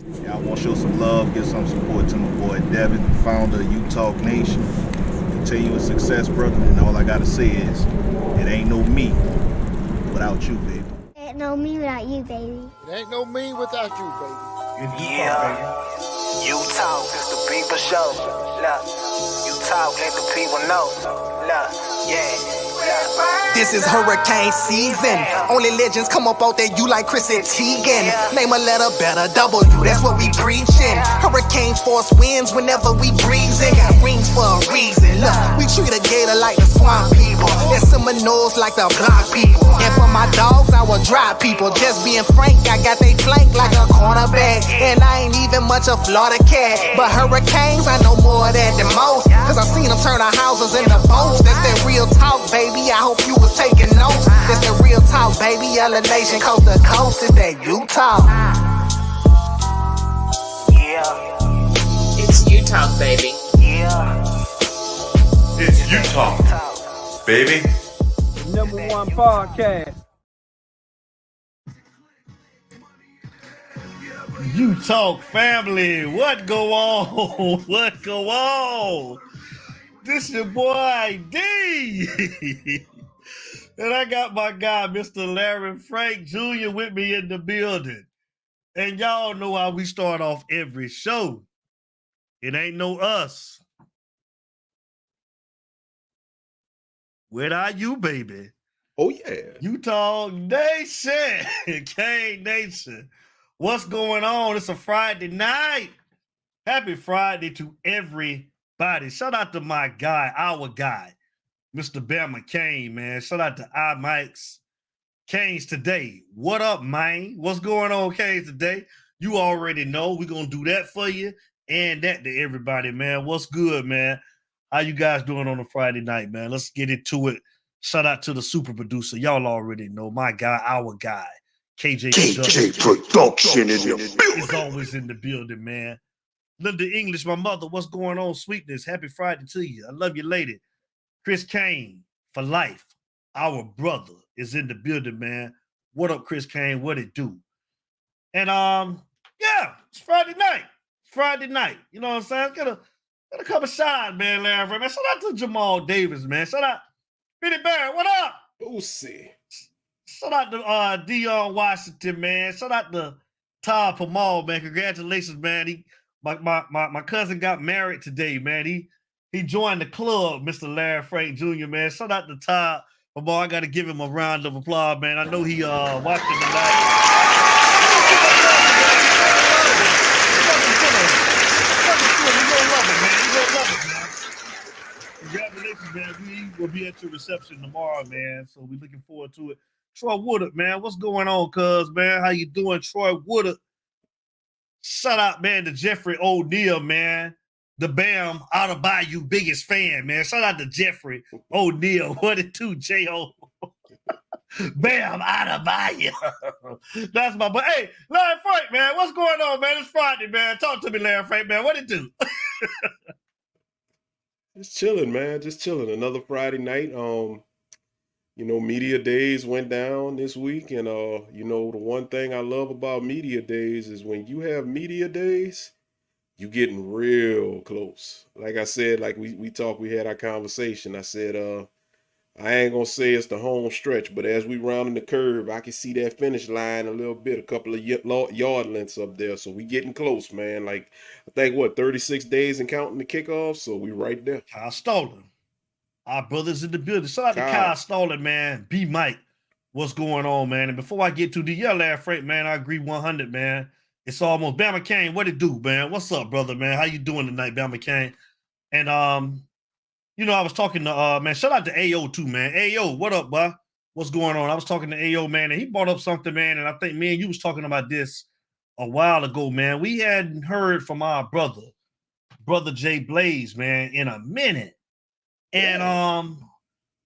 Yeah, I want to show some love, give some support to my boy Devin, founder of U-Talk Nation. Continuous success, brother. And all I got to say is, it ain't no me without you, baby. It ain't no me without you, baby. It ain't no me without you, baby. Yeah, you talk, it's the people show. Look, you talk, let the people know. Look, yeah. This is hurricane season. Only legends come up out there, you like Chris and Teigen. Name a letter better, W, that's what we preaching. Hurricane force winds whenever we breezing. Got rings for a reason. Look, we treat a gator like the swamp people. And Seminoles like the block people. And for my dogs, I will drive people. Just being frank, I got they flank like a cornerback. And I ain't even much a Florida cat. But hurricanes, I know more of that than most. Cause I seen them turn our houses into boats. That's that real talk, baby. I hope you was taking notes. That's the real talk, baby. Yellow Nation, coast to coast. It's that U-Talk. Yeah. It's U-Talk, baby. Yeah. It's U-Talk, baby. #1 podcast. U-Talk family, what go on? What go on? This your boy D. And I got my guy, Mr. Larry Frank Jr. with me in the building. And y'all know how we start off every show. It ain't no us. Where are you, baby? Oh, yeah. U-Talk Nation. K Nation. What's going on? It's a Friday night. Happy Friday to everybody. Shout out to my guy, our guy, Mr. Bama Kane, man. Shout out to Mike's Canes today. What up, man? What's going on, Canes today? You already know we're going to do that for you and that to everybody, man. What's good, man? How you guys doing on a Friday night, man? Let's get into it. Shout out to the super producer. Y'all already know my guy, our guy, KJ Production in the building. Is always in the building, man. Linda English, my mother, what's going on, sweetness? Happy Friday to you. I love you, lady. Chris Kane for life. Our brother is in the building, man. What up, Chris Kane? What it do? And yeah, it's Friday night. Friday night. You know what I'm saying? Got a couple shots, man, Larry. Man, shout out to Jamal Davis, man. Shout out Benny Barrett. What up? Boosie. Shout out to Dion Washington, man. Shout out to Todd Pamal, man. Congratulations, man. My cousin got married today, man. He joined the club, Mr. Larry Frank Jr., man. Shout out to Todd Pamal. I got to give him a round of applause, man. I know he watching tonight. Congratulations, man. We will be at your reception tomorrow, man. So we're looking forward to it. Troy Woodard, man. What's going on, cuz, man? How you doing, Troy Woodard? Shout out, man, to Jeffrey O'Neal, man. The Bam Out of Bayou biggest fan, man. Shout out to Jeffrey O'Neal. What it do, J.O.? Bam Out of Bayou. That's my boy. Hey, Larry Frank, man. What's going on, man? It's Friday, man. Talk to me, Larry Frank, man. What it do? Just chilling, man. Just chilling. Another Friday night. Media days went down this week. And, the one thing I love about media days is when you have media days, you getting real close. Like I said, like we talked, we had our conversation. I said, I ain't going to say it's the home stretch, but as we rounding the curve, I can see that finish line a little bit, a couple of yard lengths up there. So we getting close, man. Like, I think, 36 days and counting the kickoff. So we right there. Kyle Stolen. Our brothers in the building. Shout out to Kyle Stolen, man. B. Mike. What's going on, man? And before I get to the Larry Frank, man, I agree 100, man. It's almost Bama Kane. What it do, man? What's up, brother, man? How you doing tonight, Bama Kane? And, I was talking to, man, shout out to AO too, man. AO, what up, boy? What's going on? I was talking to AO, man, and he brought up something, man, and I think me and you was talking about this a while ago, man. We hadn't heard from our brother Jay Blaze, man, in a minute. And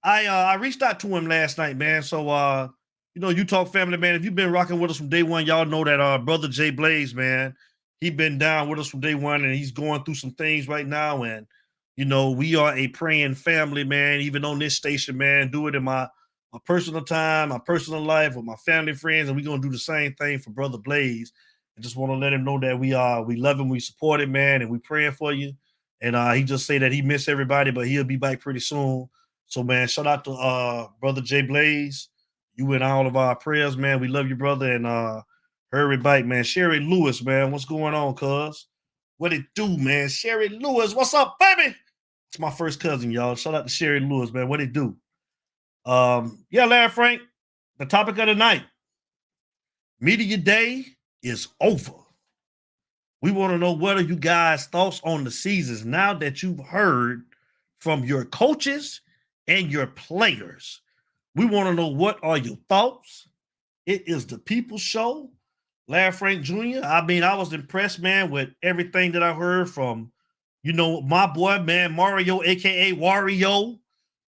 I reached out to him last night, man. So U-Talk family, man, if you've been rocking with us from day one, y'all know that brother Jay Blaze, man, he been down with us from day one, and he's going through some things right now. And we are a praying family, man, even on this station, man. Do it in my personal time, my personal life, with my family, friends, and we're going to do the same thing for Brother Blaze. I just want to let him know that we love him, we support him, man, and we praying for you. And he just say that he miss everybody, but he'll be back pretty soon. So, man, shout out to brother Jay Blaze. You in all of our prayers, man. We love you, brother, and hurry back, man. Sherry Lewis, man, what's going on, cuz? What it do, man? Sherry Lewis, what's up, baby? It's my first cousin, y'all. Shout out to Sherry Lewis, man. What it do? Yeah, Larry Frank, the topic of the night. Media Day is over. We want to know what are you guys' thoughts on the seasons now that you've heard from your coaches and your players. We want to know what are your thoughts. It is the People's Show. Larry Frank Jr. I mean, I was impressed, man, with everything that I heard from, my boy, man, Mario, a.k.a. Wario,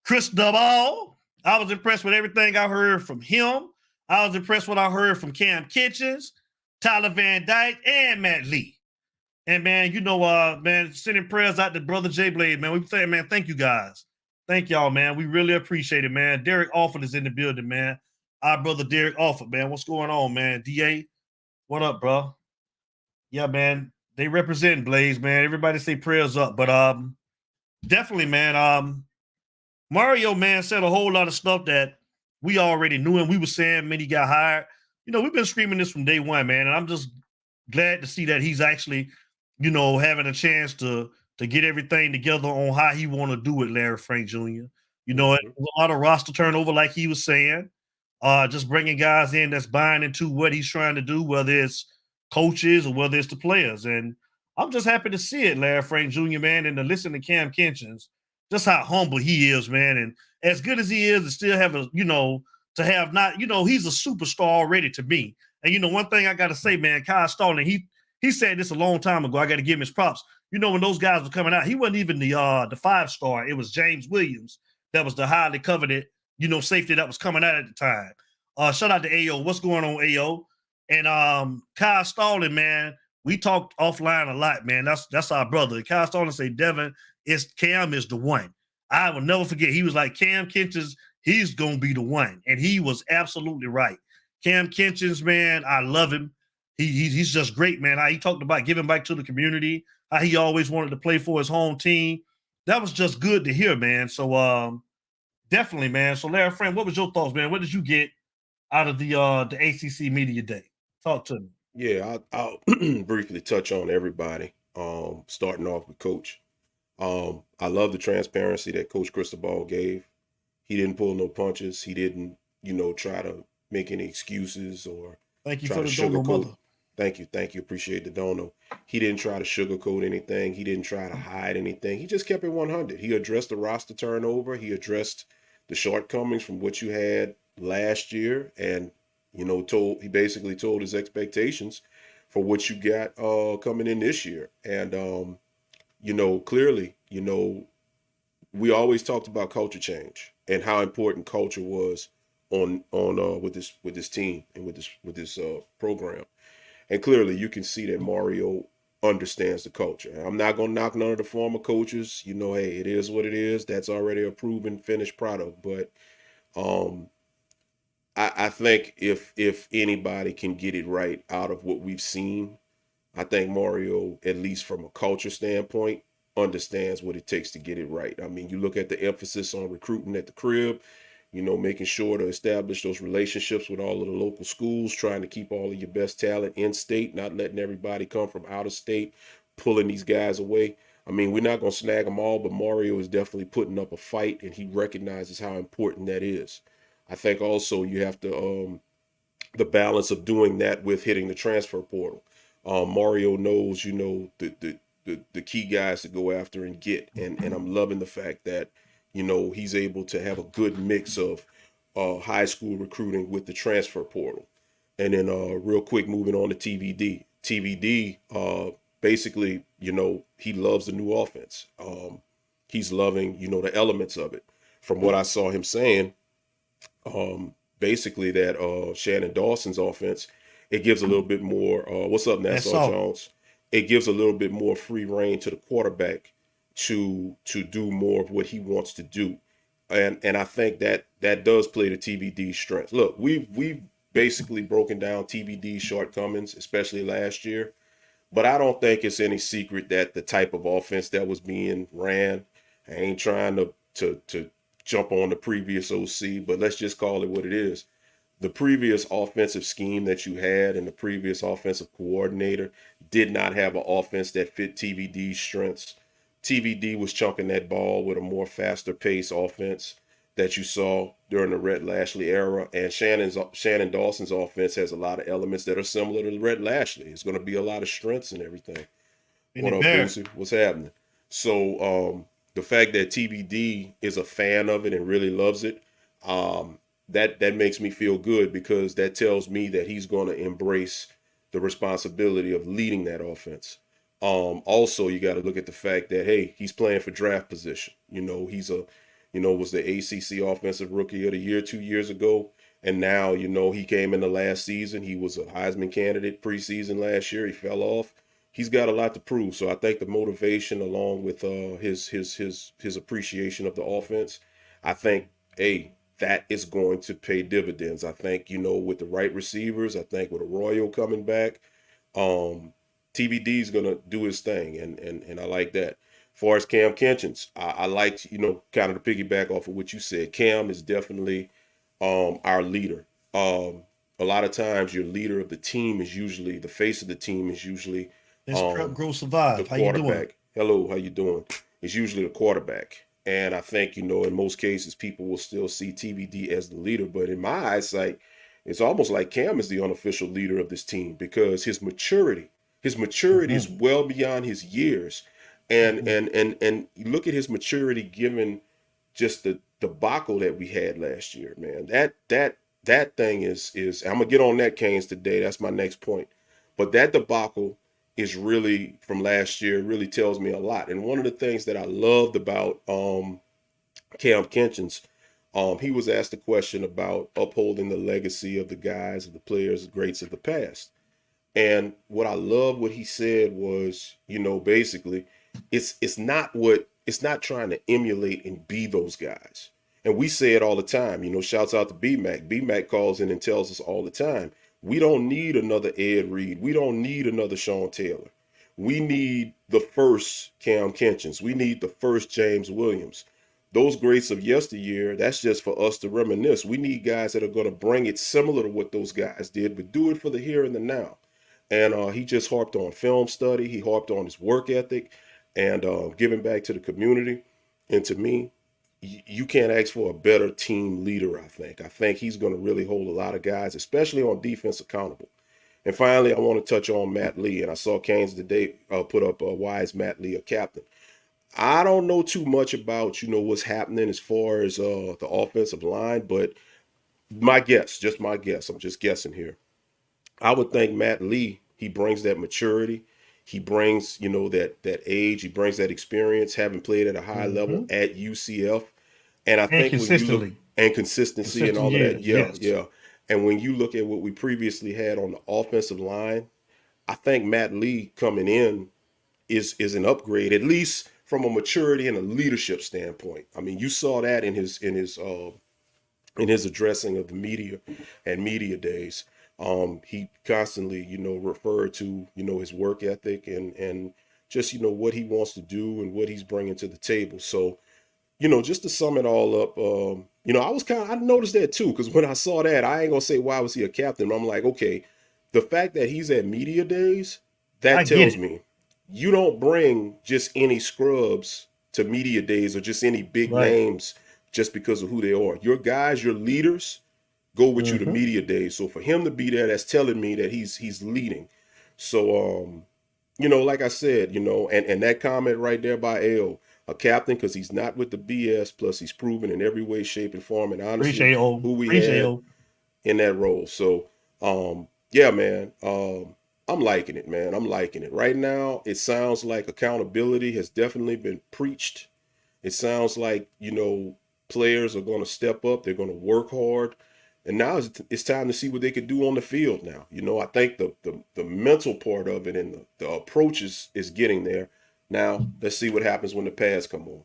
Chris Duvall. I was impressed with everything I heard from him. I was impressed with what I heard from Cam Kitchens, Tyler Van Dyke, and Matt Lee. And, man, man, sending prayers out to Brother Jay Blade, man. We say, man, thank you guys. Thank y'all, man. We really appreciate it, man. Derek Alford is in the building, man. Our brother Derek Alford, man. What's going on, man? DA, what up, bro? Yeah, man. They represent Blaze, man. Everybody say prayers up. But definitely, man, Mario, man, said a whole lot of stuff that we already knew and we were saying when he got hired. We've been screaming this from day one, man. And I'm just glad to see that he's actually, having a chance to get everything together on how he want to do it, Larry Frank Jr. A lot of roster turnover, like he was saying. Just bringing guys in that's buying into what he's trying to do, whether it's coaches or whether it's the players. And I'm just happy to see it, Larry Frank Jr., man, and to listen to Cam Kitchens, just how humble he is, man. And as good as he is, to still have to have not, he's a superstar already to me. And, one thing I got to say, man, Kyle Stalling, he said this a long time ago. I got to give him his props. When those guys were coming out, he wasn't even the 5-star. It was James Williams that was the highly coveted, safety that was coming out at the time. Shout out to AO. What's going on, AO? And Kyle Stalling, man, we talked offline a lot, man. That's our brother. Kyle Stalling say, Devin, Cam is the one. I will never forget. He was like, Cam Kitchens, he's going to be the one. And he was absolutely right. Cam Kitchens, man, I love him. He's just great, man. He talked about giving back to the community, how he always wanted to play for his home team. That was just good to hear, man. So definitely, man. So Larry Frank, what was your thoughts, man? What did you get out of the ACC Media Day? Talk to me. Yeah, I'll briefly touch on everybody, starting off with Coach. I love the transparency that Coach Cristobal gave. He didn't pull no punches. He didn't, try to make any excuses or thank you try for to the dono, sugarcoat. Thank you. Appreciate the dono. He didn't try to sugarcoat anything. He didn't try to hide anything. He just kept it 100. He addressed the roster turnover. He addressed the shortcomings from what you had last year, and he basically told his expectations for what you got coming in this year. And clearly, we always talked about culture change and how important culture was on with this team and with this program. And clearly you can see that Mario understands the culture. I'm not going to knock none of the former coaches. Hey, it is what it is. That's already a proven finished product. But I think if anybody can get it right out of what we've seen, I think Mario, at least from a culture standpoint, understands what it takes to get it right. I mean, you look at the emphasis on recruiting at the crib, making sure to establish those relationships with all of the local schools, trying to keep all of your best talent in state, not letting everybody come from out of state, pulling these guys away. I mean, we're not going to snag them all, but Mario is definitely putting up a fight, and he recognizes how important that is. I think also you have to the balance of doing that with hitting the transfer portal. Mario knows, the key guys to go after and get, and I'm loving the fact that he's able to have a good mix of high school recruiting with the transfer portal. And then real quick, moving on to TVD. TVD, basically, he loves the new offense. He's loving, the elements of it. From what I saw him saying, basically that Shannon Dawson's offense, it gives a little bit more, what's up, Nassau Jones? It gives a little bit more free reign to the quarterback to do more of what he wants to do. And I think that does play to TVD's strengths. Look, we've basically broken down TBD's shortcomings, especially last year. But I don't think it's any secret that the type of offense that was being ran, I ain't trying to jump on the previous OC, but let's just call it what it is. The previous offensive scheme that you had and the previous offensive coordinator did not have an offense that fit TVD's strengths. TVD was chunking that ball with a more faster pace offense that you saw during the Rhett Lashley era. And Shannon Dawson's offense has a lot of elements that are similar to Rhett Lashley. It's going to be a lot of strengths and everything. What up, Boosie? What's happening? So the fact that TBD is a fan of it and really loves it, that makes me feel good, because that tells me that he's going to embrace the responsibility of leading that offense. Also, you got to look at the fact that, hey, he's playing for draft position. He's was the ACC Offensive Rookie of the Year 2 years ago. And now, he came in the last season. He was a Heisman candidate preseason last year. He fell off. He's got a lot to prove. So I think the motivation, along with his appreciation of the offense, I think, hey, that is going to pay dividends. I think, with the right receivers, I think with Arroyo coming back, TBD is going to do his thing. And I like that. As far as Cam Kitchens, I like, kind of to piggyback off of what you said. Cam is definitely our leader. A lot of times your leader of the team is usually, the face of the team is usually Prep Grow Survive. the quarterback. Hello, how you doing? It's usually the quarterback. And I think, in most cases, people will still see TBD as the leader. But in my eyesight, it's almost like Cam is the unofficial leader of this team, because his maturity is well beyond his years. And you look at his maturity given just the debacle that we had last year, man. That thing is I'm gonna get on that, Canes, today. That's my next point. But that debacle is really from last year, really tells me a lot. And one of the things that I loved about Cam Kitchens, he was asked a question about upholding the legacy of the guys, of the players, the greats of the past. And what I love what he said was, basically, it's not trying to emulate and be those guys. And we say it all the time, shouts out to B-Mac. B-Mac calls in and tells us all the time, we don't need another Ed Reed. We don't need another Sean Taylor. We need the first Cam Kitchens. We need the first James Williams. Those greats of yesteryear, that's just for us to reminisce. We need guys that are going to bring it similar to what those guys did, but do it for the here and the now. And he just harped on film study. He harped on his work ethic and giving back to the community. And to me, you can't ask for a better team leader, I think. I think he's going to really hold a lot of guys, especially on defense, accountable. And finally, I want to touch on Matt Lee. And I saw Canes today put up why is Matt Lee a captain? I don't know too much about, what's happening as far as the offensive line, but my guess, I'm just guessing here. I would think Matt Lee, he brings that maturity. He brings, that age. He brings that experience, having played at a high level at UCF. And I think when you look, and consistency and all of that. Yeah. And when you look at what we previously had on the offensive line, I think Matt Lee coming in is an upgrade, at least from a maturity and a leadership standpoint. I mean, you saw that in his addressing of the media and media days. He constantly, referred to, his work ethic and just, what he wants to do and what he's bringing to the table. So, just to sum it all up, I noticed that too, because when I saw that, I ain't gonna say why was he a captain. I'm like, okay, the fact that he's at media days, that tells me you don't bring just any scrubs to media days or just any big names just because of who they are. Your guys, your leaders, go with you to media days. So for him to be there, that's telling me that he's leading. So, like I said, and that comment right there by L, a captain, because he's not with the BS, plus he's proven in every way, shape, and form, and honestly, who we had in that role. So, yeah, man, I'm liking it, man. I'm liking it. Right now, it sounds like accountability has definitely been preached. It sounds like, players are going to step up. They're going to work hard. And now it's time to see what they can do on the field now. I think the mental part of it and the approach is getting there. Now, let's see what happens when the pads come on.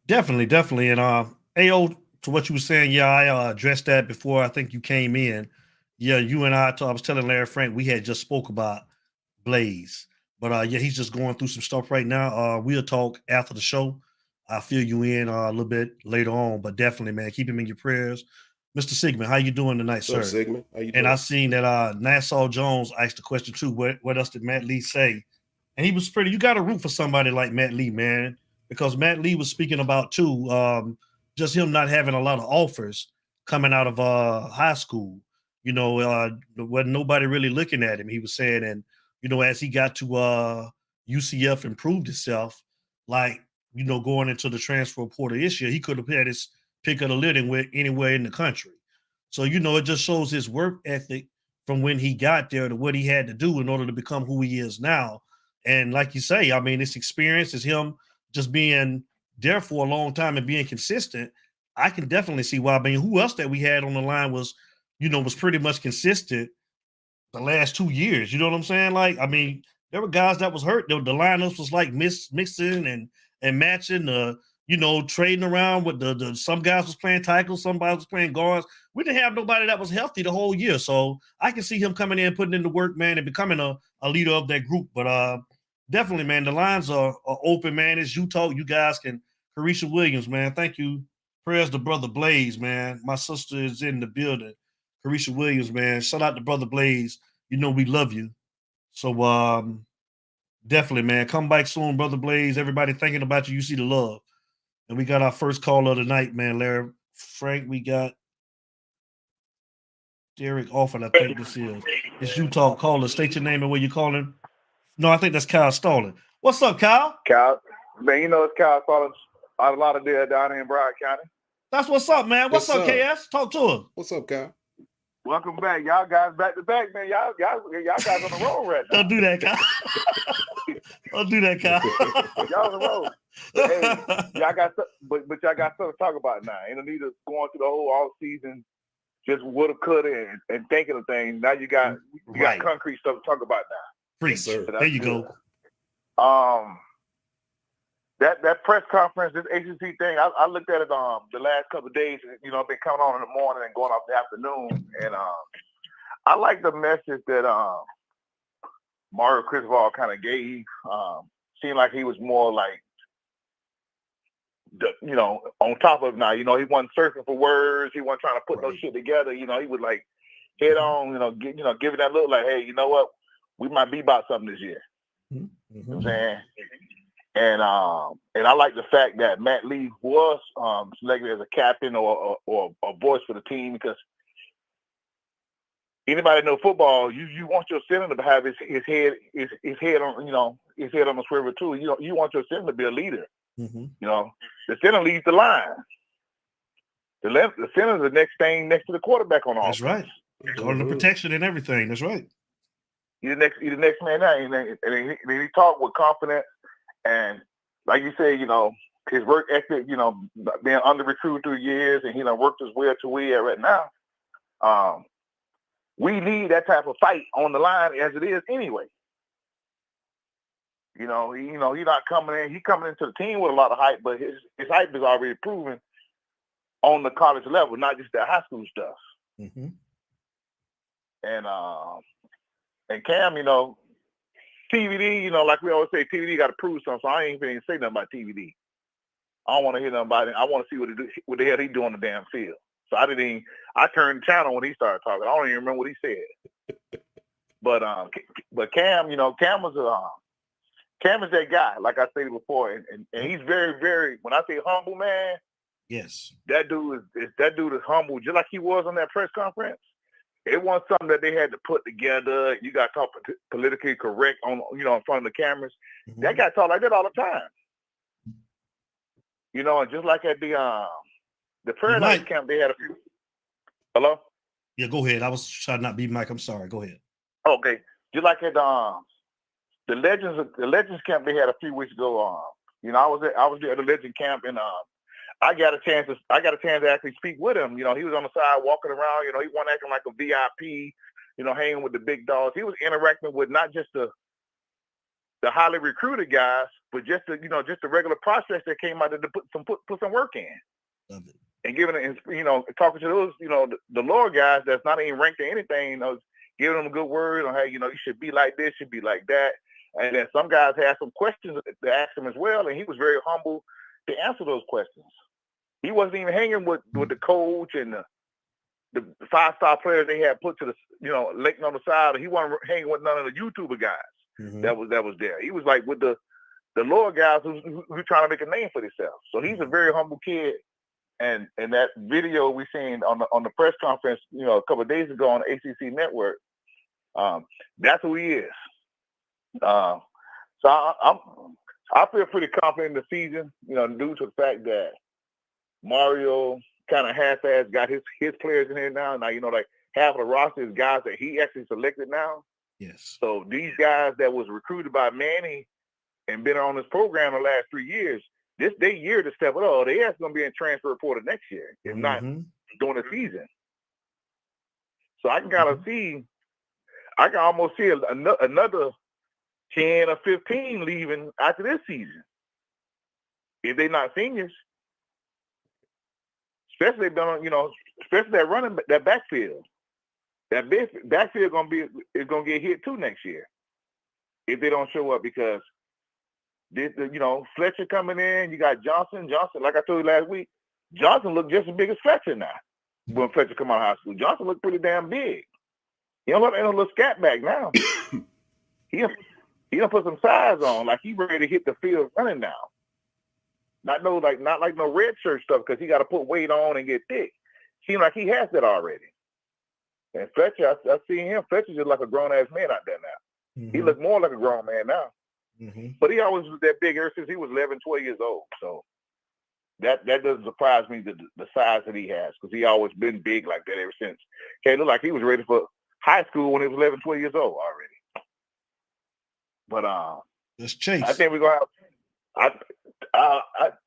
Definitely. And AO, to what you were saying, yeah, I addressed that before I think you came in. Yeah, you and I was telling Larry Frank, we had just spoke about Blaze. But yeah, he's just going through some stuff right now. We'll talk after the show. I'll fill you in a little bit later on, but definitely, man, keep him in your prayers. Mr. Sigmund, how you doing tonight, What's sir? up, Sigmund? How you And doing? I seen that Nassau Jones asked the question too. What else did Matt Lee say? And he was pretty. You got to root for somebody like Matt Lee, man, because Matt Lee was speaking about too, just him not having a lot of offers coming out of high school. You know, wasn't nobody really looking at him. He was saying, and you know, as he got to UCF and proved himself, like you know, going into the transfer portal this year, he could have had his pick of the living with anywhere in the country. So, you know, it just shows his work ethic from when he got there to what he had to do in order to become who he is now. And like you say, I mean, this experience is him just being there for a long time and being consistent. I can definitely see why. I mean, who else that we had on the line was, you know, was pretty much consistent the last 2 years. You know what I'm saying? Like, I mean, there were guys that was hurt. The lineups was like mixing and matching, you know, trading around with the some guys was playing tackles, somebody was playing guards. We didn't have nobody that was healthy the whole year. So I can see him coming in, putting in the work, man, and becoming a leader of that group. But definitely, man, the lines are open, man. It's you talk. You guys can. Carisha Williams, man. Thank you. Prayers to Brother Blaze, man. My sister is in the building. Carisha Williams, man. Shout out to Brother Blaze. You know we love you. So definitely, man. Come back soon, Brother Blaze. Everybody thinking about you. You see the love. And we got our first caller of the night, man. Larry Frank, we got Derek Offord, I think this is. It's you talk. Caller. State your name and where you're calling. No, I think that's Kyle Stalling. What's up, Kyle? Kyle, man, you know it's Kyle Stalling. A lot of there down in Broward County. That's what's up, man. What's up, KS? Talk to us. What's up, Kyle? Welcome back. Y'all guys back to back, man. Y'all guys on the road right now. Don't do that, Kyle. Don't do that, Kyle. Y'all on the road. But, hey, y'all got y'all got something to talk about now. Ain't no need of going through the whole all season, just woulda, coulda, and thinking of things. Now you got concrete stuff to talk about now. Preach. Yes, there you go. That press conference, this agency thing, I looked at it the last couple of days. You know, I've been coming on in the morning and going off in the afternoon, and I like the message that Mario Cristobal kind of gave. Seemed like he was more like, you know, on top of it now. You know, he wasn't searching for words. He wasn't trying to put no shit together. You know, he was like head on. You know, giving that look like, hey, you know what, we might be about something this year. You know what I'm saying? And I like the fact that Matt Lee was selected as a captain or a voice for the team, because anybody know football, you want your center to have his head on his head on the swivel too. You want your center to be a leader. You know, the center leads the line. The center is the next thing next to the quarterback on offense. That's right. All the protection and everything. That's right. He's the next man now, and he talked with confidence. And like you say, you know, his work ethic, you know, being under recruited through years, and he done worked his way to where he at right now. We need that type of fight on the line as it is anyway. You know, he's not coming in. He coming into the team with a lot of hype, but his hype is already proven on the college level, not just the high school stuff. And Cam, you know, TVD, you know, like we always say, TVD got to prove something. So I ain't even say nothing about TVD. I don't want to hear nothing about it. I want to see what the hell he do on the damn field. So I turned the channel when he started talking. I don't even remember what he said. But Cam, you know, Cam is that guy, like I stated before, and he's very, very, when I say humble, man. Yes. That dude is humble, just like he was on that press conference. It wasn't something that they had to put together. You got to talk politically correct in front of the cameras. That guy talk like that all the time. You know, and just like at the Paradise Camp, they had a few. Hello? Yeah, go ahead. I was trying not to be Mike. I'm sorry. Go ahead. Okay. Just like at the Legends Camp they had a few weeks ago. You know, I was there at the Legend Camp, and I got a chance to actually speak with him. You know, he was on the side walking around. You know, he wasn't acting like a VIP. You know, hanging with the big dogs. He was interacting with not just the highly recruited guys, but just the regular process that came out to put some work in. Love it. and giving it, talking to those, the lower guys that's not even ranked or anything, giving them a good word on how, you should be like this, should be like that. And then some guys had some questions to ask him as well, and he was very humble to answer those questions. He wasn't even hanging with the coach and the 5-star players they had put to the, laying on the side. He wasn't hanging with none of the YouTuber guys that was there. He was like with the lower guys who trying to make a name for themselves. So he's a very humble kid. And that video we seen on the press conference, a couple of days ago on the ACC network, that's who he is. So I feel pretty confident in the season, due to the fact that Mario kind of half-ass got his players in here now. Now, like half of the roster is guys that he actually selected now. Yes. So these guys that was recruited by Manny and been on this program the last 3 years, this their year to step it up. They are going to be in transfer portal next year, if not during the season. So I can kind of see, I can almost see another 10 or 15 leaving after this season, if they're not seniors. Especially especially that running, that backfield. That backfield is gonna get hit too next year if they don't show up, because Fletcher coming in, you got Johnson, like I told you last week, Johnson looked just as big as Fletcher now. When Fletcher come out of high school, Johnson looked pretty damn big. He don't look like a little scat back now. He done put some size on, like he ready to hit the field running now. Not like no red shirt stuff, because he got to put weight on and get thick. Seems like he has that already. And Fletcher, I see him. Fletcher's just like a grown ass man out there now. He look more like a grown man now. But he always was that big ever since he was 11, 12 years old. So that doesn't surprise me, the size that he has, because he always been big like that ever since. Okay, look like he was ready for high school when he was 11, 12 years old already. But let's chase. I think we're gonna have.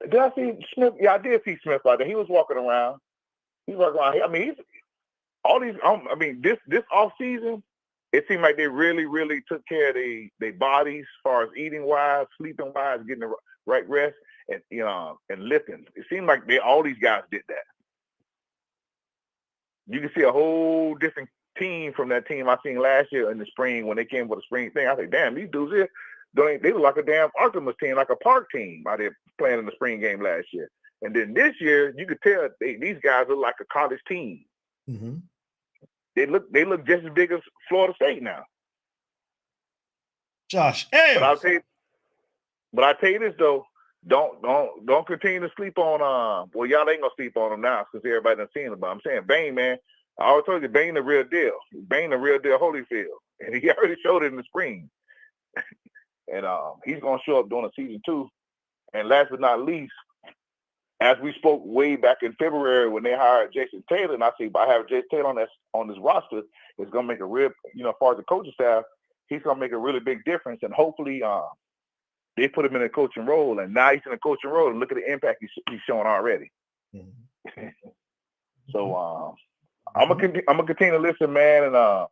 Did I see Smith? Yeah, I did see Smith out there. He was walking around. I mean, this off season, it seemed like they really, really took care of their bodies as far as eating wise, sleeping wise, getting the right rest, and and lifting. It seemed like all these guys did that. You can see a whole different team from that team I seen last year in the spring when they came for the spring thing. I said, damn, these dudes here, they look like a damn Artemis team, like a park team out there playing in the spring game last year. And then this year, you could tell these guys look like a college team. They look just as big as Florida State now. Josh Ayers. But I tell you this though, don't continue to sleep on well, y'all ain't gonna sleep on them now because everybody done seen them. But I'm saying Bain, man, I always told you Bain the real deal. Bain the real deal Holyfield. And he already showed it in the spring. And he's gonna show up during the season too. And last but not least, as we spoke way back in February when they hired Jason Taylor, and I see by having Jason Taylor on this roster, it's gonna make a real, as far as the coaching staff, he's gonna make a really big difference. And hopefully, they put him in a coaching role, and now he's in a coaching role. And look at the impact he's showing already. So I'm gonna continue to listen, man, and all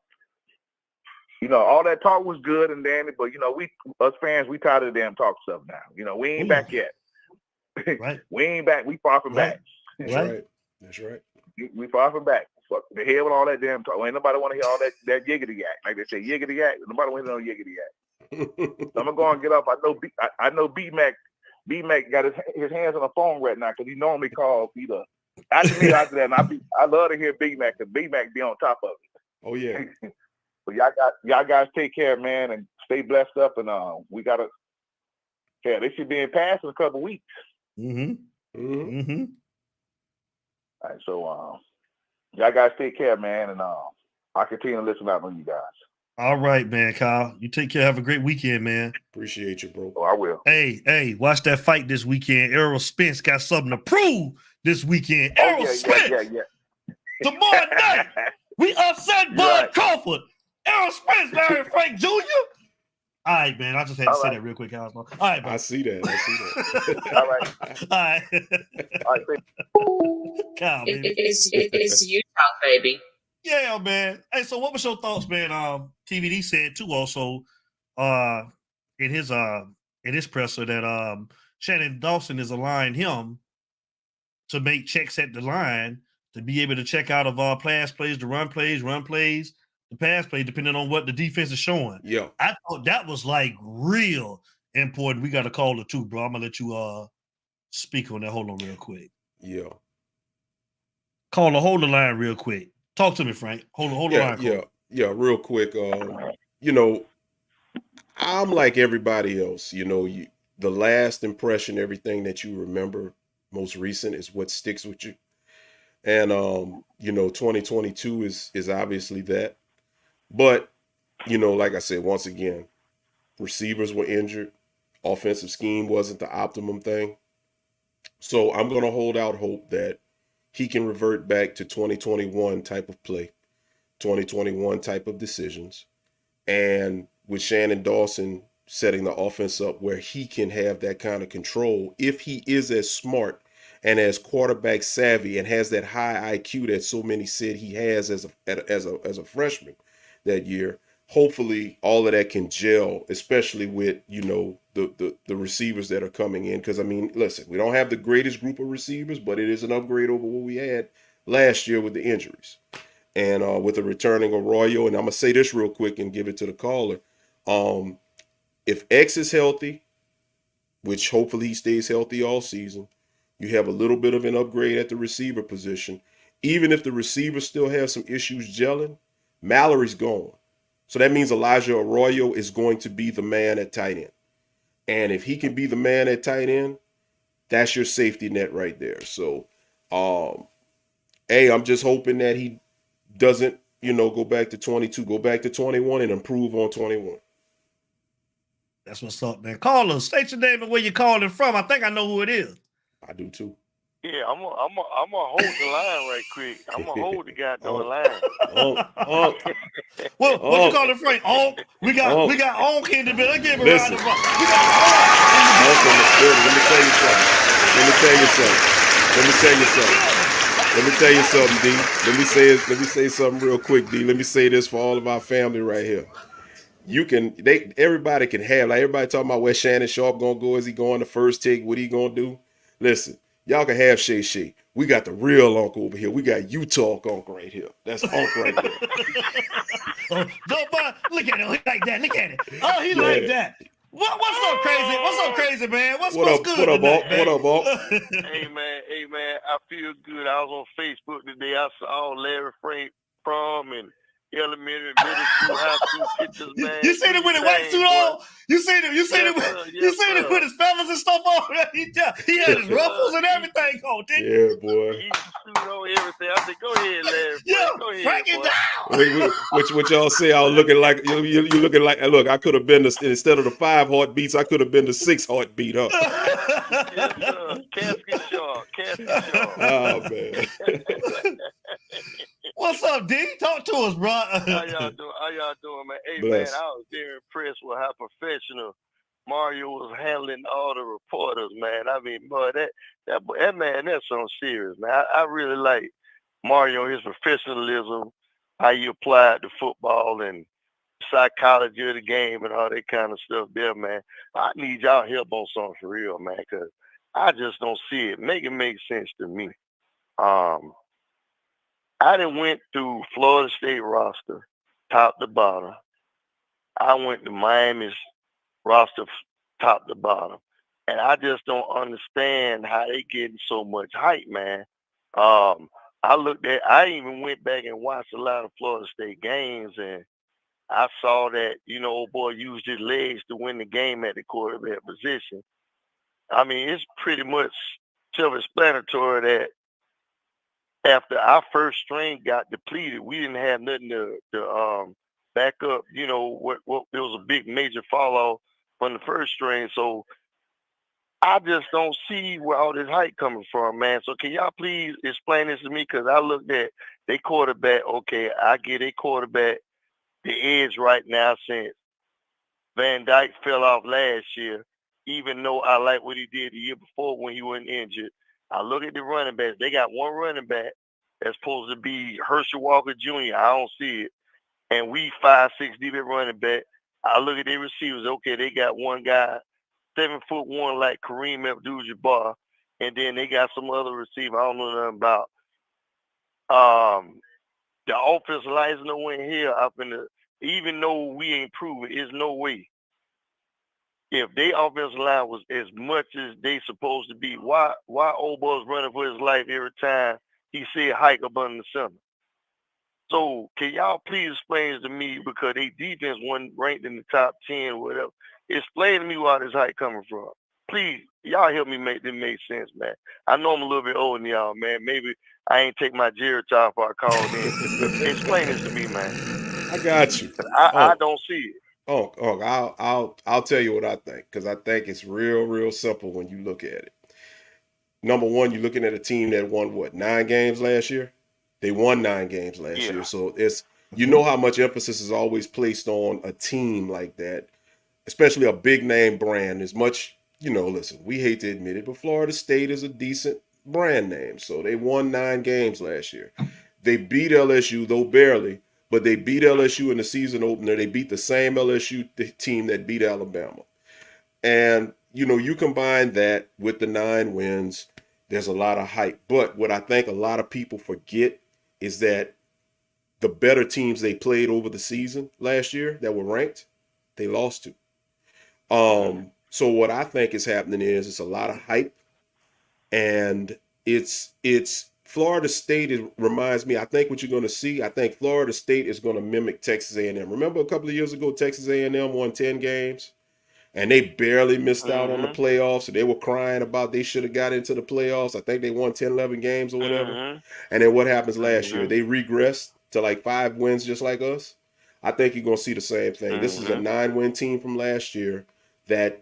that talk was good and dandy, but we us fans, we tired of the damn talk stuff now. We ain't back yet. Right. We ain't back. We far from back. That's right. That's right. We far from back. Fuck the hell with all that damn talk. Ain't nobody want to hear all that yiggity yak. Like they say, yiggity yak. Nobody want to hear no yiggity yak. So I'm gonna go and get up. I know B-Mac got his hands on the phone right now because he normally calls either after me or after that. And I love to hear B-Mac because B-Mac be on top of it. Oh yeah. But y'all guys take care, man, and stay blessed up. And we gotta. Yeah, they should be in pass in a couple weeks. All right, so y'all guys take care, man, and I'll continue to listen out on you guys. All right, man, Kyle. You take care. Have a great weekend, man. Appreciate you, bro. Oh, I will. Hey, watch that fight this weekend. Errol Spence got something to prove this weekend. Errol Spence. Yeah. Tomorrow night, we upset Bud Crawford. Errol Spence married Frank Jr. All right, man. I just had to say that real quick, Cosmo. All right, man. I see that. All right. All right. Kyle, baby. It's you talk, baby. Yeah, man. Hey, so what was your thoughts, man? TVD said too also in his presser that Shannon Dawson is allowing him to make checks at the line to be able to check out of pass plays, the run plays, the pass plays, depending on what the defense is showing. Yeah. I thought that was like real important. We got a caller too, bro. I'm gonna let you speak on that. Hold on real quick. Yeah. Caller, hold the line real quick. Talk to me, Frank. Hold the line. Yeah, real quick. You know, I'm like everybody else. You know, the last impression, everything that you remember most recent is what sticks with you. And you know, 2022 is obviously that. But, you know, like I said, once again, receivers were injured. Offensive scheme wasn't the optimum thing. So I'm going to hold out hope that he can revert back to 2021 type of play, 2021 type of decisions. And with Shannon Dawson setting the offense up where he can have that kind of control, if he is as smart and as quarterback savvy and has that high IQ that so many said he has as a freshman that year, hopefully all of that can gel, especially with, you know, the receivers that are coming in. Because, I mean, listen, we don't have the greatest group of receivers, but it is an upgrade over what we had last year with the injuries. And with the returning Arroyo, and I'm going to say this real quick and give it to the caller. If X is healthy, which hopefully he stays healthy all season, you have a little bit of an upgrade at the receiver position. Even if the receivers still have some issues gelling, Mallory's gone. So that means Elijah Arroyo is going to be the man at tight end. And if he can be the man at tight end, that's your safety net right there. So, I'm just hoping that he doesn't, you know, go back to 22, go back to 21 and improve on 21. That's what's up, man. Caller, state your name and where you're calling from. I think I know who it is. I do too. Yeah, I'm gonna hold the line right quick. I'm gonna hold the goddamn line. What you calling Frank? Oh, we got Onk in the building. Give him a round of applause. We got Onk in the building. Let me tell you something, D. Let me say something real quick, D. Let me say this for all of our family right here. Everybody can have, like everybody talking about where Shannon Sharp gonna go. Is he going the first take? What he gonna do? Listen, y'all can have Shay. We got the real uncle over here. We got U-Talk uncle right here. That's uncle right there. Look at it. He like that. Look at it. Oh, he like that. What's up, crazy? What's up, crazy, man? What's good? What up, Bob? Hey, man. I feel good. I was on Facebook today. I saw Larry Frank prom and elementary, middle school, high school pictures, man. You seen it with his white suit on? You seen it with his feathers and stuff on? He had his ruffles and everything on, didn't he? Yeah, boy. He suit on everything. I said, go ahead, Larry. Yeah, go ahead, Frank it down. What y'all say? I was looking like you looking like. Look, I could have been instead of the 5 heartbeats, I could have been the 6 heartbeat, huh? Yes, sir. Casket shark. Oh man. What's up, D? Talk to us, bro. How y'all doing, man? Hey, Bless. Man, I was very impressed with how professional Mario was handling all the reporters, man. I mean, boy, that man, that's something serious, man. I really like Mario, his professionalism, how you apply it to football and psychology of the game and all that kind of stuff there, man. I need y'all help on something for real, man, because I just don't see it. Make it make sense to me. I done went through Florida State roster, top to bottom. I went to Miami's roster, top to bottom. And I just don't understand how they getting so much hype, man. I even went back and watched a lot of Florida State games, and I saw that, old boy used his legs to win the game at the quarterback position. I mean, it's pretty much self-explanatory that after our first string got depleted, we didn't have nothing to back up. What there was a big major fall off from the first string. So I just don't see where all this hype coming from, man. So can y'all please explain this to me? Because I looked at their quarterback. Okay, I get a quarterback the edge right now since Van Dyke fell off last year, even though I like what he did the year before when he wasn't injured. I look at the running backs. They got one running back that's supposed to be Herschel Walker Jr. I don't see it. And we 5'6" deep at running back. I look at their receivers. Okay, they got one guy, 7'1" like Kareem Abdul-Jabbar. and then they got some other receiver I don't know nothing about. The offensive line is nowhere in here up in the. Even though we ain't proven, there's no way. If they offensive line was as much as they supposed to be, why old boy's running for his life every time he see a hike up under the center? So can y'all please explain to me, because they defense wasn't ranked in the top 10 or whatever. Explain to me where this hike coming from. Please, y'all help me make this make sense, man. I know I'm a little bit older than y'all, man. Maybe I ain't take my Geritol before I called in. Explain this to me, man. I got you. I don't see it. I'll tell you what I think, because I think it's real simple when you look at it. Number one, you're looking at a team that won 9 games last year. They won 9 games last year, so it's how much emphasis is always placed on a team like that, especially a big name brand. As much listen, we hate to admit it, but Florida State is a decent brand name, so they won 9 games last year. They beat LSU, though barely. But they beat LSU in the season opener. They beat the same LSU team that beat Alabama. And, you combine that with the 9 wins, there's a lot of hype. But what I think a lot of people forget is that the better teams they played over the season last year that were ranked, they lost to. So what I think is happening is it's a lot of hype. And it's Florida State reminds me, I think what you're going to see, I think Florida State is going to mimic Texas A&M. Remember a couple of years ago, Texas A&M won 10 games and they barely missed out on the playoffs. So they were crying about they should have got into the playoffs. I think they won 10, 11 games or whatever. And then what happens last year? They regressed to like 5 wins just like us. I think you're going to see the same thing. This is a 9-win team from last year that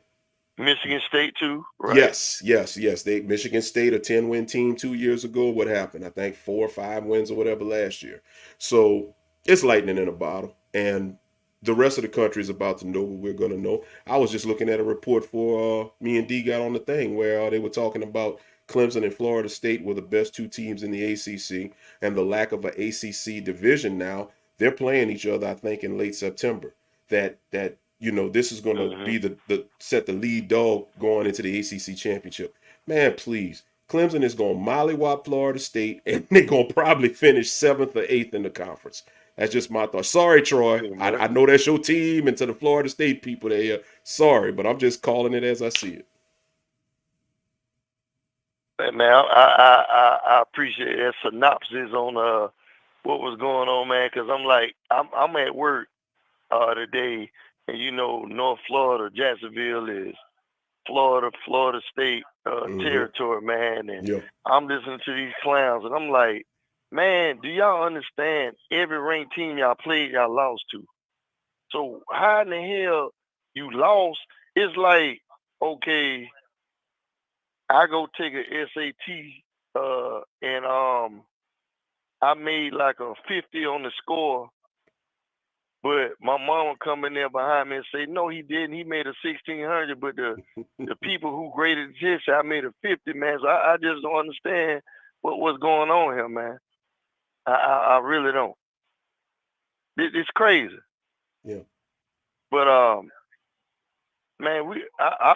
Michigan State too, right? Yes. Michigan State, a 10-win team 2 years ago. What happened? I think 4 or 5 wins or whatever last year. So it's lightning in a bottle, and the rest of the country is about to know what we're going to know. I was just looking at a report for me and D got on the thing where they were talking about Clemson and Florida State were the best 2 teams in the ACC, and the lack of an ACC division now. They're playing each other, I think, in late September. That this is going to be the set the lead dog going into the ACC championship. Man, please. Clemson is going to mollywop Florida State, and they're going to probably finish 7th or 8th in the conference. That's just my thought. Sorry, Troy. I know that's your team, and to the Florida State people there, sorry, but I'm just calling it as I see it. Hey, man, I appreciate that synopsis on what was going on, man, because I'm at work today. And North Florida, Jacksonville is Florida State territory, man. And I'm listening to these clowns, and I'm like, man, do y'all understand? Every ranked team y'all played, y'all lost to. So how in the hell you lost? It's like, okay, I go take a SAT, and I made like a 50 on the score. But my mama come in there behind me and say, no, he didn't. He made a 1,600. But the people who graded his, I made a 50, man. So I just don't understand what's going on here, man. I really don't. It's crazy. Yeah. But man,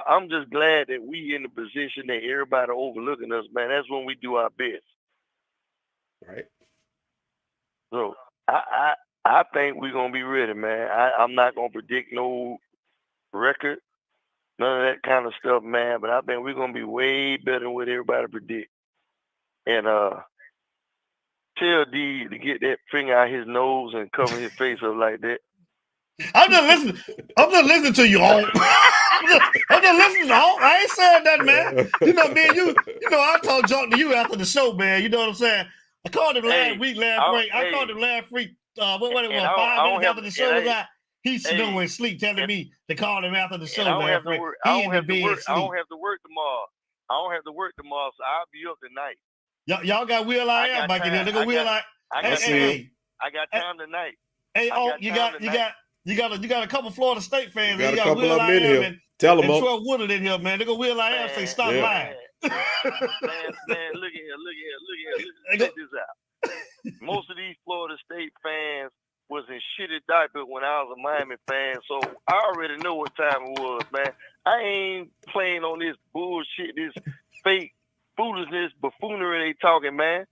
I'm just glad that we in the position that everybody overlooking us, man. That's when we do our best. Right. So I think we're going to be ready, man. I'm not going to predict no record, none of that kind of stuff, man. But I think we're going to be way better than what everybody predict. And tell D to get that finger out his nose and cover his face up like that. I'm just listening to you, Home. I'm just listening to Home. I ain't saying that, man. I talk junk to you after the show, man. You know what I'm saying? I called him last week. I called him last week. What it was, 5 minutes after the show was out. He's snoring sleep, telling me to call him after the show last week. I don't have to work tomorrow. So I'll be up tonight. Y'all got Will I Am back in here. They go Will I. I got time tonight. Hey, you got a couple Florida State fans. You got Will I Am and tell them. And Troy Woodard in here, man. They go Will I Am say stop lying. Man, look here. Check this out. Most of these Florida State fans was in shitty diaper when I was a Miami fan, so I already know what time it was, man. I ain't playing on this bullshit, this fake foolishness, buffoonery they talking, man.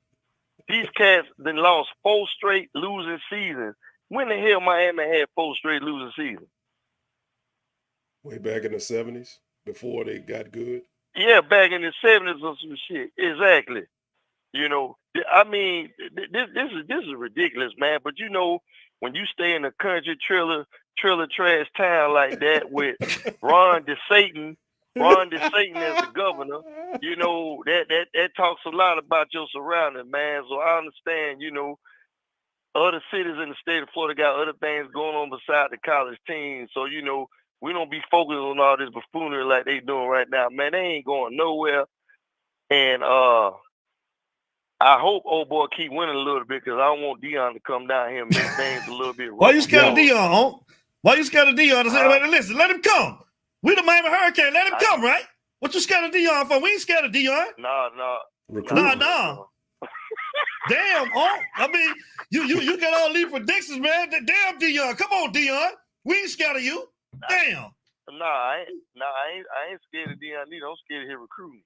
These cats then lost 4 straight losing seasons. When the hell Miami had 4 straight losing seasons? Way back in the 70s, before they got good. Yeah, back in the 70s or some shit. Exactly. You know, I mean, this is ridiculous, man. But you know, when you stay in a country trailer trash town like that with Ron DeSatan as the governor, you know, that talks a lot about your surroundings, man. So I understand, you know, other cities in the state of Florida got other things going on beside the college team. So, you know, we don't be focused on all this buffoonery like they doing right now. Man, they ain't going nowhere. And I hope old boy keep winning a little bit because I don't want Dion to come down here and make things a little bit rough. Why you scared of Dion, huh? Why you scared of Dion? Listen, let him come. We the Miami Hurricane. Let him come, right? What you scared of Dion for? We ain't scared of Dion. Nah. Damn, oh, I mean, you got all these predictions, man. Damn, Dion. Come on, Dion. We ain't scared of you. Damn. Nah, I ain't scared of Dion either. I'm scared of his recruiting.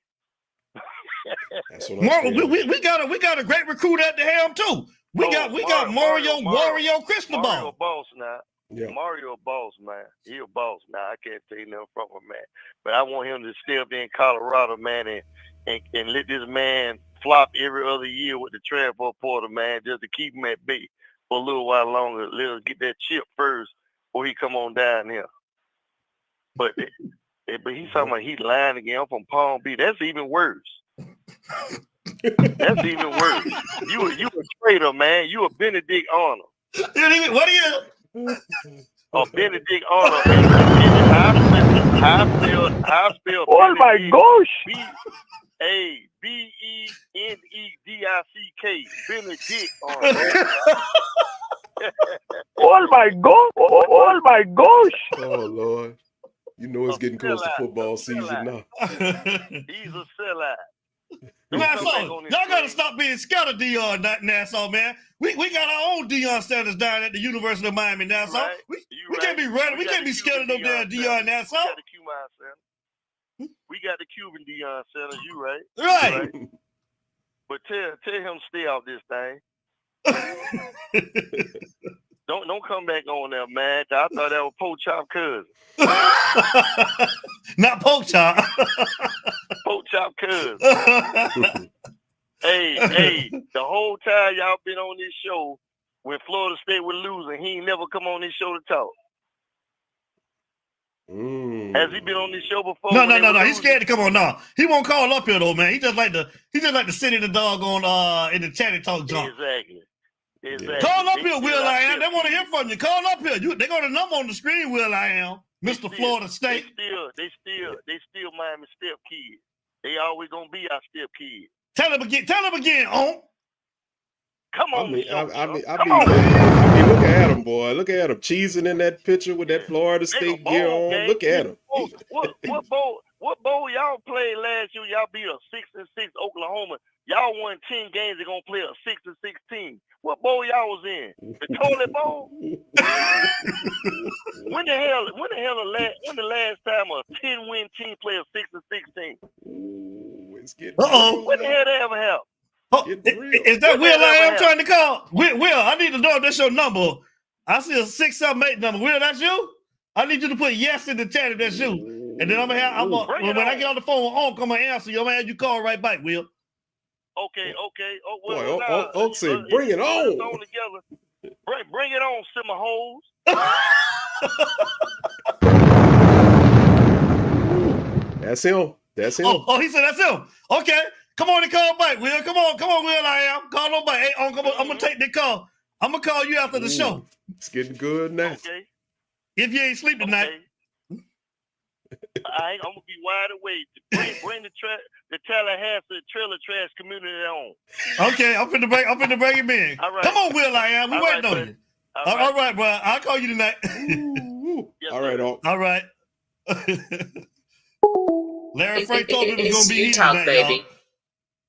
That's what I'm scared we got a great recruit at the helm too. We got Mario Cristobal. Mario boss now. Yeah. Mario boss, man. He a boss now. I can't tell you nothing from him, man. But I want him to stay up there in Colorado, man, and let this man flop every other year with the transfer portal, man, just to keep him at bay for a little while longer. Let us get that chip first before he come on down here. But he's talking about he lying again. I'm from Palm Beach. That's even worse. That's even worse. You a traitor, man. You a Benedict Arnold. What are you? A Benedict Arnold. How spell Oh my gosh. BENEDICK. Benedict Arnold. Oh my god. Oh my gosh. Oh Lord. You know it's getting close to football season now. He's a sellout. Nassau, y'all gotta stop being scared of Dion, Nassau, man. We got our own Dion standards down at the University of Miami, Nassau. Right. We can't be running. We can't be scared of no damn Dion, Nassau. We got the Cuban Dion Sanders. You right? Right. But tell him to stay off this thing. Don't come back on there, man. I thought that was Poke Chop cousin. Not Poke Chop. Poke Chop cousin. Hey, the whole time y'all been on this show, when Florida State was losing, he ain't never come on this show to talk. Has he been on this show before? No. He's scared to come on now. He won't call up here though, man. He just like to sit in the dog on in the chat and talk junk. Exactly. Call up here, Will I Am. They want to hear from you. Call up here. They got a number on the screen, Will I Am. Mr. Florida State. They still Miami step kids. They always gonna be our step kids. Tell him again, on. Come on, I mean, look at him, boy. Look at him cheesing in that picture with that Florida State gear on. Game. Look at him. What bowl y'all played last year? Y'all beat a 6-6 Oklahoma. Y'all won 10 games. They're gonna play a 6-6 team. What bowl y'all was in? The toilet bowl? When the last time a 10-win team played a 6-6 team? It's getting When the hell they ever have? Is that Will I Am trying to call? Will, I need to know if that's your number. I see a 678 number. Will, that's you? I need you to put yes in the chat if that's you. And then when I get on the phone with Unc, I'm gonna answer you. I'm gonna have you call right back, Will. Okay. Oh, well, boy, Unc said, bring it on. Bring it on, simmer hoes. That's him. Oh, he said that's him. Okay. Come on and call back, Will. Come on, Will I Am. Call on back. Hey, I'm gonna take the call. I'm gonna call you after the show. It's getting good now. Okay. If you ain't sleep tonight. I'm gonna be wide awake. Bring the Tallahassee trailer trash community on. Okay, I'm finna bring him in. All right. Come on, Will I Am. We waiting on you. All right, bro. I'll call you tonight. Yes, all right, Unc. All right. Larry Frank told me it was gonna be heated talk, tonight, baby. y'all.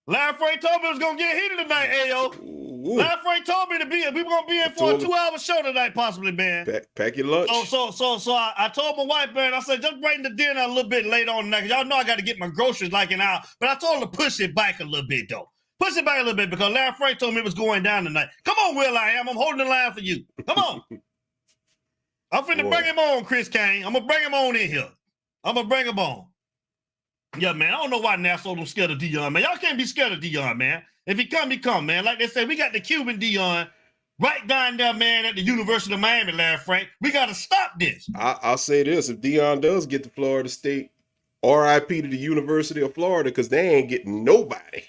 Larry Frank told me it was gonna get heated tonight, Ayo. Larry Frank told me to be. We were gonna be in for a 2-hour show tonight, possibly, man. Pack your lunch. So I told my wife, man, I said just bring the dinner a little bit later on tonight. Y'all know I got to get my groceries like an hour, but I told her to push it back a little bit though. Push it back a little bit because Larry Frank told me it was going down tonight. Come on, Will I Am. I'm holding the line for you. Come on. I'm finna bring him on, Chris Kane. I'm gonna bring him on in here. I'm gonna bring him on. Yeah, man. I don't know why Nassau don't scared of Dion, man. Y'all can't be scared of Dion, man. If he come, he come, man. Like they said, we got the Cuban Dion right down there, man, at the University of Miami, Larry Frank. We got to stop this. I'll say this. If Dion does get to Florida State, RIP to the University of Florida, because they ain't getting nobody.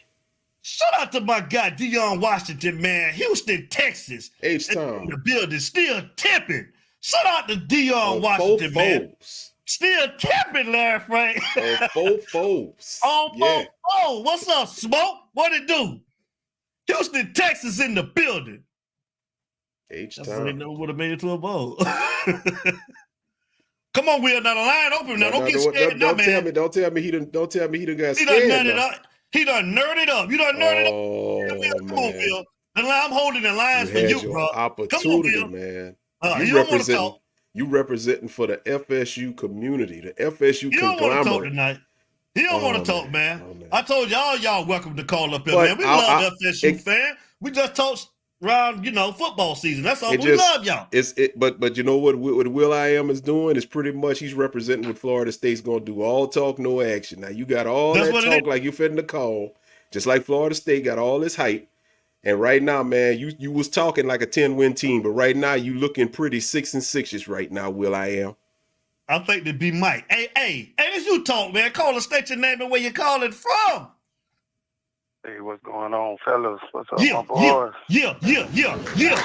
Shout out to my guy, Dion Washington, man. Houston, Texas. H-Town. The building still tipping. Shout out to Dion Washington, man. Still tipping, Larry Frank. On 4 foes. On 4 foes. What's up, Smoke? What it do? Houston, Texas in the building. H-Town. They know would have made it to a bowl. Come on, Will. Now the line open. Now don't get scared now, man. Don't tell me he done got scared. He done nerded up. You done nerded up. Come on, Will. I'm holding the lines for you, bro. Opportunity, man. You representing for the FSU community, the FSU conglomerate. You don't want to talk tonight. He don't want to talk, man. I told y'all welcome to call up here, man. We love FSU, fan. We just talked around, football season. That's all. We love y'all. But you know what Will I Am is doing is pretty much he's representing what Florida State's gonna do. All talk, no action. Now you got all that talk like you fitting the call, just like Florida State got all this hype. And right now, man, you was talking like a 10-win team, but right now you looking pretty 6-6 right now, Will I Am. I think to be Mike. Hey, as you talk, man, call and state your name and where you calling from. Hey, what's going on, fellas? What's up, my boys? Yeah. It's a real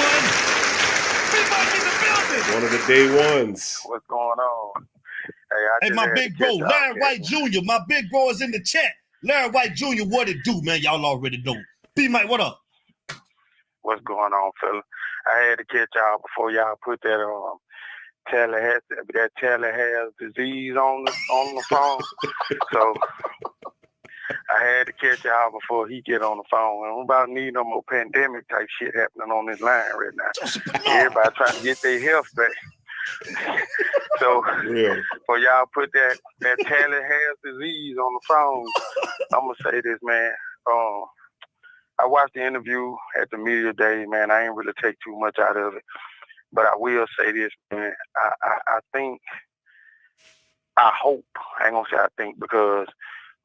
one. Everybody in the building. One of the day ones. What's going on? Hey, my big bro, Larry White Jr., my big bro is in the chat. Larry White Jr., what it do, man? Y'all already know. B-Mike, what up? What's going on, fella? I had to catch y'all before y'all put that Taylor has disease on the phone. So I had to catch y'all before he get on the phone. I'm about to need no more pandemic type shit happening on this line right now. Everybody trying to get their health back. So for y'all put that Taylor has disease on the phone, I'm gonna say this, man. I watched the interview at the media day, man. I ain't really take too much out of it, but I will say this, man. I hope, I ain't gonna say I think, because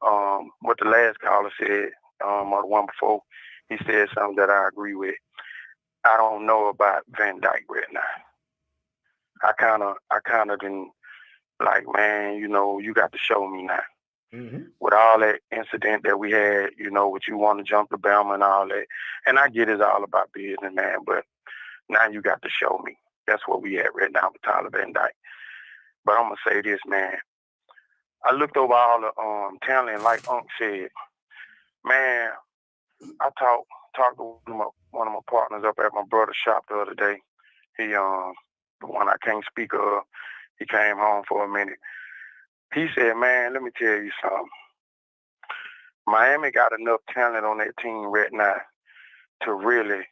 what the last caller said, or the one before, he said something that I agree with. I don't know about Van Dyke right now. I kind of been like, man, you got to show me now. Mm-hmm. With all that incident that we had, what you want to jump to Bama and all that. And I get it's all about business, man, but now you got to show me. That's where we at right now with Tyler Van Dyke. But I'm going to say this, man. I looked over all the talent, and like Unc said, man, I talked to one of my partners up at my brother's shop the other day. He the one I can't speak of, he came home for a minute. He said, man, let me tell you something. Miami got enough talent on that team right now to really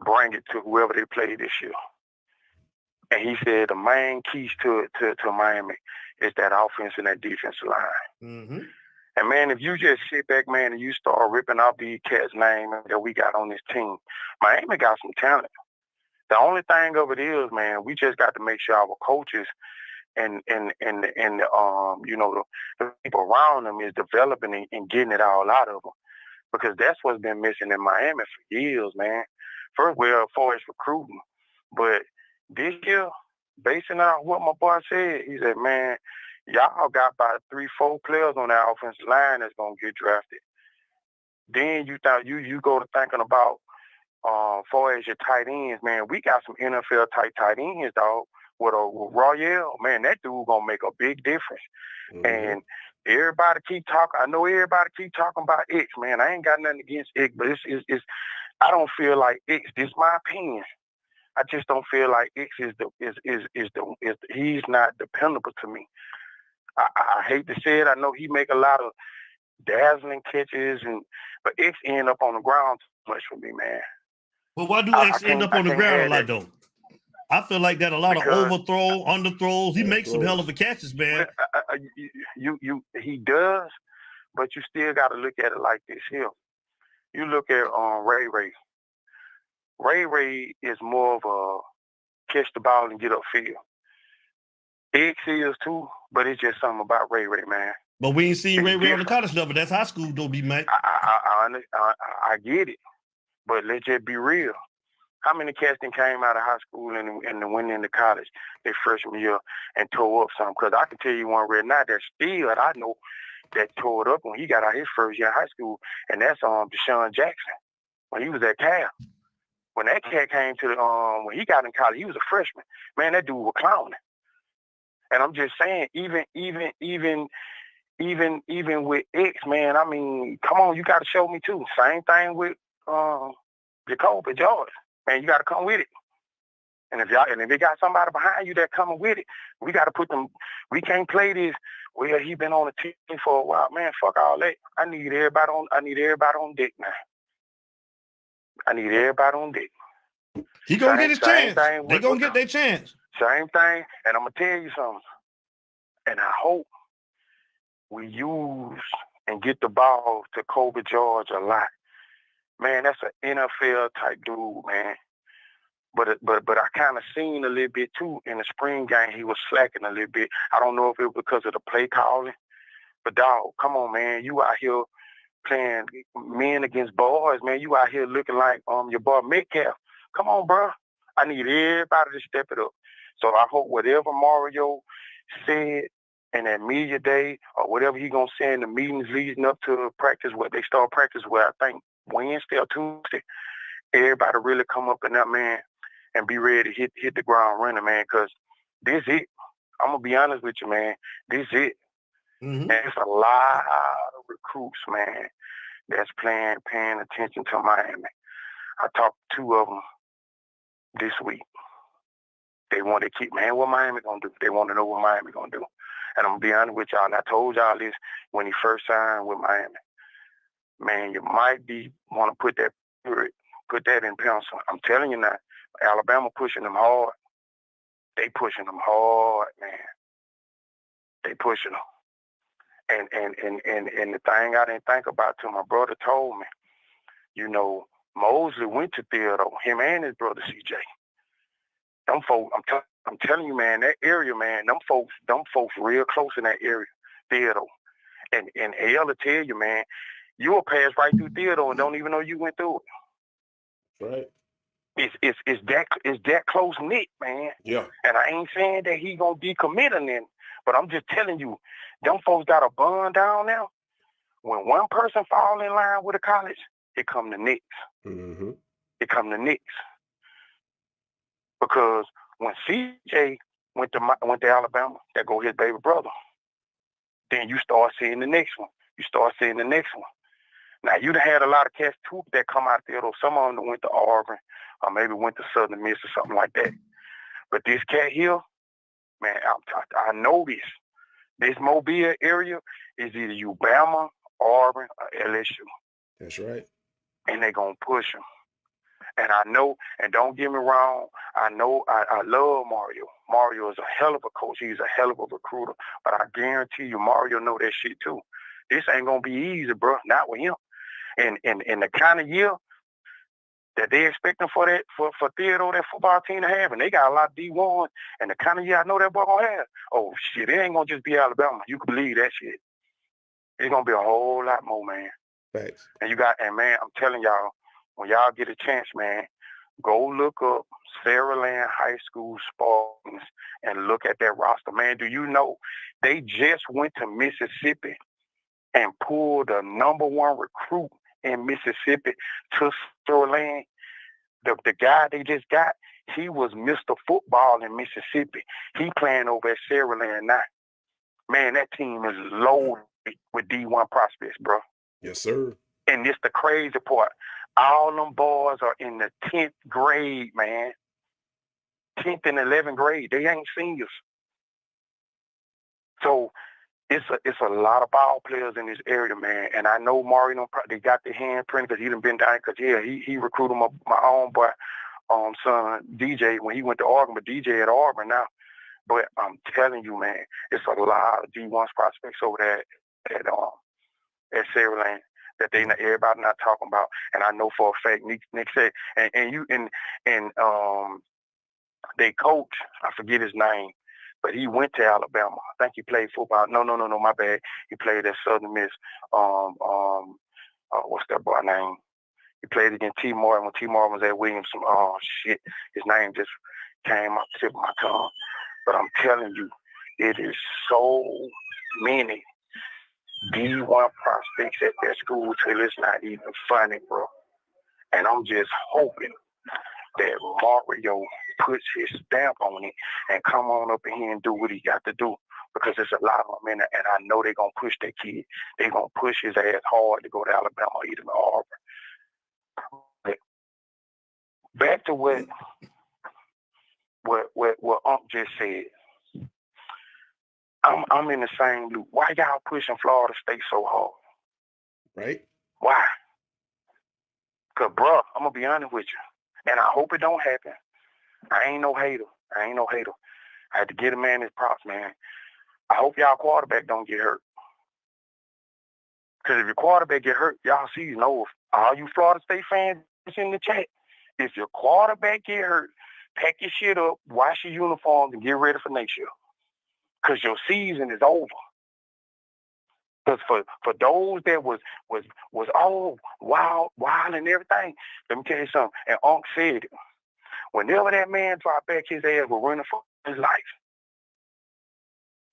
bring it to whoever they play this year. And he said the main keys to Miami is that offense and that defensive line. Mm-hmm. And, man, if you just sit back, man, and you start ripping off these cats' names that we got on this team, Miami got some talent. The only thing of it is, man, we just got to make sure our coaches and the people around them is developing and getting it all out of them, because that's what's been missing in Miami for years, man. First, as far as recruiting, but this year, basing on what my boy said, he said, man, y'all got about 3-4 players on that offensive line that's gonna get drafted. Then you thought you go to thinking about far as your tight ends, man, we got some NFL tight ends, dog. With Royale, man, that dude gonna make a big difference. Mm-hmm. And everybody keep talking. I know everybody keep talking about X, man. I ain't got nothing against X, but it's I don't feel like X. This is my opinion. I just don't feel like X is he's not dependable to me. I hate to say it. I know he make a lot of dazzling catches, but X end up on the ground too much for me, man. Well, why do X end up on the ground a lot, though? I feel like that a lot of overthrow, underthrows. He makes some hell of a catches, man. He does, but you still got to look at it like this here. You look at Ray Ray. Ray is more of a catch the ball and get upfield. X is too, but it's just something about Ray, man. But we ain't seen Ray on the college level. That's high school, though, man. I get it, but let's just be real. How many cats came out of high school and went into college their freshman year and tore up something? Because I can tell you one right now that still I know that tore it up when he got out his first year in high school, and that's Deshaun Jackson when he was at Cal. When that cat came to when he got in college, he was a freshman. Man, that dude was clowning. And I'm just saying, even with X, man, I mean, come on, you got to show me too. Same thing with Jacoby George. Man, you got to come with it. And if they got somebody behind you that coming with it, we got to put them. We can't play this. Well, he been on the team for a while, man. Fuck all that. I need everybody on deck now. I need everybody on deck. He gonna get his chance. They gonna get their chance. Same thing, and I'm gonna tell you something. And I hope we use and get the ball to Kobe George a lot. Man, that's an NFL type dude, man. But I kind of seen a little bit too in the spring game. He was slacking a little bit. I don't know if it was because of the play calling, but dog, come on, man, you out here playing men against boys, man. You out here looking like your boy Metcalf. Come on, bro. I need everybody to step it up. So I hope whatever Mario said in that media day or whatever he gonna say in the meetings leading up to practice, what they start practice with, I think Wednesday or Tuesday, everybody really come up in that, man, and be ready to hit the ground running, man, because this it. I'm gonna be honest with you, man. This it. Mm-hmm. And it's a lot of recruits, man, that's paying attention to Miami. I talked to two of them this week. They want to keep, man, what Miami gonna do? They want to know what Miami gonna do. And I'm gonna be honest with y'all, and I told y'all this when he first signed with Miami. Man, you might want to put that in pencil. I'm telling you now, Alabama pushing them hard. They pushing them hard, man. They pushing them. And the thing I didn't think about till my brother told me, you know, Mosley went to Theodore, him and his brother CJ. Them folks, I'm telling you, man, that area, man, them folks real close in that area, Theodore. And L will tell you, man, you'll pass right through Theodore and don't even know you went through it. Right. It's that close knit, man. Yeah. And I ain't saying that he gonna decommit or nothing, but I'm just telling you, them folks got a bond down now. When one person fall in line with a college, it come the next. Mm-hmm. It come the next. Because when CJ went to Alabama, that go his baby brother. Then you start seeing the next one. You start seeing the next one. Now, you done had a lot of cats, too, that come out there, though. Some of them went to Auburn or maybe went to Southern Miss or something like that. But this cat here, man, I know this. This Mobile area is either Bama, Auburn, or LSU. That's right. And they going to push him. And I know, and don't get me wrong, I know I love Mario. Mario is a hell of a coach. He's a hell of a recruiter. But I guarantee you, Mario know that shit, too. This ain't going to be easy, bro. Not with him. And the kind of year that they expecting for Theodore, that football team to have, and they got a lot of D1, and the kind of year I know that boy gonna have, oh shit, it ain't gonna just be Alabama. You can believe that shit. It's gonna be a whole lot more, man. Thanks. And man, I'm telling y'all, when y'all get a chance, man, go look up Saraland High School Spartans and look at that roster, man. Do you know they just went to Mississippi and pulled the #1 recruit in Mississippi to Saraland? The guy they just got, he was Mr. Football in Mississippi. He playing over at Saraland now. Man, that team is loaded with D1 prospects, bro. Yes, sir. And it's the crazy part. All them boys are in the 10th grade, man. 10th and 11th grade. They ain't seniors. So it's a lot of ball players in this area, man. And I know Mario, they got their hand printed because he done been down. Because he recruited my own boy, son DJ when he went to Auburn, but DJ at Auburn now. But I'm telling you, man, it's a lot of D1 prospects over there at Saraland that everybody not talking about. And I know for a fact, Nick said, and they coach, I forget his name, but he went to Alabama. I think he played football. No, my bad. He played at Southern Miss. What's that boy name? He played against T. Martin when T. Martin was at Williamson. Oh, shit. His name just came off the tip of my tongue. But I'm telling you, it is so many D1 prospects at that school till it's not even funny, bro. And I'm just hoping that Mario puts his stamp on it and come on up in here and do what he got to do. Because there's a lot of them in there, and I know they're going to push that kid. They're going to push his ass hard to go to Alabama or even Auburn. But back to what Unc just said. I'm in the same loop. Why y'all pushing Florida State so hard? Right. Why? Because, bro, I'm going to be honest with you. And I hope it don't happen. I ain't no hater. I had to get a man his props, man. I hope y'all quarterback don't get hurt. Because if your quarterback get hurt, y'all see, all you Florida State fans in the chat, if your quarterback get hurt, pack your shit up, wash your uniforms, and get ready for next year. Because your season is over. Because for those that was all wild and everything, let me tell you something. And Unc said it. Whenever that man dropped back, his ass was running for his life.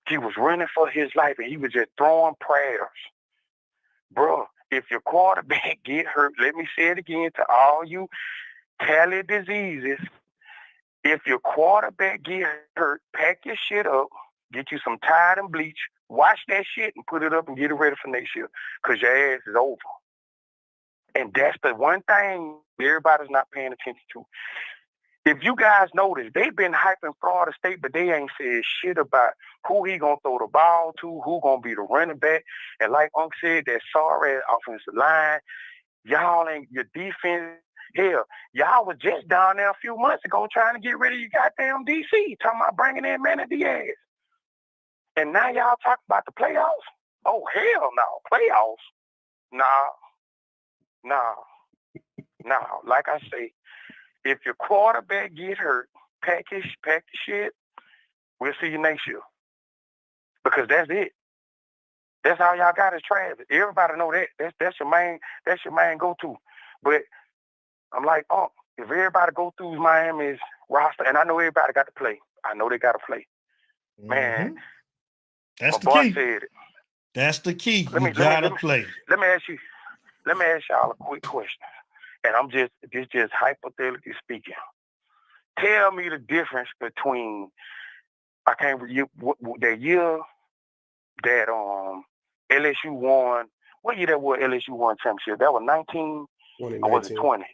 He was running for his life, and he was just throwing prayers. Bro, if your quarterback get hurt, let me say it again to all you tally diseases. If your quarterback get hurt, pack your shit up, get you some Tide and bleach, wash that shit and put it up and get it ready for next year because your ass is over. And that's the one thing everybody's not paying attention to. If you guys notice, they've been hyping Florida State, but they ain't said shit about who he gonna throw the ball to, who gonna be the running back. And like Unc said, that sorry offensive line, y'all ain't your defense. Hell, y'all was just down there a few months ago trying to get rid of your goddamn DC, talking about bringing in Manny Diaz. And now y'all talk about the playoffs? Oh, hell no. Playoffs? Nah. Like I say, if your quarterback get hurt, pack the shit, we'll see you next year. Because that's it. That's all y'all got is Travis. Everybody know that. That's your main go-to. But I'm like, if everybody go through Miami's roster, and I know everybody got to play. I know they got to play. Man, that's the key. Said it. That's the key. You gotta play. Let me ask y'all a quick question. And I'm just hypothetically speaking. Tell me the difference between that year that LSU won. What year that was LSU won championship? That was 19 or was it 20?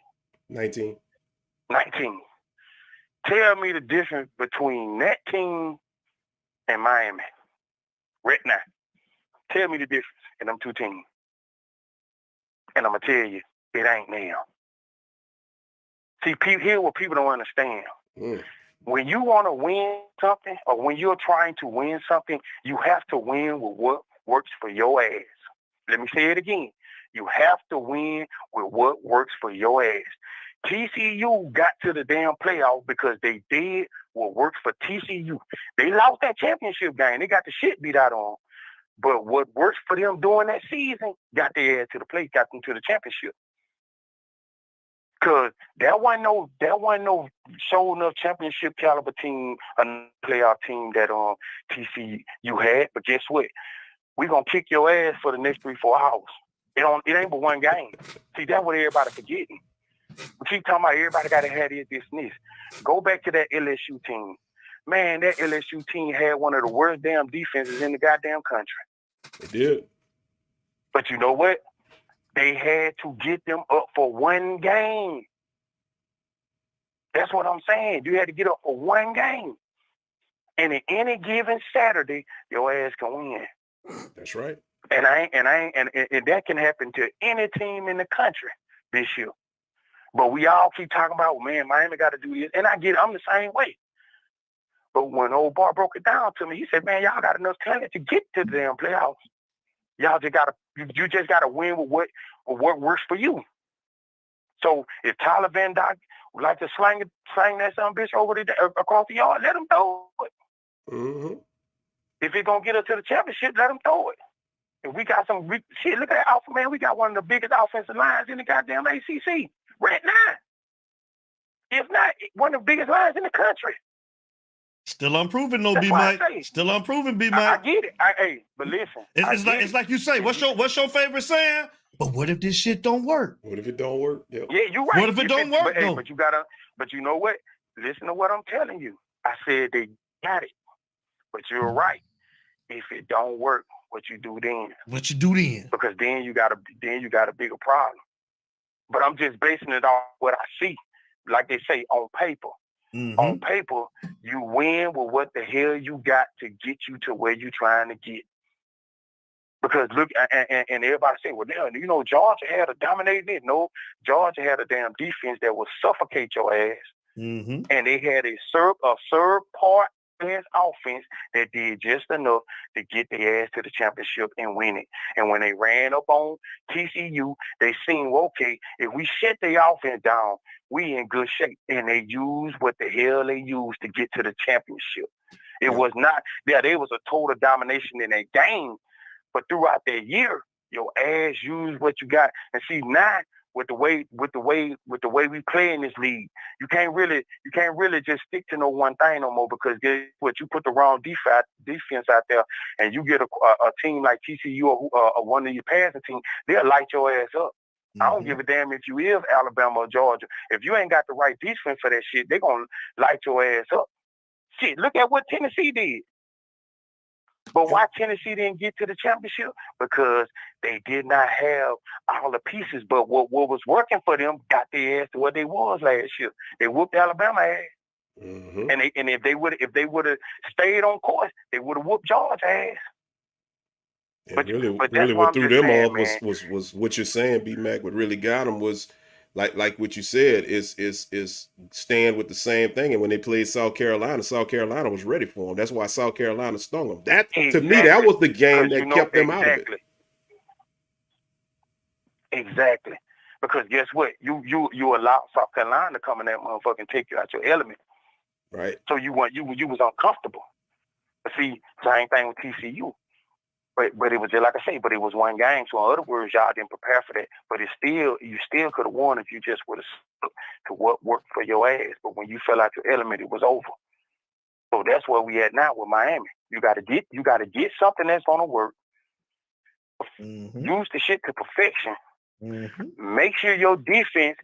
19. 19. Tell me the difference between that team and Miami. Right now. Tell me the difference in them two teams. And I'm going to tell you, it ain't now. See, here's what people don't understand. When you want to win something, or when you're trying to win something, you have to win with what works for your ass. Let me say it again. You have to win with what works for your ass. TCU got to the damn playoff because they did what worked for TCU. They lost that championship game. They got the shit beat out on them. But what works for them during that season got their ass to the play, got them to the championship. Because that wasn't no show enough championship caliber team, a playoff team that TCU had. But guess what? We're gonna kick your ass for the next 3-4 hours. It ain't but one game. See, that's what everybody forgetting. We keep talking about everybody gotta have this and this. Go back to that LSU team. Man, that LSU team had one of the worst damn defenses in the goddamn country. They did. But you know what? They had to get them up for one game. That's what I'm saying. You had to get up for one game. And in any given Saturday, your ass can win. That's right. And that can happen to any team in the country this year. But we all keep talking about, man, Miami got to do this. And I get it. I'm the same way. But when old Bar broke it down to me, he said, man, y'all got enough talent to get to the damn playoffs. Y'all just got to, you just got to win with what works for you. So if Tyler Van Dyke would like to slang that son bitch over across the yard, let him throw it. Mm-hmm. If it's going to get us to the championship, let him throw it. If we got some shit, look at that Alpha, man. We got one of the biggest offensive lines in the goddamn ACC right now. If not, one of the biggest lines in the country. Still unproven, though, B Mike. Still unproven, B Mike. I get it. But listen, it's like you say. What's your favorite saying? But what if this shit don't work? What if it don't work? Yeah, you're right. What if it don't work? Though? But you know what? Listen to what I'm telling you. I said they got it, but you're right. If it don't work, what you do then? What you do then? Because then you got a bigger problem. But I'm just basing it on what I see, like they say on paper. Mm-hmm. On paper, you win with what the hell you got to get you to where you're trying to get. Because look, and everybody say, well, you know, Georgia had a dominating it. No, Georgia had a damn defense that would suffocate your ass. Mm-hmm. And they had a part offense that did just enough to get their ass to the championship and win it. And when they ran up on TCU, they seen, well, okay, if we shut the offense down, we in good shape. And they used what the hell they used to get to the championship. It was not, there was a total domination in that game, but throughout that year, your ass used what you got. And see, now with the way we play in this league, you can't really just stick to no one thing no more, because guess what? You put the wrong defense out there, and you get a team like TCU or one of your passing team, they'll light your ass up. Mm-hmm. I don't give a damn if you is Alabama or Georgia. If you ain't got the right defense for that shit, they're gonna light your ass up. Shit, look at what Tennessee did. But why Tennessee didn't get to the championship? Because they did not have all the pieces. But what was working for them got their ass to what they was last year. They whooped Alabama ass. Mm-hmm. And if they would have stayed on course, they would have whooped Georgia ass. But really what threw them off was what you're saying, B-Mac. What really got them was like what you said is staying with the same thing. And when they played South Carolina was ready for them. That's why South Carolina stung them. That to me, that was the game that kept them out of it. Exactly. Because guess what? You allowed South Carolina to come in that motherfucking take you out your element. Right. So you was uncomfortable. But see, same thing with TCU. But it was just like I say, but it was one game. So in other words, y'all didn't prepare for that. But you still could have won if you just would have stuck to what worked for your ass. But when you fell out your element, it was over. So that's where we at now with Miami. You gotta get something that's gonna work. Mm-hmm. Use the shit to perfection. Mm-hmm. Make sure your defense,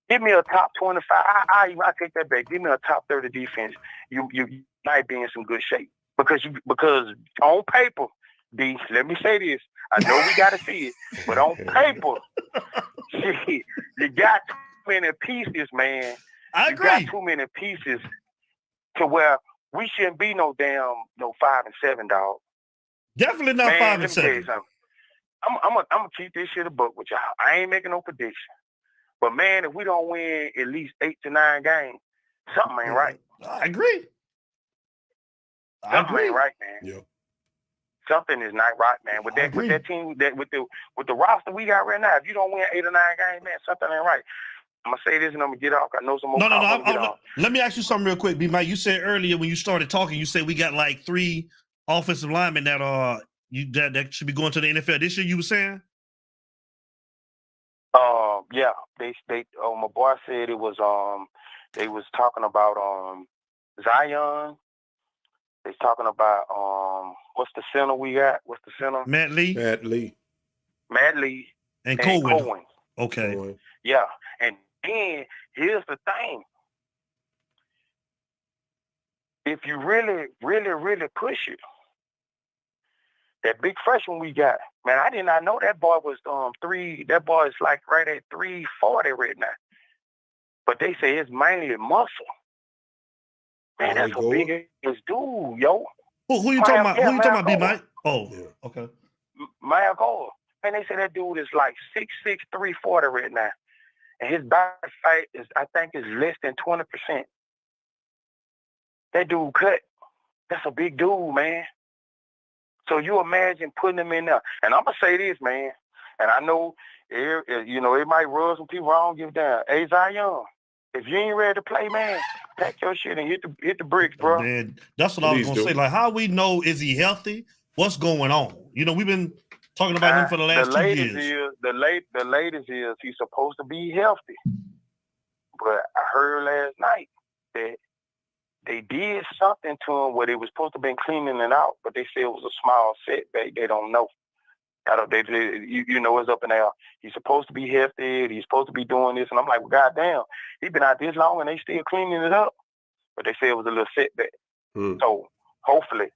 give me a top 25. I take that back. Give me a top 30 defense. You might be in some good shape. Because on paper, B, let me say this. I know we got to see it, but on paper, shit, you got too many pieces, man. I agree. You got too many pieces to where we shouldn't be no 5-7, dog. Definitely not 5-7. Let me tell you something. I'm gonna keep this shit a buck with y'all. I ain't making no prediction, but man, if we don't win at least 8 to 9 games, something ain't right. I agree. Something ain't right, man. Yep. Something is not right, man. With that team, with the roster we got right now, if you don't win 8 or 9 games, man, something ain't right. I'm gonna say this and I'm gonna get off. I know some more. No. Let me ask you something real quick, B Mike. You said earlier when you started talking, you said we got like 3 offensive linemen that should be going to the NFL this year. You were saying? Yeah. They my boy said it was they was talking about Zion. They're talking about what's the center we got? What's the center? Matt Lee. And Cohen. Okay. Cohen. Yeah. And then here's the thing. If you really, really, really push it, that big freshman we got, man, I did not know that boy was that boy is like right at 340 right now. But they say it's mainly muscle. Man, that's a big ass dude, yo. Who you talking about? Who you talking about, B Mike? Oh, Yeah. okay. Maya Gore. And they say that dude is like 6'6", 340 right now. And his body fat is, I think, is less than 20%. That dude cut. That's a big dude, man. So you imagine putting him in there. And I'm going to say this, man. And I know, it might rub some people wrong, give down. Hey, Zion, if you ain't ready to play, man, pack your shit and hit the bricks, bro. Man, that's what I was going to say. Like, how we know, is he healthy? What's going on? We've been talking about him for the last 2 years. The latest is he's supposed to be healthy. But I heard last night that they did something to him where they were supposed to have been cleaning it out, but they said it was a small setback. They don't know. It's up in there. He's supposed to be healthy. He's supposed to be doing this. And I'm like, well, goddamn, he's been out this long and they still cleaning it up. But they said it was a little setback. So hopefully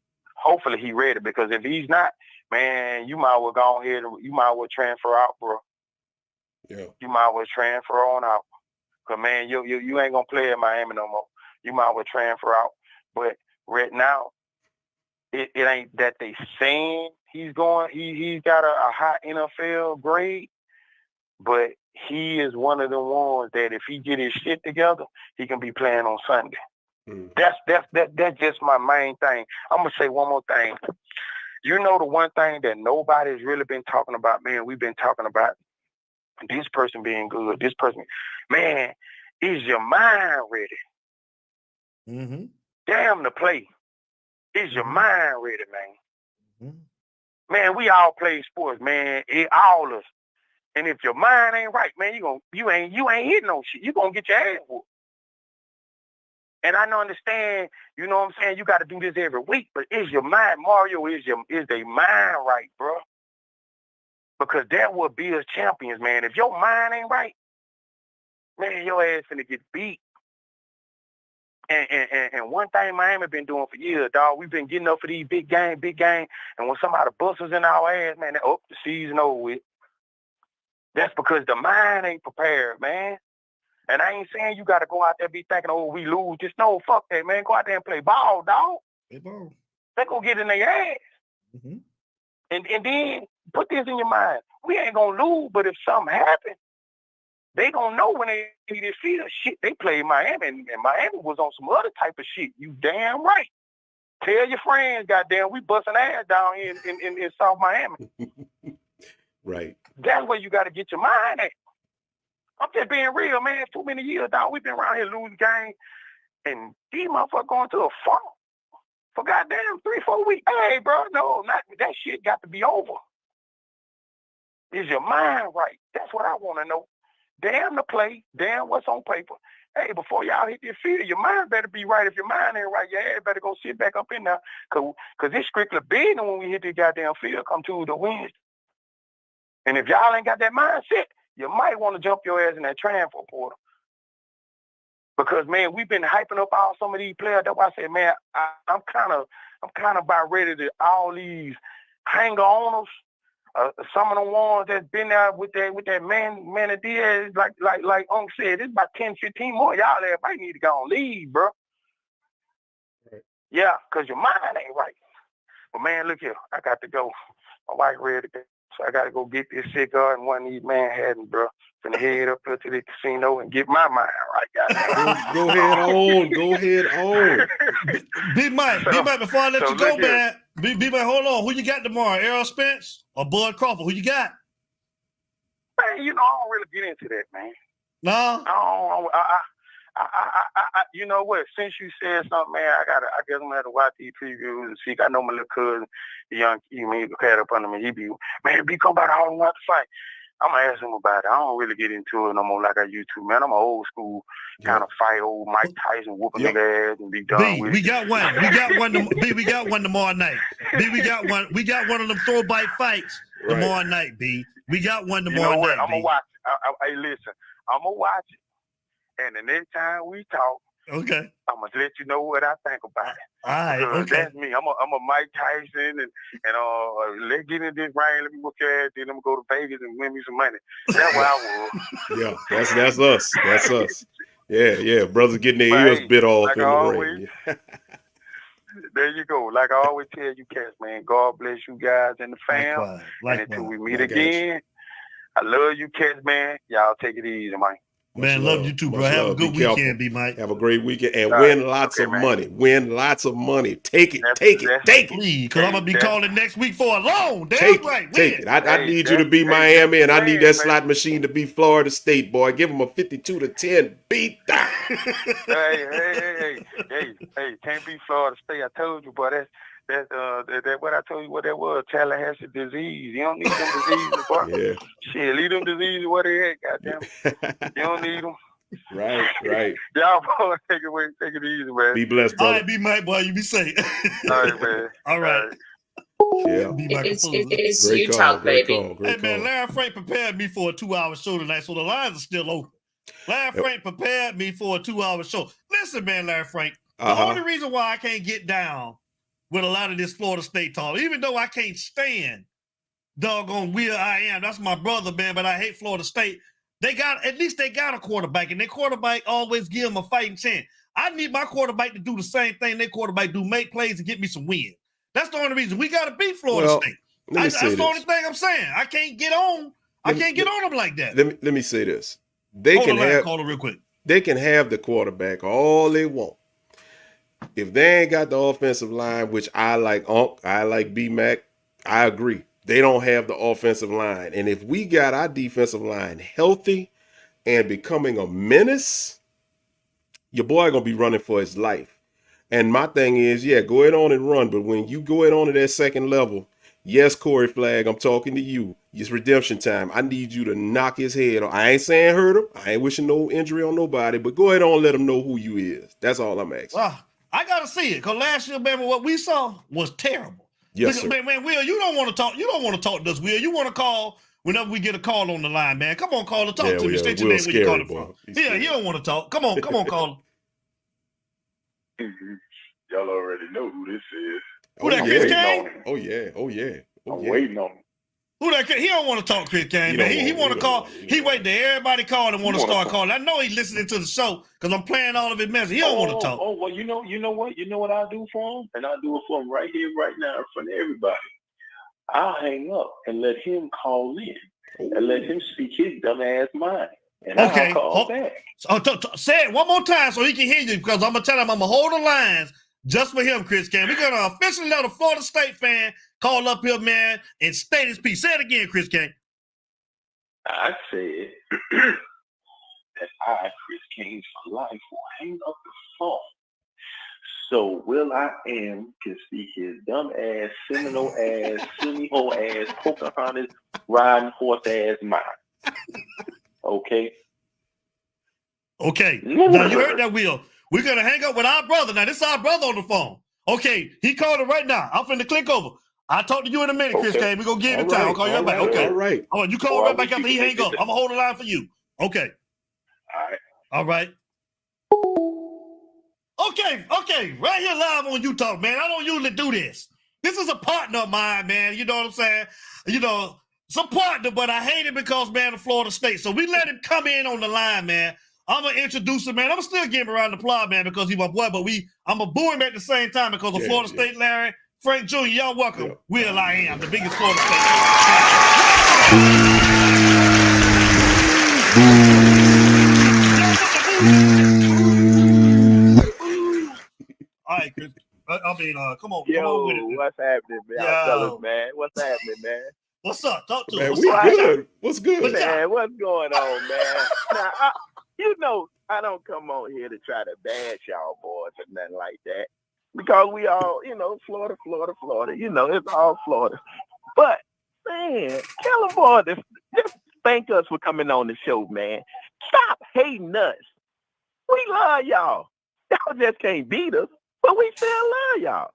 he ready, because if he's not, man, you might well go ahead and you might well transfer out, bro. Yeah. You might well transfer on out. Cause man, you ain't gonna play in Miami no more. You might well transfer out. But right now, it ain't that they saying he's going. He's got a high NFL grade, but he is one of the ones that if he get his shit together, he can be playing on Sunday. That's just my main thing. I'm gonna say one more thing. The one thing that nobody's really been talking about, man, we've been talking about this person being good, this person. Man, is your mind ready? Mm-hmm. Damn the play. Is your mind ready, man? Man, we all play sports, man. All of us. And if your mind ain't right, man, you ain't hitting no shit. You gonna get your ass whooped. And I don't understand, you know what I'm saying? You got to do this every week, but is your mind, Mario, is their mind right, bro? Because that will be us champions, man. If your mind ain't right, man, your ass finna get beat. And one thing Miami been doing for years, dog, we've been getting up for these big game. And when somebody busts us in our ass, man, the season over with. That's because the mind ain't prepared, man. And I ain't saying you got to go out there and be thinking, oh, we lose. Just no, fuck that, man. Go out there and play ball, dog. Play ball. They gonna get in their ass. Mm-hmm. And then put this in your mind. We ain't gonna lose, but if something happens, they gonna know when they see this field. Shit, they played Miami, and Miami was on some other type of shit. You damn right. Tell your friends, goddamn, we busting ass down here in South Miami. Right. That's where you got to get your mind at. I'm just being real, man. Too many years, dog. We've been around here losing games, and these motherfuckers going to a funk for goddamn 3-4 weeks. Hey, bro, no, not that shit got to be over. Is your mind right? That's what I want to know. Damn the play, damn what's on paper. Hey, before y'all hit your field, your mind better be right. If your mind ain't right, your ass better go sit back up in there. Cause it's strictly business when we hit the goddamn field come Tuesday, Wednesday. And if y'all ain't got that mindset, you might want to jump your ass in that transfer portal. Because man, we've been hyping up some of these players. That's why I said, man, I'm kind of about ready to all these hanger-oners. Some of the ones that's been there with that man of Diaz, like Unc said, it's about 10, 15 more. Y'all there might need to go and leave, bro. Right. Yeah, because your mind ain't right. But man, look here, I got to go. My wife ready to go. So I got to go get this cigar and one of these Manhattan, bro. Finna head up here to the casino and get my mind right, Go ahead on. B Mike, before I let you go, man. B Mike, hold on. Who you got tomorrow? Errol Spence or Bud Crawford? Who you got? Man, I don't really get into that, man. No? I you know what? Since you said something, man, I guess I'm gonna have to watch these previews and see. I know my little cousin, the young kid, he had up under me. He be, man, be come about all the want to fight. I'm gonna ask him about it. I don't really get into it no more like I used to, man. I'm an old school kind of fight, old Mike Tyson whooping nigga ass and be done with. We got one. We got one tomorrow night. B, we got one. We got one of them throw bite fights tomorrow night, B. We got one tomorrow night. I'm gonna watch it. Hey, listen, I'm gonna watch it. And the next time we talk, I'm gonna let you know what I think about it. All right, That's me. I'm a Mike Tyson, and let's get in this ring. Let me whoop your ass. Then I'm gonna go to Vegas and win me some money. That's what I was. Yeah, that's us. That's us. Yeah. Brothers getting their ears bit off in the ring. There you go. Like I always tell you cats, man, God bless you guys and the fam. Likewise. And until we meet again, I love you cats, man. Y'all take it easy, man. Man, love you too, bro. Have a good weekend, B Mike. Have a great weekend and win lots of money. Win lots of money. Take it. Take it. Please, because I'm gonna be calling next week for a loan. Take it. I need you to be Miami, and I need that slot machine to be Florida State, boy. Give them a 52-10 beat down. hey, can't be Florida State. I told you, boy. That's what I told you what that was. Tallahassee disease. You don't need them diseases, boy. Yeah. Shit, leave them diseases where they at, goddamn. You don't need them. Right. Y'all boys, take it easy, man. Be blessed, brother. All right, be Mike, boy. You be safe. All right, man. All right. Yeah. It's great you call, talk, great baby. Call, great Hey, man, call. Larry Frank prepared me for a 2-hour show tonight, so the lines are still open. Larry Frank prepared me for a 2-hour show. Listen, man, Larry Frank, the only reason why I can't get down with a lot of this Florida State talk, even though I can't stand doggone Will I Am, that's my brother, man, but I hate Florida State. At least they got a quarterback, and their quarterback always give them a fighting chance. I need my quarterback to do the same thing their quarterback do, make plays and get me some wins. That's the only reason we got to beat Florida State. That's the only thing I'm saying. I can't get on. I can't get on them like that. Let me say this. They can have call it real quick. They can have the quarterback all they want. If they ain't got the offensive line, which I like I like B-Mac, I agree. They don't have the offensive line. And if we got our defensive line healthy and becoming a menace, your boy gonna be running for his life. And my thing is, go ahead on and run. But when you go ahead on to that second level, yes, Corey Flagg, I'm talking to you. It's redemption time. I need you to knock his head off. I ain't saying hurt him. I ain't wishing no injury on nobody. But go ahead on and let him know who you is. That's all I'm asking. I got to see it. Because last year, man, what we saw was terrible. Yes, sir. Man, Will, you don't want to talk. You don't want to talk to us, Will. You want to call whenever we get a call on the line, man. Come on, call and talk to me. State your name where you calling from. Yeah, you don't want to talk. Come on, call. Y'all already know who this is. Who that, Chris Kane? Oh, yeah. I'm waiting on him. Who that? He don't want to talk, Chris Kane, man. He want to call. He wait till everybody call and want to start calling. I know he's listening to the show because I'm playing all of his messages. He don't want to talk. Oh, well, you know what? You know what I'll do for him? And I'll do it for him right here, right now, in front of everybody. I'll hang up and let him call in and let him speak his dumb ass mind. And I'll call back. Say it one more time so he can hear you, because I'm going to tell him I'm going to hold the lines just for him, Chris Kane. We're going to officially let a Florida State fan call up here, man, and state his piece. Say it again, Chris Kane. I said that I, Chris Kane for life, will hang up the phone so Will I Am can see his dumb ass, Seminole ass, semi-ho ass, Pocahontas riding horse ass mind. Okay. Now you heard that, Will. We're gonna hang up with our brother. Now this is our brother on the phone. Okay, he called it right now. I'm finna click over. I'll talk to you in a minute, Chris Kane. We're gonna give you time. I'll call you right back. Okay. All right. Oh, you call right back after he hang up. I'm gonna hold the line for you. Okay. All right. Okay. Right here live on YouTube, man. I don't usually do this. This is a partner of mine, man. You know what I'm saying? You know, it's a partner, but I hate it because, man, of Florida State. So we let him come in on the line, man. I'm going to introduce him, man. I'm still giving him around the applause, man, because he's my boy, but I'm going to boo him at the same time because of Florida State, Larry. Frank Jr., y'all welcome. Will I Am, the biggest Florida State. All right, Chris. Come on. Yo, come on with it, man. What's happening, man? Fellas, man? What's happening, man? What's up? Talk to us. We good. What's good? Man, what's going on, man? Now, I don't come on here to try to bash y'all boys or nothing like that. Because we all, Florida. It's all Florida. But, man, tell them boys to just thank us for coming on the show, man. Stop hating us. We love y'all. Y'all just can't beat us, but we still love y'all.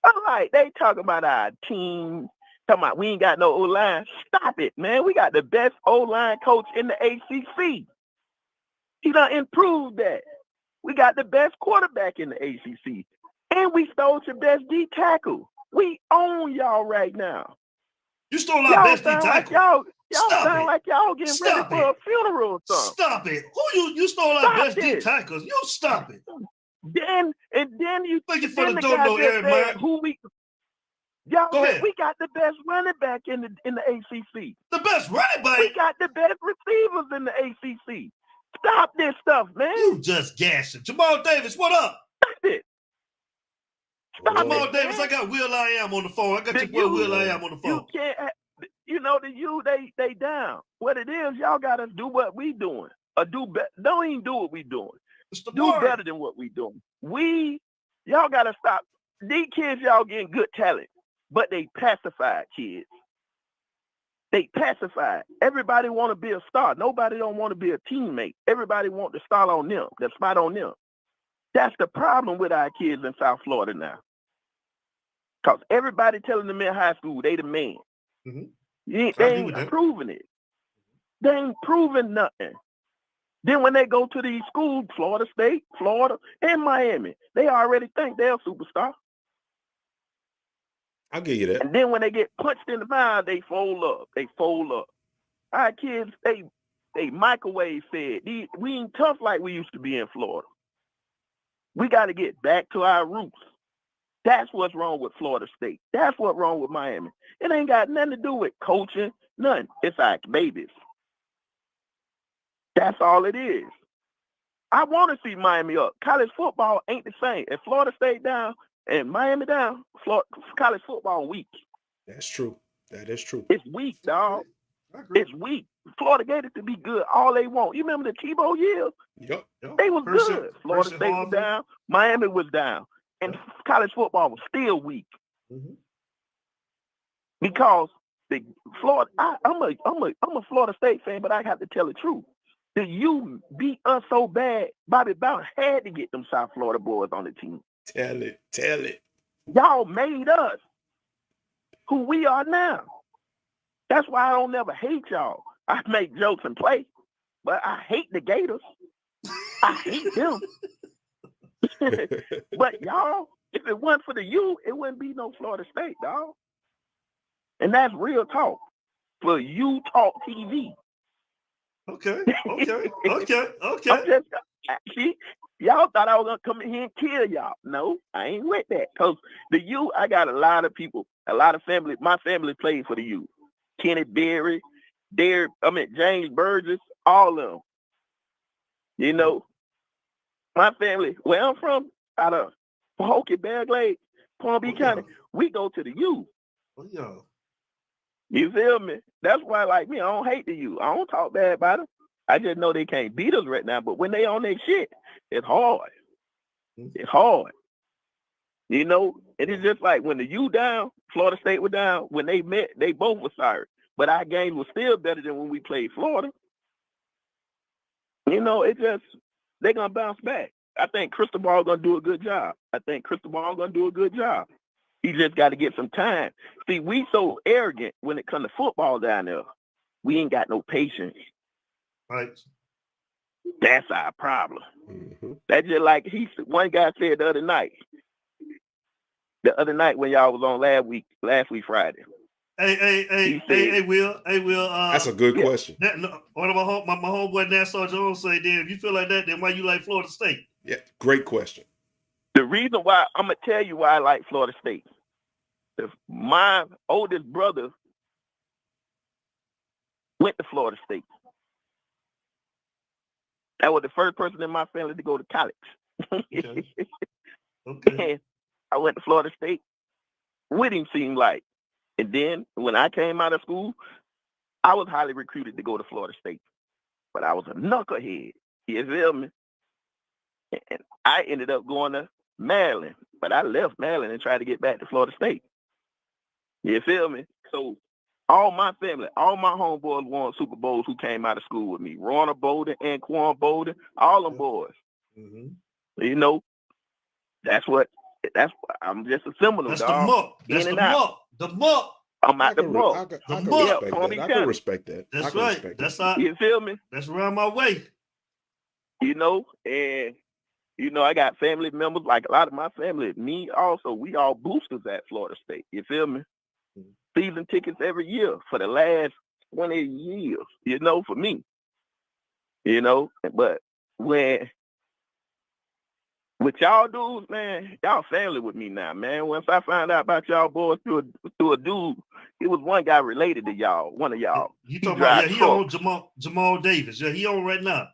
All right, they talking about our team, talking about we ain't got no O-line. Stop it, man. We got the best O-line coach in the ACC. He done improved that. We got the best quarterback in the ACC. And we stole your best D tackle. We own y'all right now. You stole our best D tackle? Y'all sound like y'all getting ready for a funeral or something. Stop it. You stole our best D tackles. You stop it. Then you Look you then for the the don't guy know just Eric, said man. who y'all Go said ahead. we got the best running back in the ACC. The best running back. We got the best receivers in the ACC. Stop this stuff, man. You just gassing. Jamal Davis, what up? Stop it. Stop Jamal it, Davis, man. I got Will I Am on the phone. I got your boy Will I Am on the phone. You can't. They down. What it is, y'all gotta do what we doing. Or do better. Don't even do what we doing. Do better than what we doing. Y'all gotta stop. These kids, y'all getting good talent, but they pacified kids. They pacified. Everybody want to be a star. Nobody don't want to be a teammate. Everybody want to start on them, the spot on them. That's the problem with our kids in South Florida now. Because everybody telling them in high school they the man. Mm-hmm. They ain't proving it. They ain't proving nothing. Then when they go to these schools, Florida State, Florida, and Miami, they already think they're a superstar. I'll give you that. And then when they get punched in the mouth, they fold up. They fold up. Our kids, they microwave fed. We ain't tough like we used to be in Florida. We got to get back to our roots. That's what's wrong with Florida State. That's what's wrong with Miami. It ain't got nothing to do with coaching, nothing. It's our babies. That's all it is. I want to see Miami up. College football ain't the same. If Florida State down and Miami down, college football weak. That's true. That is true. It's weak, dog. It's weak. Florida Gators to be good all they want. You remember the Tebow years? Yep. They was good. Florida State was down. Miami was down. And college football was still weak. Mm-hmm. Because the Florida, I'm a Florida State fan, but I have to tell the truth. The U beat us so bad, Bobby Bowden had to get them South Florida boys on the team. Tell it. Y'all made us who we are now. That's why I don't never hate y'all. I make jokes and play, but I hate the Gators. I hate them. But y'all, if it wasn't for the U, it wouldn't be no Florida State, dog. And that's real talk for U Talk TV. Okay. See, y'all thought I was gonna come in here and kill y'all. No, I ain't with that. Cause the U, I got a lot of people, a lot of family. My family played for the U. Kenny Berry, James Burgess, all of them. You know, my family, where I'm from, out of Pahokee, Bear Glade, Palm Beach County, we go to the U. Oh, yeah. You feel me? That's why, like me, I don't hate the U. I don't talk bad about them. I just know they can't beat us right now. But when they on their shit, it's hard. It's hard. You know, it is just like when the U down, Florida State was down. When they met, they both were sorry. But our game was still better than when we played Florida. You know, it just, they're going to bounce back. I think Cristobal going to do a good job. He just got to get some time. See, we so arrogant when it comes to football down there. We ain't got no patience. Right. That's our problem. Mm-hmm. That's just like one guy said the other night when y'all was on last week Friday. Hey, Will. That's a good question. One of my homeboy Nassau Jones say, then if you feel like that, then why you like Florida State? Yeah, great question. The reason why, I'm going to tell you why I like Florida State. My oldest brother went to Florida State. That was the first person in my family to go to college. Okay. And I went to Florida State with him, seemed like. And then when I came out of school, I was highly recruited to go to Florida State. But I was a knucklehead. You feel me? And I ended up going to Maryland. But I left Maryland and tried to get back to Florida State. You feel me? So all my family, all my homeboys won Super Bowls who came out of school with me. Ronald Bowden, Anquan Bowden, all them boys. Mm-hmm. You know, I'm just a similar, That's dog. the muck. That's the muck. I'm at the muck. I can respect that. That's right. That's how, you feel me? That's around my way. You know, and you know, I got family members, like a lot of my family, me also, we all boosters at Florida State. You feel me? Season tickets every year for the last 20 years, you know, for me. You know, but when With y'all dudes, man, y'all family with me now, man. Once I found out about y'all boys through a dude, it was one guy related to y'all, one of y'all. You He talking about, drive he trucks. on Jamal Davis. Yeah, he on right now.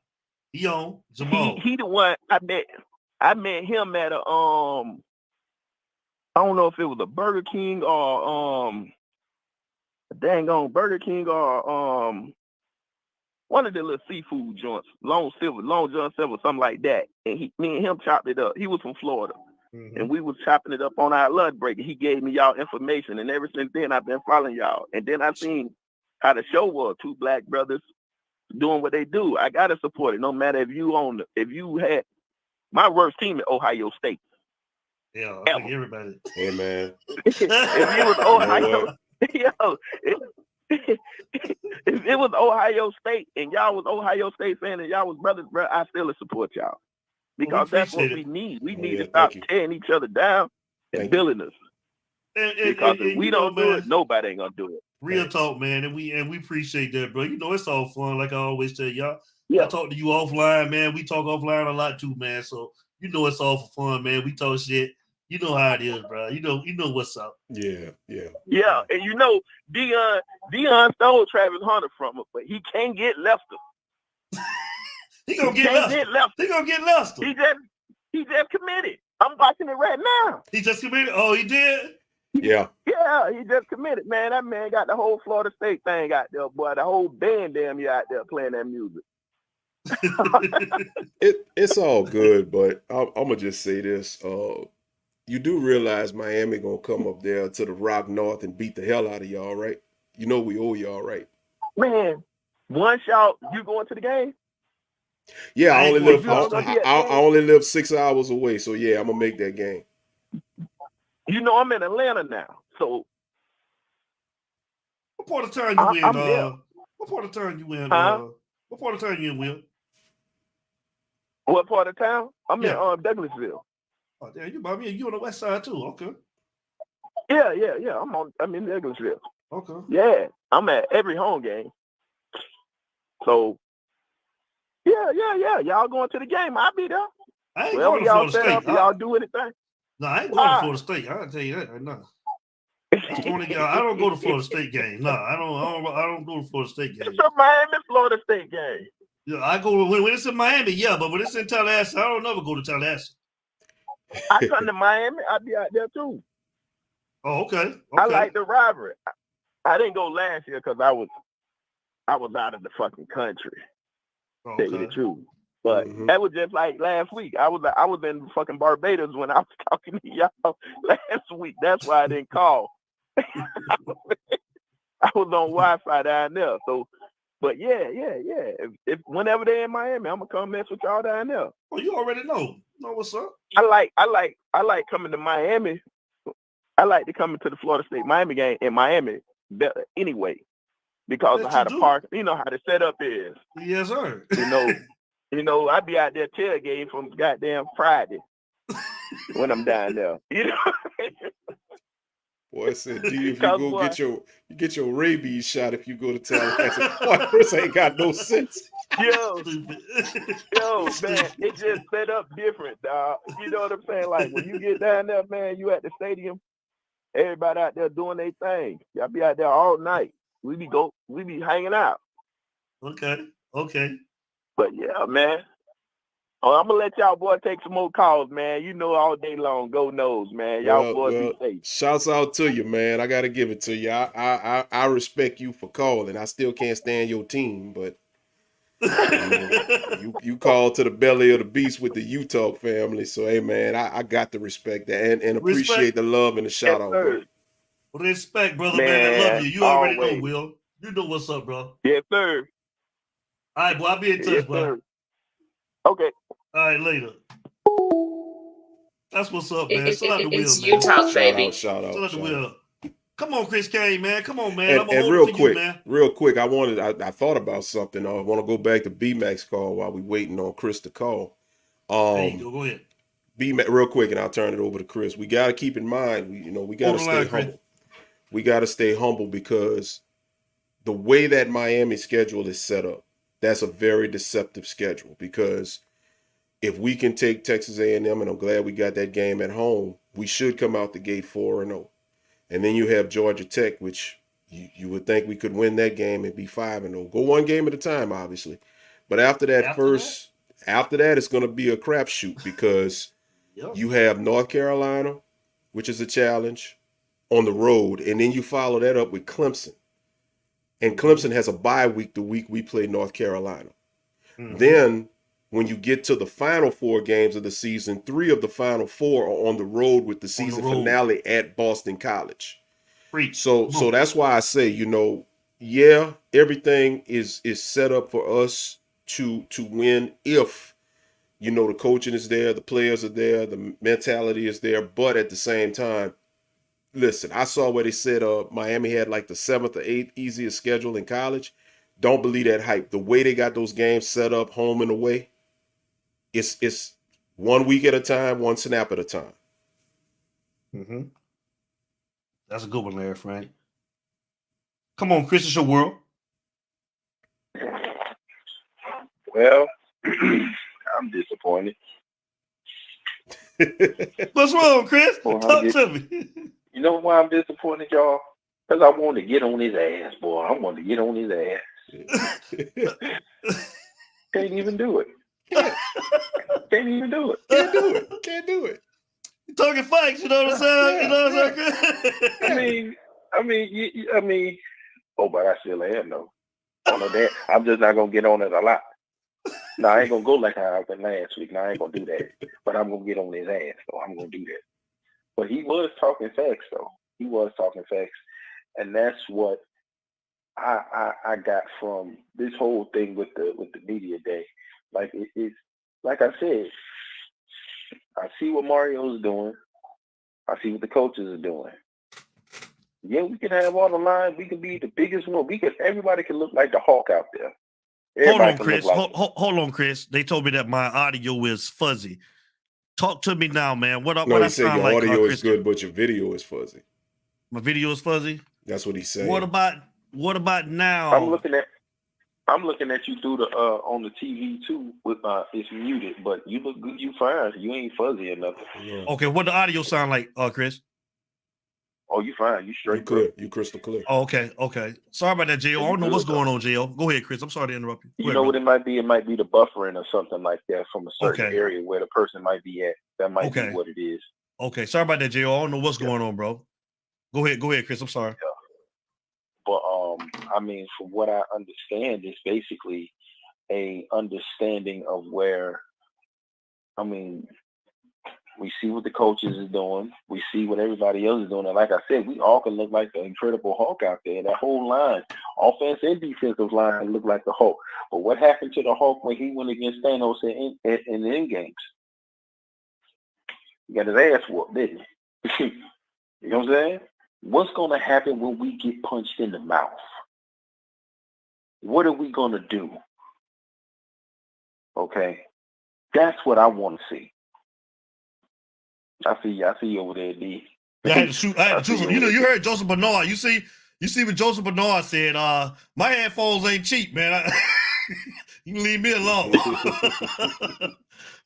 He on Jamal. He the one I met him at a I don't know if it was a Burger King or a dang on Burger King or one of the little seafood joints, Long John Silver, something like that. And me and him chopped it up. He was from Florida. And we was chopping it up on our lunch break. And he gave me y'all information. And ever since then, I've been following y'all. And then I seen how the show was, two black brothers doing what they do. I got to support it. No matter if you had my worst team at Ohio State. Yeah, I think everybody. Hey, man. If you was Ohio, if it was Ohio State and y'all was Ohio State fans and y'all was brothers, bro, I still support y'all. Because that's what we need. We need to stop tearing each other down and building us. Because if we don't do it, nobody ain't gonna do it. Real talk, man, and we appreciate that, bro. You know, it's all fun, like I always tell y'all. Yeah. I talk to you offline, man. We talk offline a lot too, man. So you know it's all for fun, man. We talk shit. You know how it is, bro. You know what's up. Yeah. And you know, Deion stole Travis Hunter from him, but he can't get Lester. He gonna get Lester. He gonna get Lester. He just committed. I'm watching it right now. He just committed? Oh, he did? Yeah. Yeah, he just committed, man. That man got the whole Florida State thing out there, boy. The whole band damn you out there playing that music. It's all good, but I'm gonna just say this. You do realize Miami gonna come up there to the Rock North and beat the hell out of y'all, right? You know we owe y'all, right? Man, once y'all you going to the game? Yeah, I only live 6 hours away, so yeah, I'm gonna make that game. You know I'm in Atlanta now, so what part of town you in? What part of town you in? What part of town you in, Will? What part of town? I'm in Douglasville. Oh, damn, you on the west side too? Okay. Yeah. I'm in Douglasville. Okay. Yeah, I'm at every home game. So yeah. Y'all going to the game? I'll be there. I ain't going to Florida State. Y'all do anything? No, I ain't going to Florida State. I'll tell you that right now. That's the only guy. I don't go to Florida State game. No, I don't go to Florida State game. It's a Miami Florida State game. Yeah, I go when it's in Miami, yeah, but when it's in Tallahassee, I don't never go to Tallahassee. I come to Miami, I'll be out there too. Oh, okay. I like the rivalry. I didn't go last year because I was out of the fucking country. Okay. Tell you the truth. But that was just like last week. I was in fucking Barbados when I was talking to y'all last week. That's why I didn't call. I was on Wi-Fi down there. So, but yeah. If whenever they're in Miami, I'm gonna come mess with y'all down there. Oh, you already know. Know what's up? I like coming to Miami. I like to come into the Florida State Miami game in Miami anyway, because of how the park, you know how the setup is. Yes, sir. You know, I be out there tailgating from goddamn Friday when I'm down there. You know. Boy, I said, D, if you get your rabies shot if you go to Tallahassee. Boy, Chris ain't got no sense. Yo, man, it just set up different, dog. You know what I'm saying? Like when you get down there, man, you at the stadium, everybody out there doing their thing. Y'all be out there all night. We be hanging out. Okay. But yeah, man. Oh, I'm gonna let y'all boys take some more calls, man. You know, all day long, go Nose, man. Y'all boys be safe. Shouts out to you, man. I gotta give it to you. I respect you for calling. I still can't stand your team, but you called to the belly of the beast with the Utah family. So hey, man, I got to respect that and appreciate the love and the shout out, bro. Respect, brother, man. I love you. You already know, Will. You know what's up, bro. Yes, sir. All right, boy. I'll be in touch, bro. Okay. All right, later. That's what's up, man. Shout out to Will, it's man. You Talk, baby. Shout out to Will. Come on, Chris Kane, man. Come on, man. And real quick, I thought about something. I want to go back to B-Mac's call while we waiting on Chris to call. There you go. Go ahead. B-Mac, real quick, and I'll turn it over to Chris. We got to keep in mind, we got to stay humble. We got to stay humble because the way that Miami schedule is set up, that's a very deceptive schedule because if we can take Texas A&M, and I'm glad we got that game at home, we should come out the gate 4-0. And then you have Georgia Tech, which you would think we could win that game and be 5-0. Go one game at a time, obviously. But after that, after that, it's going to be a crapshoot because you have North Carolina, which is a challenge, on the road, and then you follow that up with Clemson. And Clemson has a bye week the week we play North Carolina. Then when you get to the final 4 games of the season, 3 of the final 4 are on the road with the season finale at Boston College. So that's why I say, yeah, everything is set up for us to win if, the coaching is there, the players are there, the mentality is there. But at the same time, listen, I saw where they said Miami had like the 7th or 8th easiest schedule in college. Don't believe that hype. The way they got those games set up, home and away, it's 1 week at a time, 1 snap at a time. That's a good one there, Frank. Come on, Chris, it's your world. Well, I'm disappointed. What's wrong, Chris? Talk to me. You know why I'm disappointed, y'all? Because I wanted to get on his ass, boy. I wanted to get on his ass. Can't even do it. Can't even do it. Can't do it. You're talking facts, you know what I'm saying? You know what I'm saying? I mean, but I still am, though. On that, I'm just not going to get on it a lot. No, I ain't going to go like I went last week. No, I ain't going to do that. But I'm going to get on his ass, though. I'm going to do that. But he was talking facts, though. He was talking facts. And that's what I got from this whole thing with the media day. Like, it's like I said, I see what Mario's doing. I see what the coaches are doing. Yeah, we can have all the lines. We can be the biggest one. Everybody can look like the Hawk out there. Everybody Hold on, Chris. They told me that my audio is fuzzy. Talk to me now, man. What he I said sound your like? audio is good, but your video is fuzzy. My video is fuzzy? That's what he's saying. What about now? I'm looking at you through the on the TV too. With it's muted, but you look good. You fine. You ain't fuzzy or nothing. Yeah. Okay, what the audio sound like, Chris? Oh, you fine. You straight. You clear. You crystal clear. Oh, okay. Sorry about that, J.O. I don't know what's going on, J.O. Go ahead, Chris. I'm sorry to interrupt you. You know what it might be? It might be the buffering or something like that from a certain area where the person might be at. That might be what it is. Okay, sorry about that, J.O. I don't know what's going on, bro. Go ahead, Chris. I'm sorry. Yeah. But from what I understand, it's basically a understanding of where, we see what the coaches is doing. We see what everybody else is doing. And like I said, we all can look like the Incredible Hulk out there. That whole line, offense and defensive line, look like the Hulk. But what happened to the Hulk when he went against Thanos in the end games? He got his ass whooped, didn't he? You know what I'm saying? What's going to happen when we get punched in the mouth? What are we going to do? Okay? That's what I want to see. I see you over there, D. I had to shoot. You heard Joseph Bernard. You see what Joseph Bernard said. My headphones ain't cheap, man. You can leave me alone.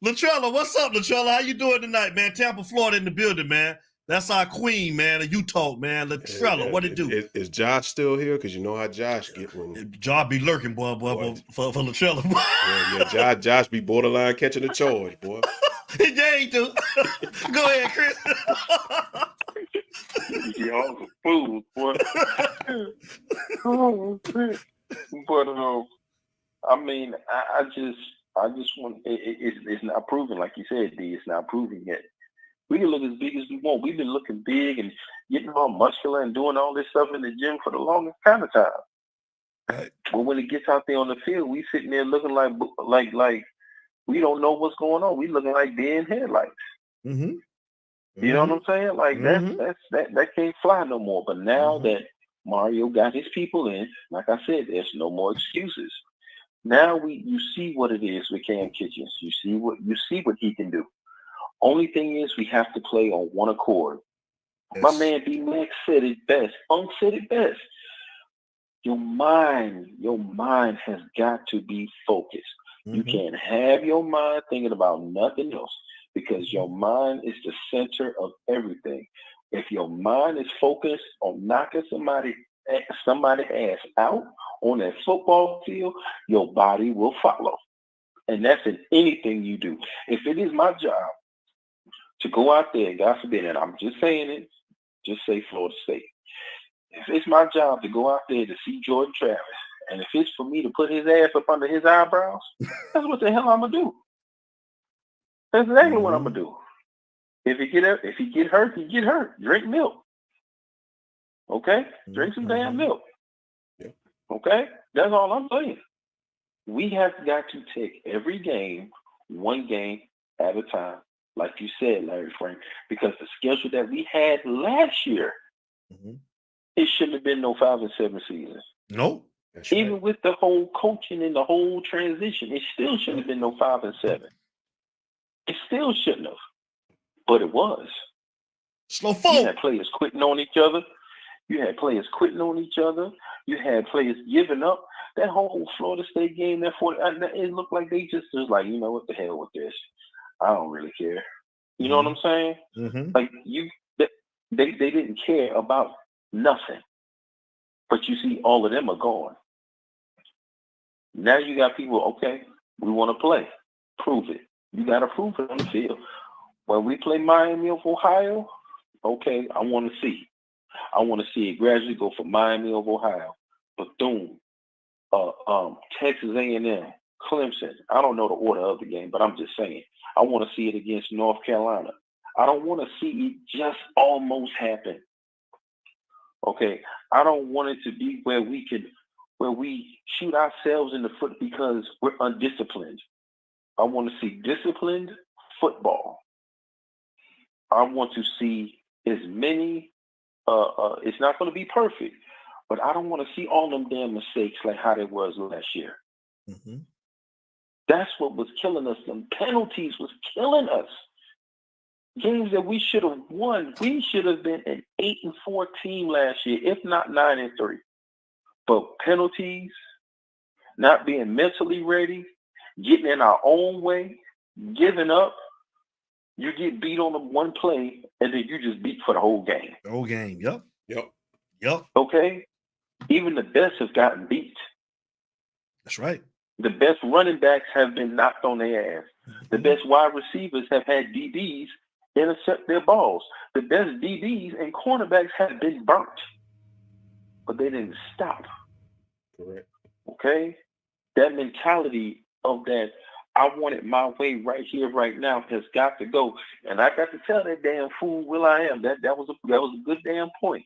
Latrella, what's up, Latrella? How you doing tonight, man? Tampa, Florida in the building, man. That's our queen, man. And you talk, man. Latrella, what it do? Is Josh still here? Because you know how Josh get when Josh be lurking, boy for Latrella. Yeah, Josh be borderline catching a charge, boy. Yeah, he do. Go ahead, Chris. Y'all some fools, boy. But I just want it's not proven, like you said, D. It's not proven yet. We can look as big as we want. We've been looking big and getting all muscular and doing all this stuff in the gym for the longest kind of time. Right. But when it gets out there on the field, we sitting there looking like we don't know what's going on. We looking like deer in headlights. Mm-hmm. You know what I'm saying? Like that can't fly no more. But now that Mario got his people in, like I said, there's no more excuses. Now you see what it is with Cam Kitchens. You see what he can do. Only thing is we have to play on one accord. Yes. My man B Max said it best. Funk said it best. Your mind has got to be focused. You can't have your mind thinking about nothing else because your mind is the center of everything. If your mind is focused on knocking somebody ass out on that football field, your body will follow. And that's in anything you do. If it is my job to go out there, God forbid, and I'm just saying it, just say Florida State. If it's my job to go out there to see Jordan Travis, and if it's for me to put his ass up under his eyebrows, that's what the hell I'm gonna do. That's exactly what I'm gonna do. If he get hurt, he get hurt. Drink milk. Okay? Drink some damn milk. Okay? That's all I'm saying. We have got to take every game, one game at a time, like you said, Larry Frank, because the schedule that we had last year, it shouldn't have been no 5-7 season. No. Even with the whole coaching and the whole transition, it still shouldn't have been no 5-7. It still shouldn't have. But it was. Slow fall. You had players quitting on each other. You had players quitting on each other. You had players giving up. That whole Florida State game, it looked like they just was like, you know what, the hell with this. I don't really care. You know what I'm saying? Like they didn't care about nothing. But you see, all of them are gone. Now you got people, okay, we want to play. Prove it. You got to prove it on the field. When we play Miami of Ohio, okay, I want to see. I want to see it gradually go from Miami of Ohio, Bethune, Texas A&M, Clemson. I don't know the order of the game, but I'm just saying. I want to see it against North Carolina. I don't want to see it just almost happen. Okay, I don't want it to be where we shoot ourselves in the foot because we're undisciplined. I want to see disciplined football. I want to see as many. It's not going to be perfect, but I don't want to see all them damn mistakes like how they was last year. That's what was killing us. Them penalties was killing us. Games that we should have won. We should have been an 8-4 team last year, if not 9-3. But penalties, not being mentally ready, getting in our own way, giving up. You get beat on the one play, and then you just beat for the whole game. The whole game. Yep. Okay? Even the best have gotten beat. That's right. The best running backs have been knocked on their ass. The best wide receivers have had DBs intercept their balls. The best DBs and cornerbacks have been burnt. But they didn't stop. Correct. Okay? That mentality of that, I want it my way right here, right now, has got to go. And I got to tell that damn fool Will.i.am that was a good damn point.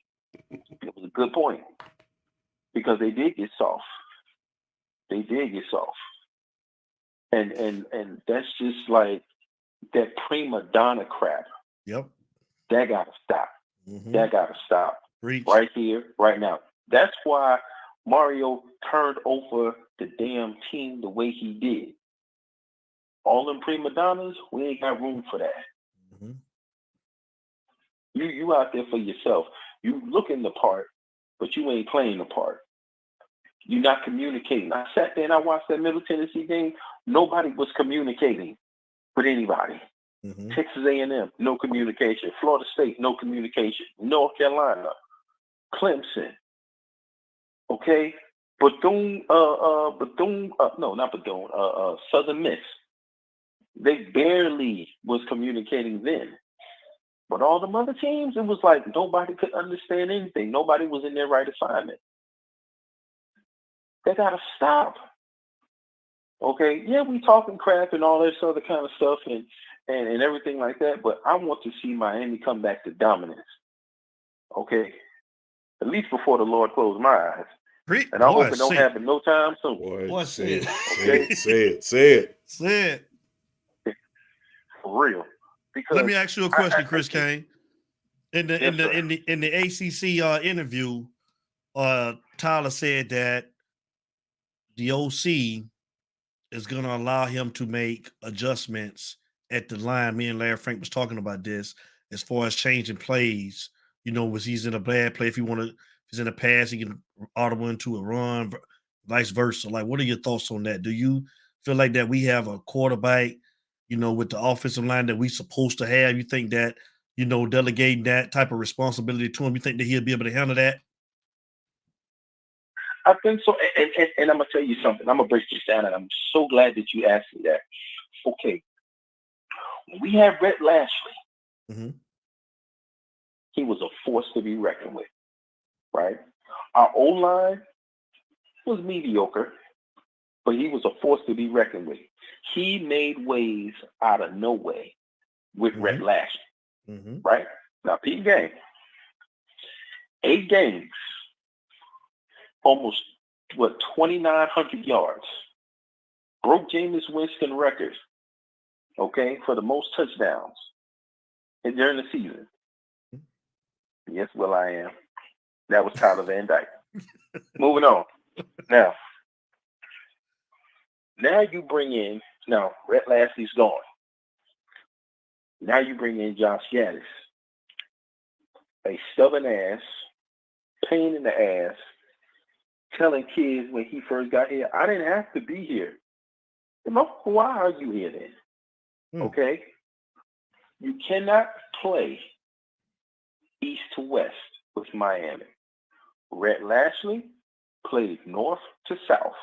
It was a good point. Because they did get soft. They did get soft. And that's just like that prima donna crap. Yep. That gotta stop. That gotta stop. Preach. Right here, right now. That's why Mario turned over the damn team the way he did. All them prima donnas, we ain't got room for that. You out there for yourself. You looking the part, but you ain't playing the part. You're not communicating. I sat there and I watched that Middle Tennessee game. Nobody was communicating with anybody. Texas A&M, no communication. Florida State, no communication. North Carolina, Clemson. Okay? Bethune, not Bethune, Southern Miss. They barely was communicating then. But all the other teams, it was like nobody could understand anything. Nobody was in their right assignment. They gotta stop. Okay, yeah, we talking crap and all this other kind of stuff and everything like that, but I want to see Miami come back to dominance. Okay, at least before the Lord closed my eyes. And I hope it don't happen no time soon. Boy, say it. For real. Because let me ask you a question, Chris Kane. In the ACC interview, Tyler said that the OC is going to allow him to make adjustments at the line. Me and Larry Frank was talking about this as far as changing plays. You know, was he's in a bad play, if he's in a pass, he can audible into a run, vice versa. Like, what are your thoughts on that? Do you feel like that we have a quarterback, with the offensive line that we supposed to have? You think that, delegating that type of responsibility to him, you think that he'll be able to handle that? I think so. And I'm going to tell you something. I'm going to break this down, and I'm so glad that you asked me that. Okay. When we had Rhett Lashley, he was a force to be reckoned with, right? Our O-line was mediocre, but he was a force to be reckoned with. He made ways out of no way with Rhett Lashley, right? Now, peep game. 8 games, almost, 2,900 yards. Broke Jameis Winston records, okay, for the most touchdowns during the season. Yes, well, I am. That was Tyler Van Dyke. Moving on. Now you bring in, Rhett Lashley's gone. Now you bring in Josh Gaddis, a stubborn ass, pain in the ass, telling kids when he first got here, I didn't have to be here. Why are you here then? Okay? You cannot play east to west with Miami. Rhett Lashley played north to south.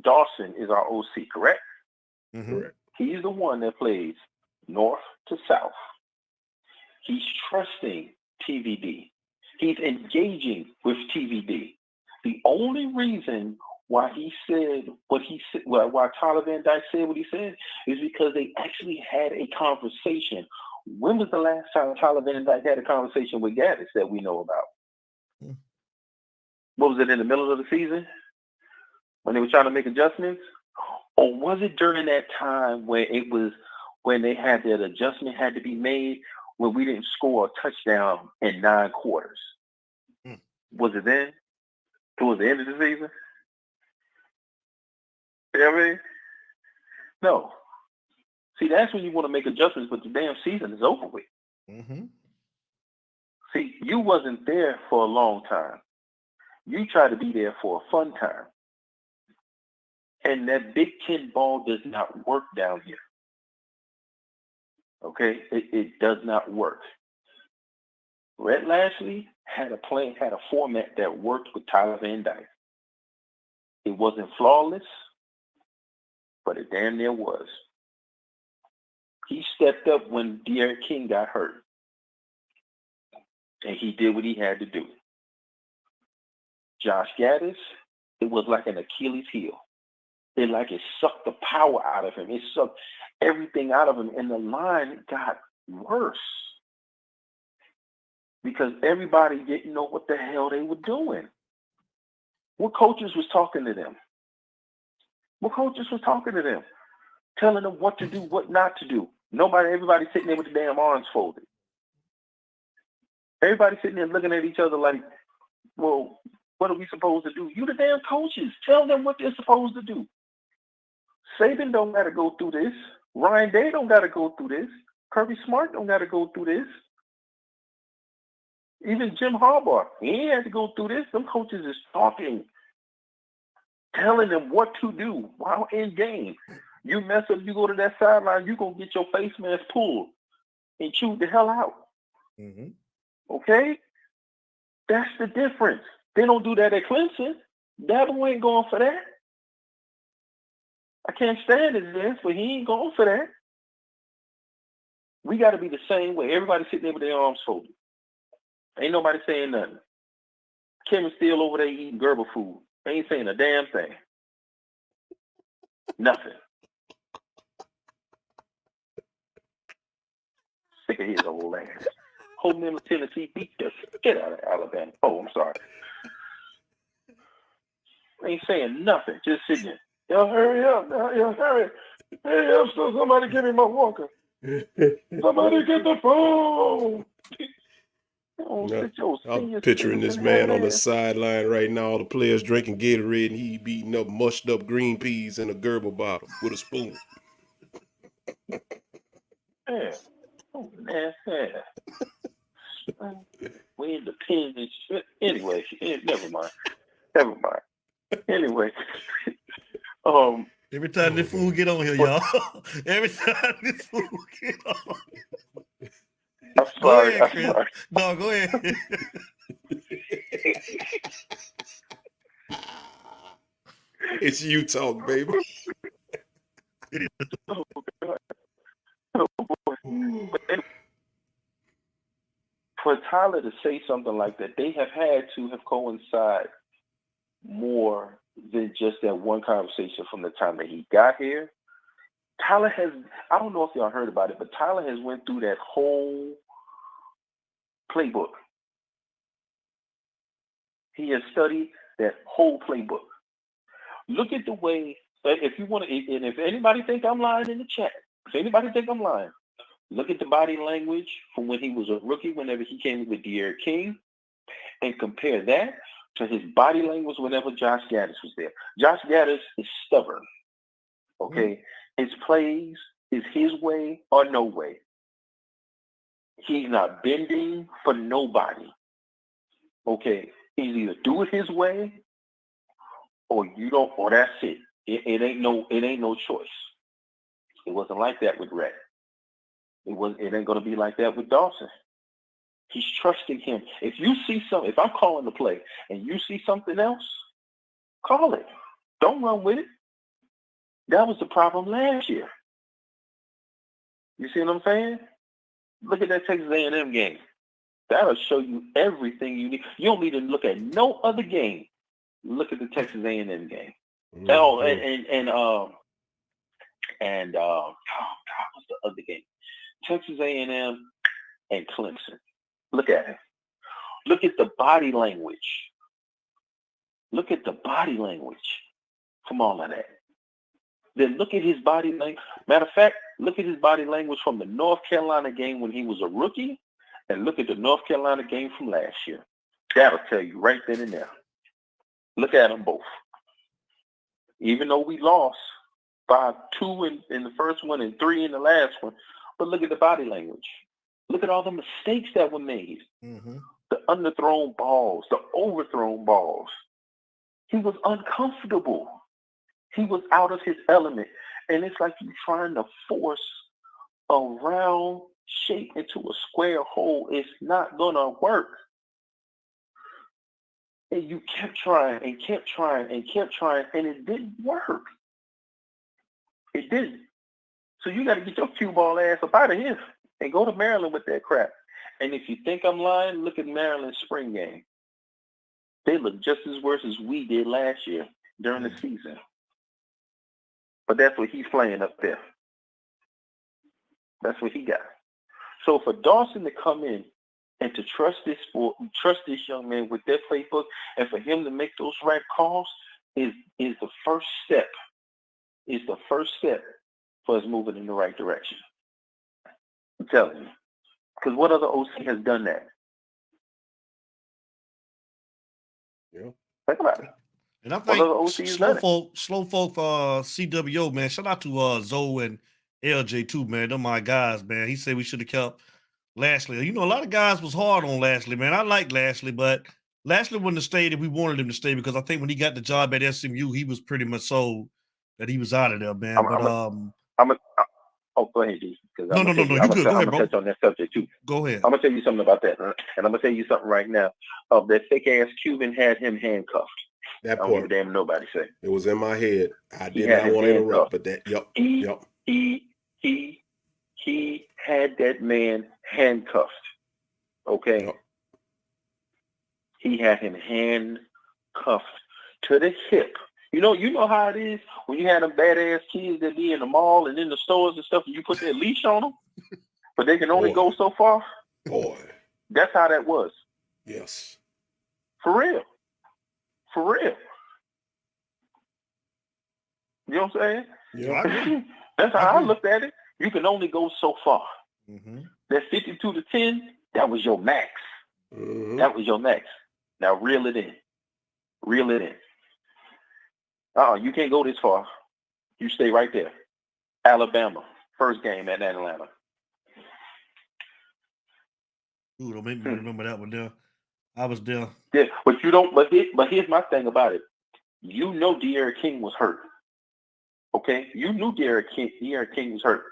Dawson is our OC, correct? Correct. He's the one that plays north to south. He's trusting TVD. He's engaging with TVD. The only reason why he said what he said, why Tyler Van Dyke said what he said, is because they actually had a conversation. When was the last time Tyler Van Dyke had a conversation with Gaddis that we know about? What was it, in the middle of the season when they were trying to make adjustments? Or was it during that time when they had that adjustment had to be made when we didn't score a touchdown in 9 quarters? Was it then? Towards the end of the season? You know what I mean? No. See, that's when you want to make adjustments, but the damn season is over with. See, you wasn't there for a long time. You tried to be there for a fun time. And that Big Ten ball does not work down here. Okay? It does not work. Rhett Lashley had a plan, had a format that worked with Tyler Van Dyke. It wasn't flawless, but it damn near was. He stepped up when De'Aaron King got hurt. And he did what he had to do. Josh Gaddis, it was like an Achilles heel. It sucked the power out of him. It sucked everything out of him. And the line got worse. Because everybody didn't know what the hell they were doing. What coaches was talking to them? Telling them what to do, what not to do. Everybody sitting there with the damn arms folded. Everybody sitting there looking at each other like, well, what are we supposed to do? You the damn coaches. Tell them what they're supposed to do. Saban don't got to go through this. Ryan Day don't got to go through this. Kirby Smart don't got to go through this. Even Jim Harbaugh, he ain't had to go through this. Them coaches is talking, telling them what to do while in game. You mess up, you go to that sideline, you going to get your face mask pulled and chewed the hell out. Okay? That's the difference. They don't do that at Clemson. Dabo ain't going for that. I can't stand his ass, but he ain't going for that. We got to be the same way. Everybody sitting there with their arms folded. Ain't nobody saying nothing. Kevin's still over there eating Gerber food. They ain't saying a damn thing. Nothing. Sick of his old ass. Holding him to Tennessee beat the shit out of Alabama. Oh, I'm sorry. Ain't saying nothing. Just sitting there. Yo, hurry up. Yo, hurry. Hey, up, so somebody give me my walker. Somebody get the phone. I'm picturing this man on the sideline right now, all the players drinking Gatorade, and he beating up mushed up green peas in a Gerber bottle with a spoon. Yeah. Oh, man. We independent. Anyway, never mind. Anyway, anyway, every time this fool get on here, y'all. Every time this fool get on. I'm Go sorry. ahead, Chris. No, go ahead. It's you talk, baby. Oh, God. Oh, boy. For Tyler to say something like that, they have had to have coincide more than just that one conversation from the time that he got here. Tyler has, I don't know if y'all heard about it, but Tyler has went through that whole playbook. He has studied that whole playbook. Look at the way, if you want to, and if anybody think I'm lying in the chat, if anybody think I'm lying, look at the body language from when he was a rookie, whenever he came with De'Aaron King, and compare that to his body language whenever Josh Gaddis was there. Josh Gaddis is stubborn, okay? His plays is his way or no way. He's not bending for nobody, okay? He's either do it his way or you don't, or that's it. It ain't no choice. It wasn't like that with Rhett. It ain't gonna be like that with Dawson. He's trusting him. If you see something, if I'm calling the play and you see something else, call it. Don't run with it. That was the problem last year. You see what I'm saying? Look at that Texas A&M game. That'll show you everything you need. You don't need to look at no other game. Look at the Texas A&M game. Mm-hmm. Oh, what's the other game? Texas A&M and Clemson. Look at it. Look at the body language. Look at the body language from all of that. Then look at his body language. Matter of fact, look at his body language from the North Carolina game when he was a rookie, and look at the North Carolina game from last year. That'll tell you right then and there. Look at them both. Even though we lost by 2 in the first one and 3 in the last one, but look at the body language. Look at all the mistakes that were made. Mm-hmm. The underthrown balls, the overthrown balls. He was uncomfortable. He was out of his element. And it's like you're trying to force a round shape into a square hole. It's not going to work. And you kept trying and kept trying and kept trying, and it didn't work. It didn't. So you got to get your cue ball ass up out of here and go to Maryland with that crap. And if you think I'm lying, look at Maryland's spring game. They look just as worse as we did last year during the season. But that's what he's playing up there. That's what he got. So for Dawson to come in and to trust this young man with their playbook, and for him to make those right calls is the first step. Is the first step for us moving in the right direction. I'm telling you. Because what other OC has done that? Yeah. Think about it. And I think slow folk CWO, man. Shout out to Zoe and LJ too, man. They're my guys, man. He said we should have kept Lashley. You know, a lot of guys was hard on Lashley, man. I like Lashley, but Lashley wouldn't have stayed if we wanted him to stay, because I think when he got the job at SMU, he was pretty much sold that he was out of there, man. Go ahead, D. No, you good. Go ahead, bro. I'm gonna touch on that subject too. Go ahead. I'm gonna tell you something about that, and I'm gonna tell you something right now. That thick ass Cuban had him handcuffed. That I don't give a damn nobody say. It was in my head. I did not want to interrupt, but that He had that man handcuffed. Okay. Yep. He had him handcuffed to the hip. You know how it is when you had them badass kids that be in the mall and in the stores and stuff, and you put that leash on them, but they can only go so far. Boy, that's how that was. Yes. For real. For real. You know what I'm saying? Yeah. That's how I looked at it. You can only go so far. Mm-hmm. That 52-10, that was your max. Mm-hmm. That was your max. Now reel it in. Reel it in. You can't go this far. You stay right there. Alabama, first game at Atlanta. Ooh, don't make me remember that one there. I was there. Yeah, but you don't. But here's my thing about it. You know De'Aaron King was hurt. Okay? You knew De'Aaron King was hurt.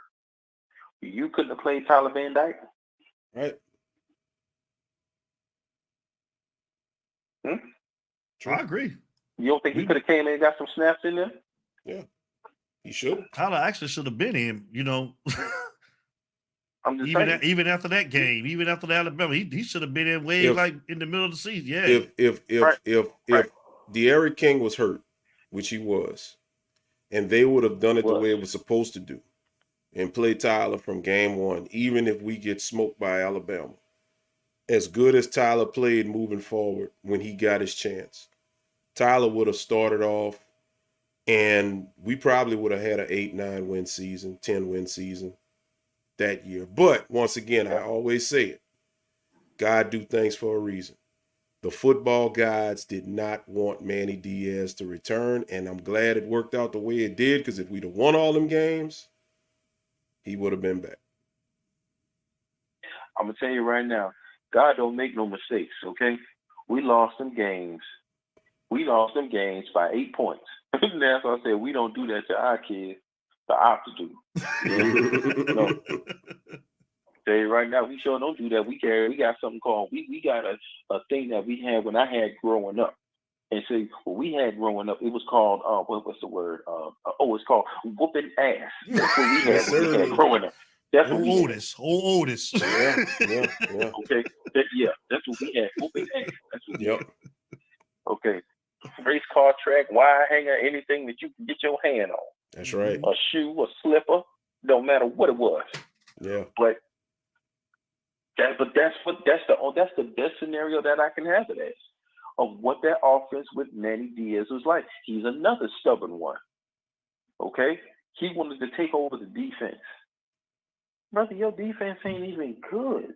You couldn't have played Tyler Van Dyke. Right. I agree. You don't think he could have came in and got some snaps in there? Yeah. He should. Tyler actually should have been in, you know. I'm just even saying. even after that game, even after the Alabama, he should have been in like in the middle of the season. Yeah. If De'Aaron King was hurt, which he was, and they would have done it the way it was supposed to do, and play Tyler from game one, even if we get smoked by Alabama. As good as Tyler played moving forward when he got his chance, Tyler would have started off, and we probably would have had an 8-9 win season, 10 win season that year. But once again, I always say it, God do things for a reason. The football gods did not want Manny Diaz to return, and I'm glad it worked out the way it did, because if we'd have won all them games, he would have been back. I'm going to tell you right now, God don't make no mistakes, okay? We lost them games. We lost them games by 8 points. That's why I said we don't do that to our kids, the opposite do. No. Tell you right now, we sure don't do that. We got something called, we got a thing that we had when I had growing up. And see, what we had growing up, it was called, what's the word? It's called whooping ass. That's what we had growing up. That's what we Otis. Otis. Yeah. Okay. That's what we had. Whooping ass. That's what we had. Okay. Race car track, wire hanger, anything that you can get your hand on. That's right. A shoe, a slipper, don't matter what it was. Yeah. But that's the best scenario that I can have it as, of what that offense with Manny Diaz was like. He's another stubborn one. Okay? He wanted to take over the defense. Brother, your defense ain't even good.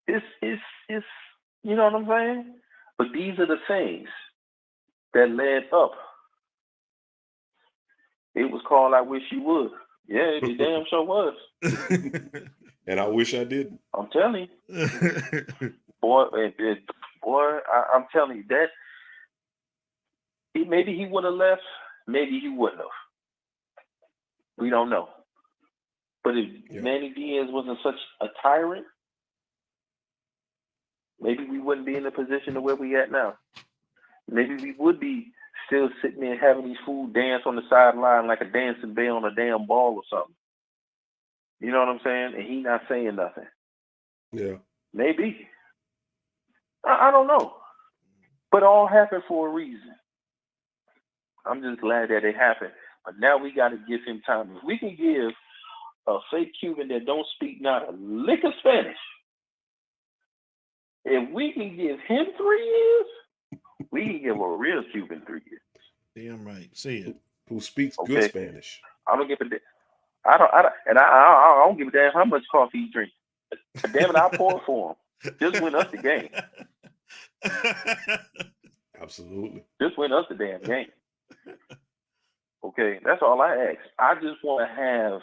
It's you know what I'm saying? But these are the things that led up. It was called I Wish You Would. Yeah, it damn sure was. And I wish I didn't. I'm telling you. Boy, I'm telling you that maybe he would have left, maybe he wouldn't have. We don't know. But if Manny Diaz wasn't such a tyrant, maybe we wouldn't be in the position of where we at now. Maybe we would be still sitting there having these fools dance on the sideline like a dancing bear on a damn ball or something. You know what I'm saying? And he not saying nothing. Yeah. Maybe. I don't know. But it all happened for a reason. I'm just glad that it happened. But now we got to give him time. If we can give a fake Cuban that don't speak not a lick of Spanish, if we can give him 3 years, we can give a real Cuban 3 years. Damn right. Say it. Who speaks good Spanish. I don't give a damn. I don't give a damn how much coffee he drinks. Damn it, I'll pour it for him. Just win us the game. Absolutely. Just win us the damn game. Okay, that's all I ask. I just want to have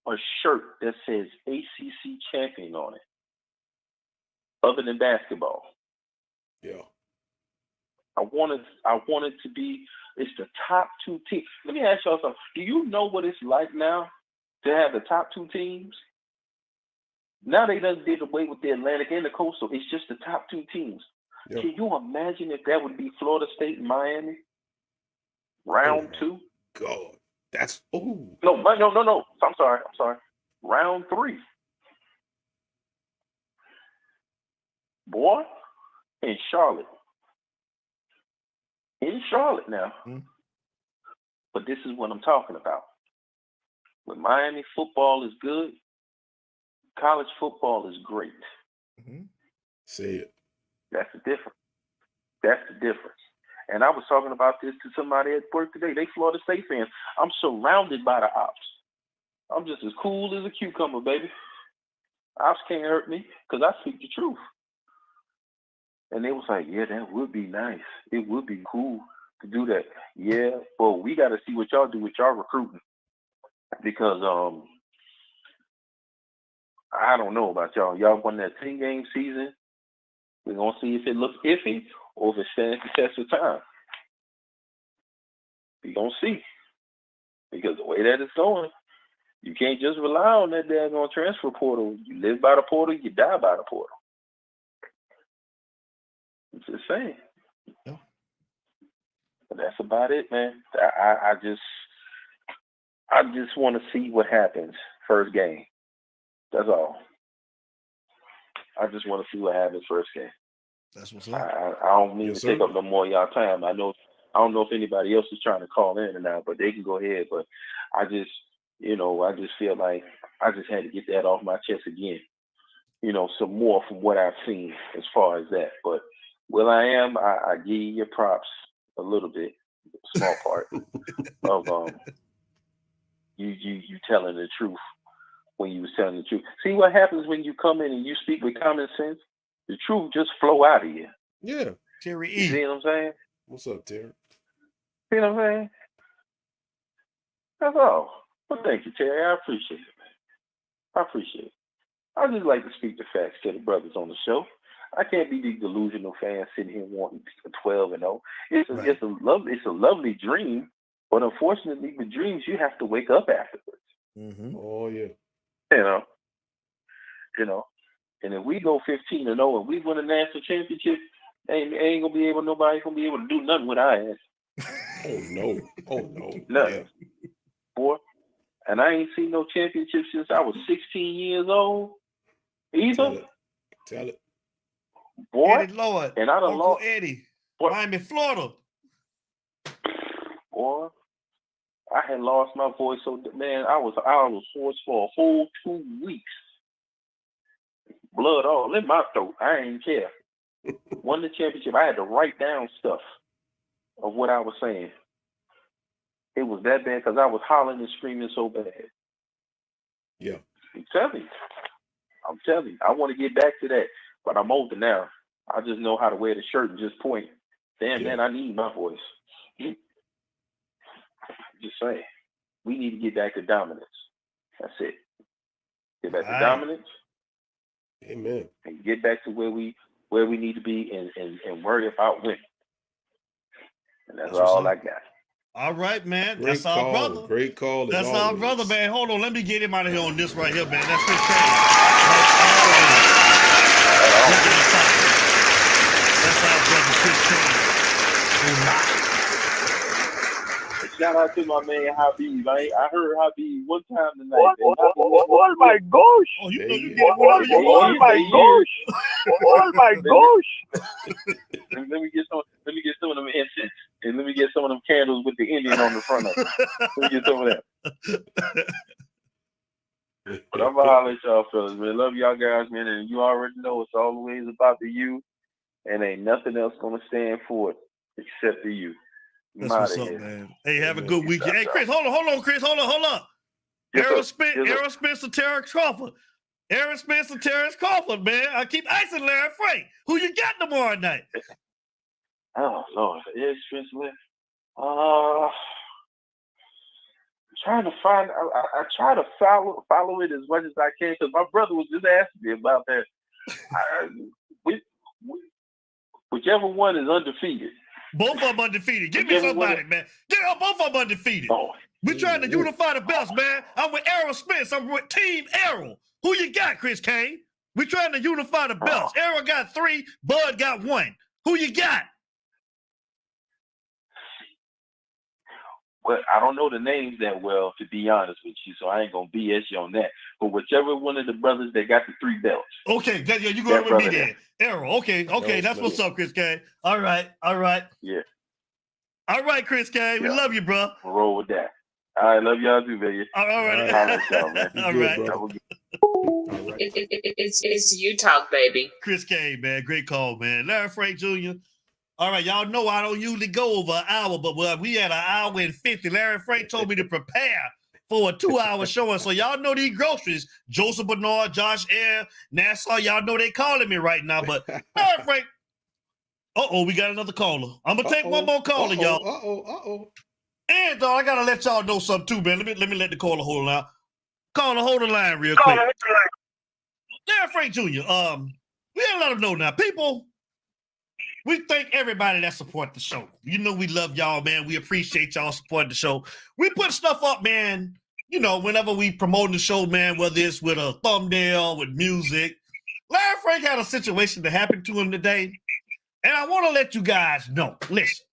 a shirt that says ACC champion on it, other than basketball. Yeah. I want it to be, it's the top 2 teams. Let me ask y'all something. Do you know what it's like now to have the top 2 teams? Now they done did away with the Atlantic and the Coastal. It's just the top 2 teams. Yep. Can you imagine if that would be Florida State and Miami? Round 2? God, that's No. I'm sorry. Round 3. Boy, in Charlotte. In Charlotte now. Mm-hmm. But this is what I'm talking about. When Miami football is good, college football is great. Mm-hmm. Say it. That's the difference. And I was talking about this to somebody at work today. They Florida State fans. I'm surrounded by the ops. I'm just as cool as a cucumber, baby. Ops can't hurt me because I speak the truth. And they was like, yeah, that would be nice. It would be cool to do that. Yeah, but we got to see what y'all do with y'all recruiting. Because I don't know about y'all. Y'all won that 10-game season. We're going to see if it looks iffy or if it stands the test of time. We're going to see. Because the way that it's going, you can't just rely on that daggone transfer portal. You live by the portal, you die by the portal. I'm just saying. Yeah. But that's about it, man. I just want to see what happens first game. That's all. I just want to see what happens first game. That's what's up. I don't mean to take up no more of y'all time. I don't know if anybody else is trying to call in or not, but they can go ahead. But I just feel like I just had to get that off my chest again. Some more from what I've seen as far as that. But I give you your props a little bit, a small part of you telling the truth when you was telling the truth. See what happens when you come in and you speak with common sense? The truth just flow out of you. Yeah. Terry E. You see what I'm saying? What's up, Terry? See what I'm saying? That's all. Well, thank you, Terry. I appreciate it, man. I appreciate it. I just like to speak the facts to the brothers on the show. I can't be the delusional fan sitting here wanting 12-0. It's a lovely dream, but unfortunately, with dreams you have to wake up afterwards. Mm-hmm. Oh yeah. And if we go 15-0 and we win a national championship, nobody's gonna be able to do nothing with our ass. Oh no. Nothing. Yeah. Boy. And I ain't seen no championship since I was 16 years old. Either. Tell it. Boy. Eddie Lord. And I done Uncle lost. Eddie. Boy. Miami, Florida. Boy. I had lost my voice, so man, I was hoarse for a whole 2 weeks. Blood all in my throat. I ain't care. Won the championship. I had to write down stuff of what I was saying. It was that bad because I was hollering and screaming so bad. Yeah. I'm telling you. I want to get back to that, but I'm older now. I just know how to wear the shirt and just point. Damn, man, I need my voice. Just saying. We need to get back to dominance. That's it. Get back to dominance. Amen. And get back to where we need to be and worry about winning. And that's all I got. All right, man. Great That's call. our brother. Great call. That's always. our brother, man. Hold on. Let me get him out of here on this right here, man. That's Chris Kane. That's our brother, Chris Kane. Shout out to my man Habib. I heard Habib one time tonight. Oh my gosh! Oh, you know you get it. Oh my gosh! Oh my gosh! Let me get some of them incense, and let me get some of them candles with the Indian on the front of it. Let me get some of that. But I'm gonna holler at y'all fellas, man. Love y'all guys, man. And you already know it's always about the you, and ain't nothing else gonna stand for it except the you. That's what's up, man. Hey, have a good weekend. Hey, Chris, hold on, Chris. Hold up. Aaron Spencer, Terrence Crawford. Aaron Spencer, Terrence Crawford, man. I keep asking Larry Frank, who you got tomorrow night? Oh, Lord. Aaron Spencer. Trying to find. I try to follow it as much as I can because my brother was just asking me about that. Whichever one is undefeated. Both of them undefeated. Give me somebody, man. Both of them undefeated. We're trying to unify the belts, man. I'm with Errol Spence. I'm with Team Errol. Who you got, Chris Kane? We're trying to unify the belts. Errol got 3. Bud got 1. Who you got? Well, I don't know the names that well, to be honest with you, so I ain't going to BS you on that. But whichever one of the brothers that got the 3 belts. Okay, you going with me then. Errol, okay, that's what's up, Chris Kane. All right. Yeah. All right, Chris Kane, we love you, bro. We'll roll with that. All right, love y'all too, baby. All right. All right. It's you talk, baby. Chris Kane, man, great call, man. Larry Frank Jr. All right, y'all know I don't usually go over an hour, but we had an hour and 50. Larry Frank told me to prepare for a 2-hour showing. So y'all know these groceries. Joseph Bernard, Josh Air, Nassau, y'all know they calling me right now. But Larry Frank, we got another caller. I'm gonna take one more caller, y'all. And I gotta let y'all know something too, man. Let me let the caller hold on. Caller, hold the line real quick. Larry Frank Jr. We gotta let him know now. People We thank everybody that support the show. You know we love y'all, man. We appreciate y'all supporting the show. We put stuff up, man, you know, whenever we promote the show, man, whether it's with a thumbnail, with music. Larry Frank had a situation that happened to him today, and I want to let you guys know, listen,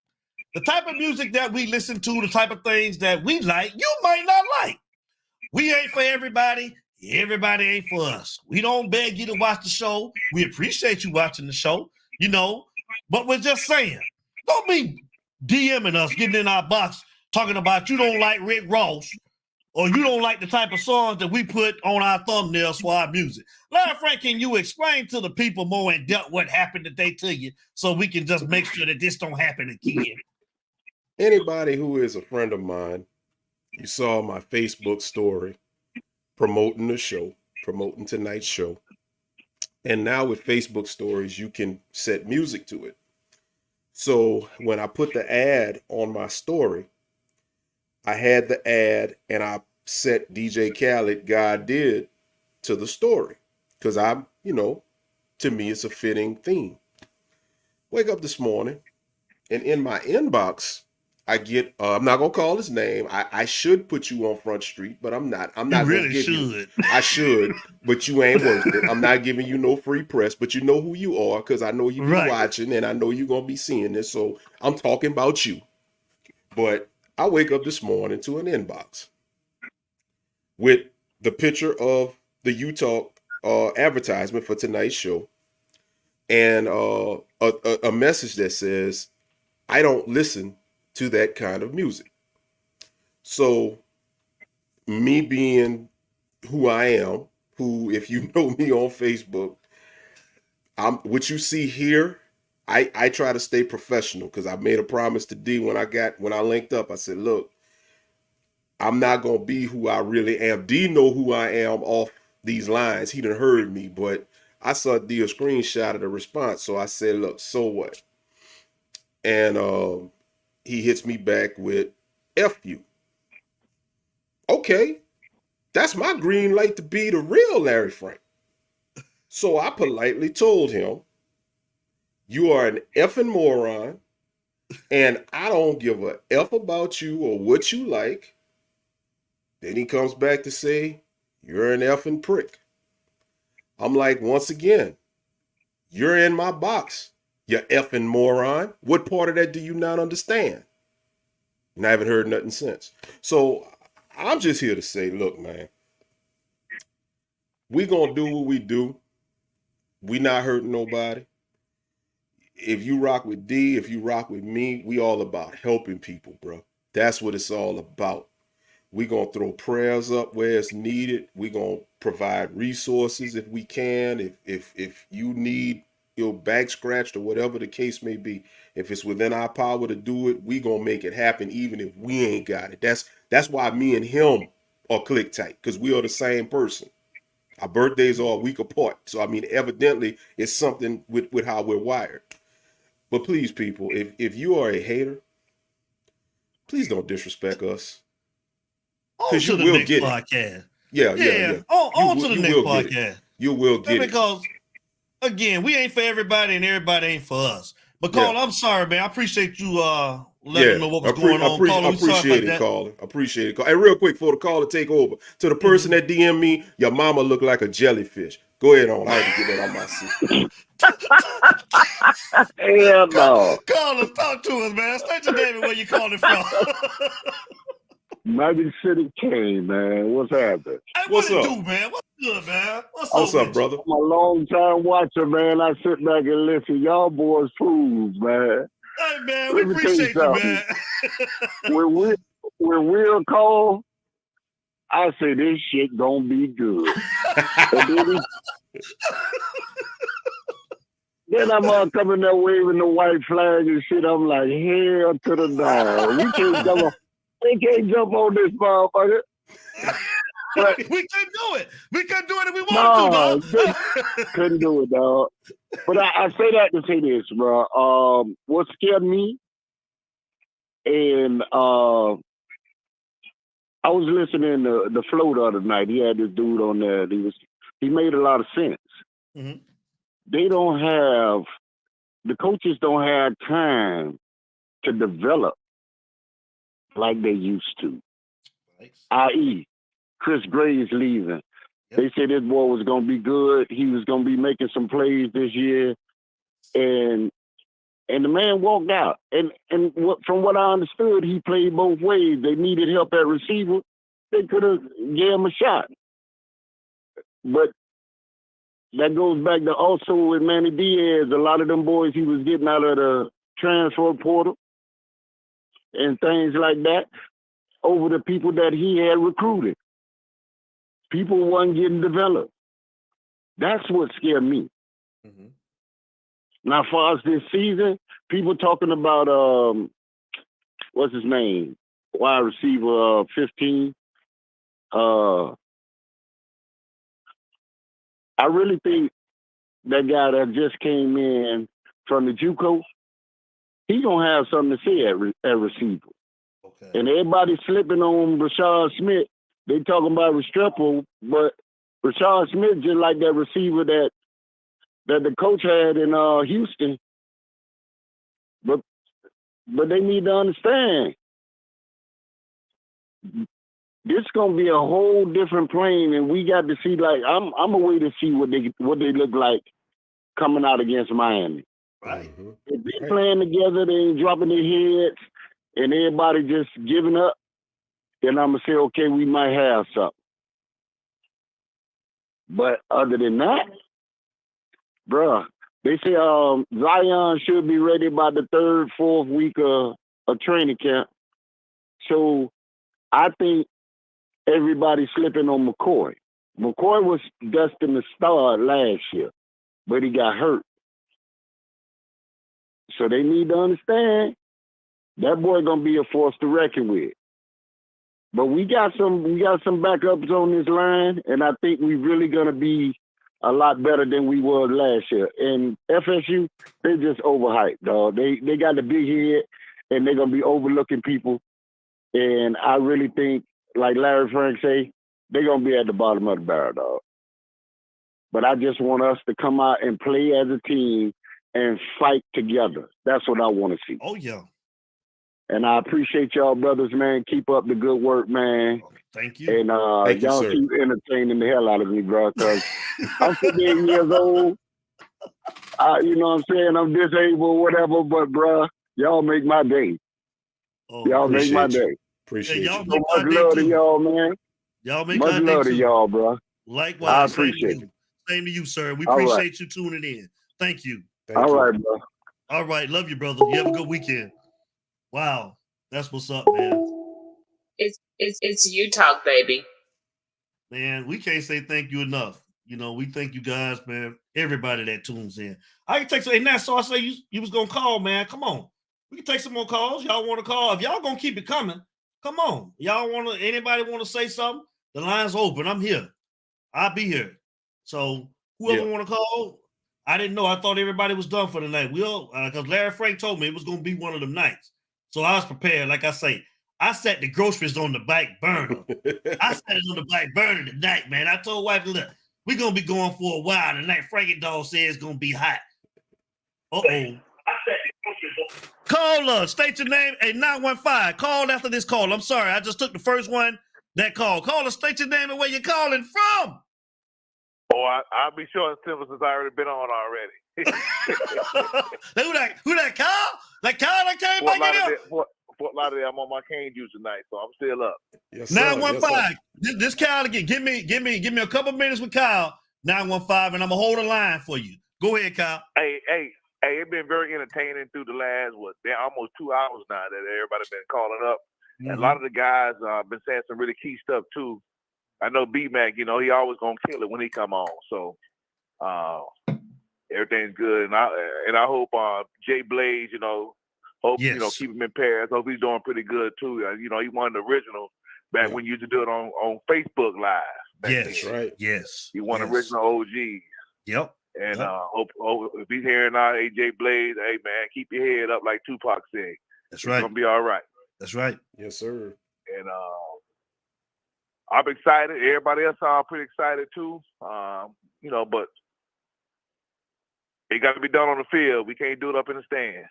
the type of music that we listen to, the type of things that we like, you might not like. We ain't for everybody. Everybody ain't for us. We don't beg you to watch the show. We appreciate you watching the show, you know, but we're just saying, don't be DMing us, getting in our box, talking about you don't like Rick Ross or you don't like the type of songs that we put on our thumbnails for our music. Larry Frank, can you explain to the people more in depth what happened today to you so we can just make sure that this don't happen again? Anybody who is a friend of mine, you saw my Facebook story promoting the show, promoting tonight's show. And now with Facebook stories, you can set music to it. So when I put the ad on my story, I had the ad and I set DJ Khaled, God Did, to the story. Because I'm, you know, to me, it's a fitting theme. Wake up this morning and in my inbox, I get, I'm not going to call his name. I should put you on Front Street, but I'm not. I'm not going to give you. I should, but you ain't worth it. I'm not giving you no free press, but you know who you are because I know you be watching and I know you're going to be seeing this. So I'm talking about you. But I wake up this morning to an inbox with the picture of the Utah advertisement for tonight's show and a message that says, I don't listen to that kind of music. So me being who I am, who, if you know me on Facebook, what you see here, I try to stay professional because I made a promise to D when I linked up. I said, look, I'm not going to be who I really am. D know who I am off these lines. He done heard me, but I saw D a screenshot of the response. So I said, look, so what? And he hits me back with F you. Okay, that's my green light to be the real Larry Frank. So I politely told him, you are an effing moron, and I don't give a F about you or what you like. Then he comes back to say, you're an effing prick. I'm like, once again, you're in my box, you effing moron. What part of that do you not understand? And I haven't heard nothing since. So I'm just here to say, look, man, we gonna do what we do. We not hurting nobody. If you rock with D, if you rock with me, we all about helping people, bro. That's what it's all about. We gonna throw prayers up where it's needed. We gonna provide resources if we can. If you need your back scratched or whatever the case may be, if it's within our power to do it, we gonna make it happen even if we ain't got it. That's why me and him are click tight, because we are the same person. Our birthdays are a week apart. So I mean, evidently it's something with how we're wired. But please, people, if you are a hater, please don't disrespect us. Because you will get it. Yeah. On to the next podcast. You will get it. Because, again, we ain't for everybody and everybody ain't for us. But, Carl, I'm sorry, man. I appreciate you letting me know what was going on. I appreciate it, Carl. And real quick, for the call to take over, to the person that DM me, your mama look like a jellyfish. Go ahead on. I had to get that on my system. Hell no. Call us, talk to us, man. State your name and where you calling from. Magic City King, man. What's happening? Hey, What's up? Do, man? What's good, man? What's up, brother? I'm a long time watcher, man. I sit back and listen. Y'all boys fools, man. Hey, man, we appreciate you, man. when Will call, I say this shit gonna be good. Then I'm coming there waving the white flag and shit. I'm like, hell to the dog. We can't jump on this motherfucker. But we couldn't do it. We couldn't do it if we wanted to, dog. Couldn't do it, dog. But I say that to say this, bro. What scared me, and I was listening to the Flow the other night. He had this dude on there. He made a lot of sense. Mm-hmm. They don't have the coaches don't have time to develop like they used to. I.e., Chris Gray's leaving. Yep. They said this boy was going to be good. He was going to be making some plays this year. And the man walked out. And from what I understood, he played both ways. They needed help at receiver. They could have gave him a shot. But that goes back to also with Manny Diaz. A lot of them boys he was getting out of the transfer portal and things like that over the people that he had recruited. People wasn't getting developed. That's what scared me. Mm-hmm. Now, as far as this season, people talking about, what's his name? Wide receiver 15. I really think that guy that just came in from the JUCO, he going to have something to say at receiver. Okay. And everybody slipping on Rashad Smith. They talking about Restrepo, but Rashad Smith just like that receiver that the coach had in Houston. But they need to understand this gonna be a whole different plane, and we got to see. Like I'm a wait to see what they look like coming out against Miami. Right. If they're playing together, they ain't dropping their heads, and everybody just giving up. Then I'm gonna say, okay, we might have something. But other than that, bruh, they say Zion should be ready by the 3rd, 4th week of training camp. So I think everybody's slipping on McCoy. McCoy was destined to start last year, but he got hurt. So they need to understand that boy gonna be a force to reckon with. But we got some backups on this line, and I think we really gonna be a lot better than we were last year. And FSU, they just overhyped, dog. They got the big head, and they're gonna be overlooking people. And I really think, like Larry Frank say, they're gonna be at the bottom of the barrel, dog. But I just want us to come out and play as a team and fight together. That's what I want to see. Oh yeah. And I appreciate y'all, brothers, man. Keep up the good work, man. Thank you. And y'all keep entertaining the hell out of me, bro, because I'm 58 years old. You know what I'm saying? I'm disabled, whatever, but, bro, y'all make my day. Oh, y'all make my day. Appreciate y'all you. make So much love to y'all, man. Y'all make much love to y'all, bro. Likewise. I appreciate it. Same to you, sir. We All appreciate right. you tuning in. Thank you. All right, bro. All right. Love you, brother. You have a good weekend. Wow. That's what's up, man. It's you talk, baby. Man, we can't say thank you enough. You know, we thank you guys, man. Everybody that tunes in. I can take some. And that's so I say you was gonna call, man. Come on. We can take some more calls. Y'all want to call? If y'all gonna keep it coming, come on. Y'all want to? Anybody want to say something? The line's open. I'm here. I'll be here. So whoever want to call, I didn't know. I thought everybody was done for the night. We'll because Larry Frank told me it was gonna be one of them nights. So I was prepared. Like I say, I set the groceries on the back burner. I set it on the back burner tonight, man. I told wife, look, we're gonna be going for a while tonight. Frankie Dog says it's gonna be hot. Uh-oh. Call us. State your name. Hey, 915. Call after this call. I'm sorry. I just took the first one that called. Call us. State your name and where you're calling from. Oh, I'll be sure and simple since I already been on already. Who that Kyle? That Kyle that came back in here? Fort Lauderdale, I'm on my cane juice tonight, so I'm still up. Yes, 915. This Kyle again. Give me a couple minutes with Kyle. 915, and I'm gonna hold a line for you. Go ahead, Kyle. Hey, it's been very entertaining through the last almost 2 hours now that everybody's been calling up. Mm-hmm. And a lot of the guys been saying some really key stuff too. I know B-Mac, he always gonna kill it when he come on. So everything's good, and I hope Jay Blaze, keep him in Paris. Hope he's doing pretty good too. He one of the originals back when you used to do it on Facebook Live. Yes, right. Yes, he one of the original OGs. Yep. And hope if he's hearing now, AJ Blaze, hey man, keep your head up like Tupac said. That's right. It's gonna be all right. That's right. Yes, sir. And I'm excited. Everybody else I'm pretty excited too. But It got to be done on the field. We can't do it up in the stands.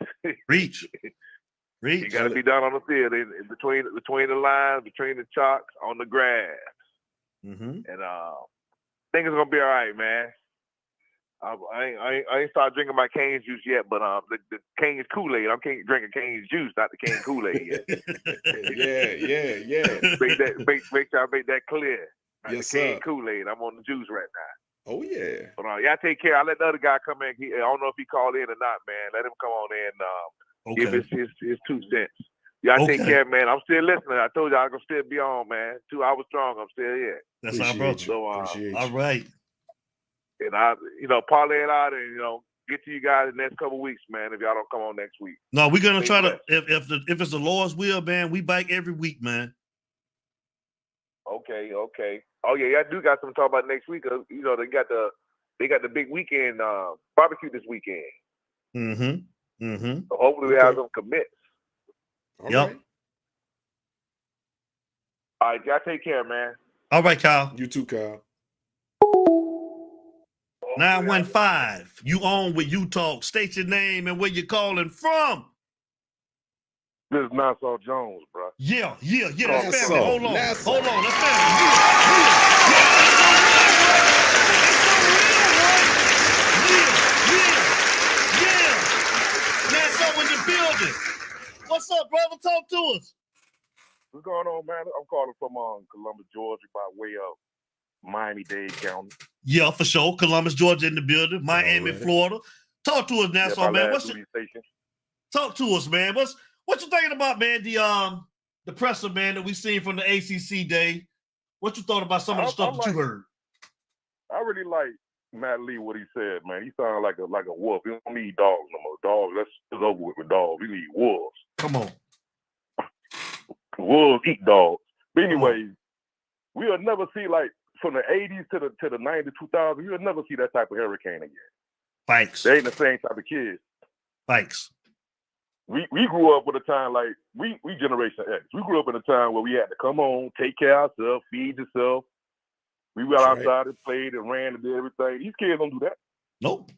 Reach. It got to be done on the field, in between the lines, between the chalks, on the grass. Mm-hmm. And I think it's gonna be all right, man. I ain't started drinking my Cane's juice yet, but the Cane's Kool-Aid. I'm drinking Cane's juice, not the Cane's Kool-Aid yet. yeah. Make sure I make that clear. Yes, the Cane's sir. Kool-Aid. I'm on the juice right now. Oh yeah. But y'all take care. I let the other guy come in. I don't know if he called in or not, man. Let him come on in. Give his 2 cents. Y'all take care, man. I'm still listening. I told y'all I'm gonna still be on, man. 2 hours strong. I'm still here. That's our brother. So, all right. And I, parlay it out and get to you guys the next couple of weeks, man. If y'all don't come on next week. No, we're gonna try to. If it's the Lord's will, man, we bike every week, man. Okay. Oh yeah, y'all do got something to talk about next week. They got the big weekend barbecue this weekend. Mm-hmm. So hopefully we have some commits. All right. All right, y'all take care, man. All right, Kyle. You too, Kyle. 915. You on with You Talk. State your name and where you're calling from. This is Nassau Jones, bro. Yeah. That's family. Hold on. That's family. Yeah. Nassau in the building. What's up, brother? Talk to us. What's going on, man? I'm calling from Columbus, Georgia, by way of Miami-Dade County. Yeah, for sure. Columbus, Georgia in the building. Miami, Florida. Talk to us, Nassau, man. Talk to us, man. What you thinking about, man? The presser, man, that we seen from the ACC day. What you thought about some of the stuff that you heard? I really like Matt Lee, what he said, man. He sounded like a wolf. We don't need dogs no more. Dogs, that's over with dogs. We need wolves. Come on. Wolves eat dogs. But anyway, we'll never see, like, from the 80s to the 90s, 2000s, you'll never see that type of hurricane again. Thanks. They ain't the same type of kids. Thanks. We grew up with a time like we Generation X. We grew up in a time where we had to come home, take care of ourselves, feed yourself. We went outside and played and ran and did everything. These kids don't do that. Nope.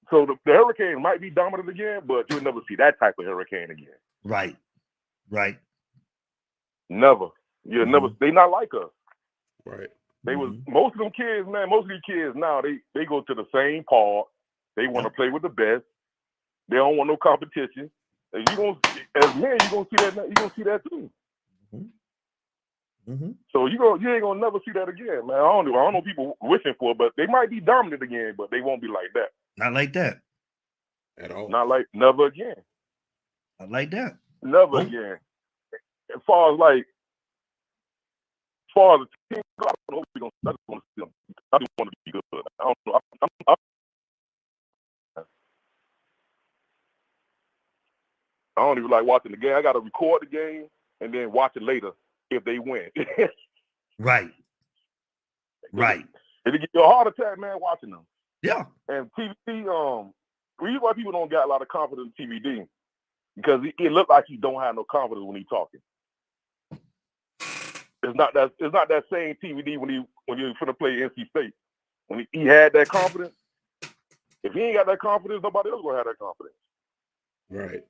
So the hurricane might be dominant again, but you'll never see that type of hurricane again. Right. Never. You'll never. They not like us. Right. They was most of them kids, man. Most of these kids now they go to the same park. They want to play with the best. They don't want no competition. And as men, you gonna see that. You gonna see that too. So you ain't gonna never see that again, man. I don't know people wishing for it, but they might be dominant again, but they won't be like that. Not like that. At all. Not like never again. Not like that. Never again. As far as the team, I don't know if we're gonna. I just want to see them. I just want to be good. I don't know. I don't even like watching the game. I got to record the game and then watch it later if they win. Right. It'll give you a heart attack, man, watching them. Yeah. And TVD, reason why people don't got a lot of confidence in TVD because it looked like he don't have no confidence when he's talking. It's not that same TVD when you're finna play NC State. When he had that confidence. If he ain't got that confidence, nobody else gonna have that confidence. Right.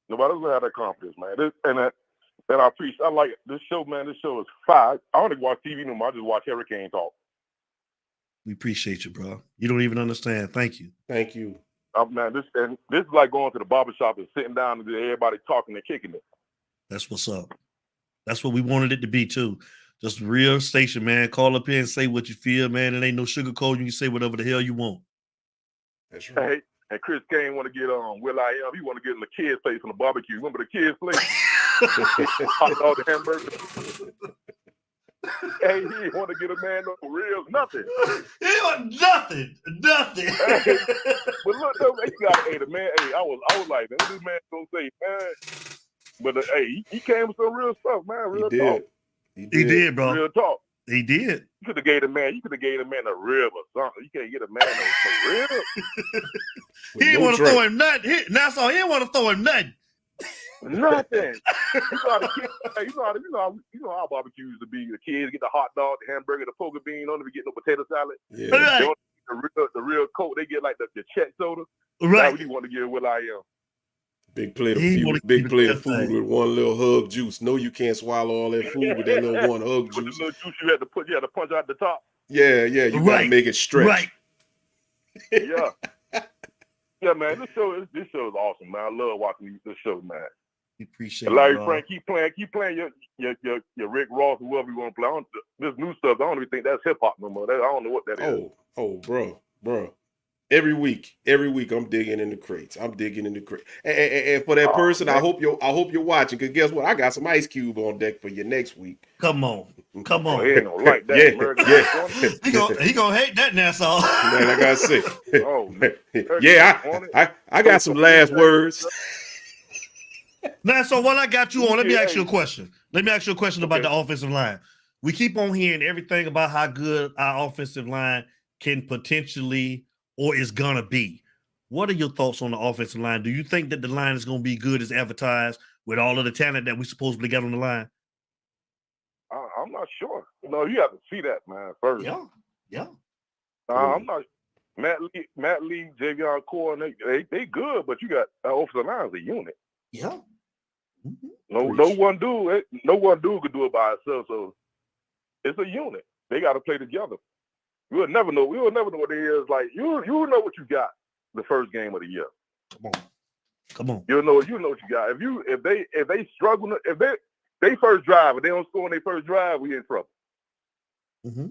Nobody else gonna have that confidence, man. And I appreciate. I like this show, man. This show is fire. I don't even watch TV no more. I just watch Hurricane talk. We appreciate you, bro. You don't even understand. Thank you. Thank you. Man, this is like going to the barbershop and sitting down and everybody talking and kicking it. That's what's up. That's what we wanted it to be too. Just real station, man. Call up here and say what you feel, man. It ain't no sugarcoat. You can say whatever the hell you want. That's right. Hey, and Chris Kane want to get Will I Am. He want to get in the kids' place on the barbecue. Remember the kids' place? Hot dog, the hamburger. Hey, he didn't want to get a man no real nothing. He want nothing. Hey, but look, though, man, you got the man. Hey, I was like, man, what this man gonna say, man? But hey, he came with some real stuff, man. Real talk. He did, bro. Real talk. He did. You could have gave the man. You could have gave the man a rib or something. You can't get a man no rib. He didn't want to throw him nothing. He didn't want to throw him nothing. Nothing. You know how barbecue used to be. The kids get the hot dog, the hamburger, the poker bean. Don't even get no potato salad. Yeah. They don't the real coat. They get like the check soda. Right. That's what he want to give Will.i.am. Big plate of food. Big plate of food with one little hug juice. No, you can't swallow all that food with that little one hug juice. With the little juice you had to punch out the top. Yeah. You gotta make it stretch. Right. Yeah. Yeah, man. This show is awesome, man. I love watching this show, man. Appreciate Larry it, Frank, keep playing your Rick Ross, whoever you want to play. This new stuff, I don't even think that's hip hop no more. I don't know what that is. Oh, bro. Every week, I'm digging in the crates. And for that person, man. I hope you're watching, because guess what? I got some Ice Cube on deck for you next week. Come on. Oh, he ain't gonna like that. He gonna hate that, Nassau. Man, like I said. Oh, I got some last words. Now, so while I got you on, let me ask you a question. About the offensive line. We keep on hearing everything about how good our offensive line can potentially or is gonna be. What are your thoughts on the offensive line? Do you think that the line is gonna be good as advertised with all of the talent that we supposedly got on the line? I'm not sure. No, you have to see that, man, first. Yeah. I'm not. Matt Lee, Javion Core, they good, but you got offensive line as a unit. Yeah. No one dude could do it by itself. So it's a unit. They got to play together. We'll never know. We will never know what it is. Like you know what you got the first game of the year. Come on. You'll know what you got. If they struggle, if they first drive, if they don't score in their first drive, we in trouble. Mm-hmm.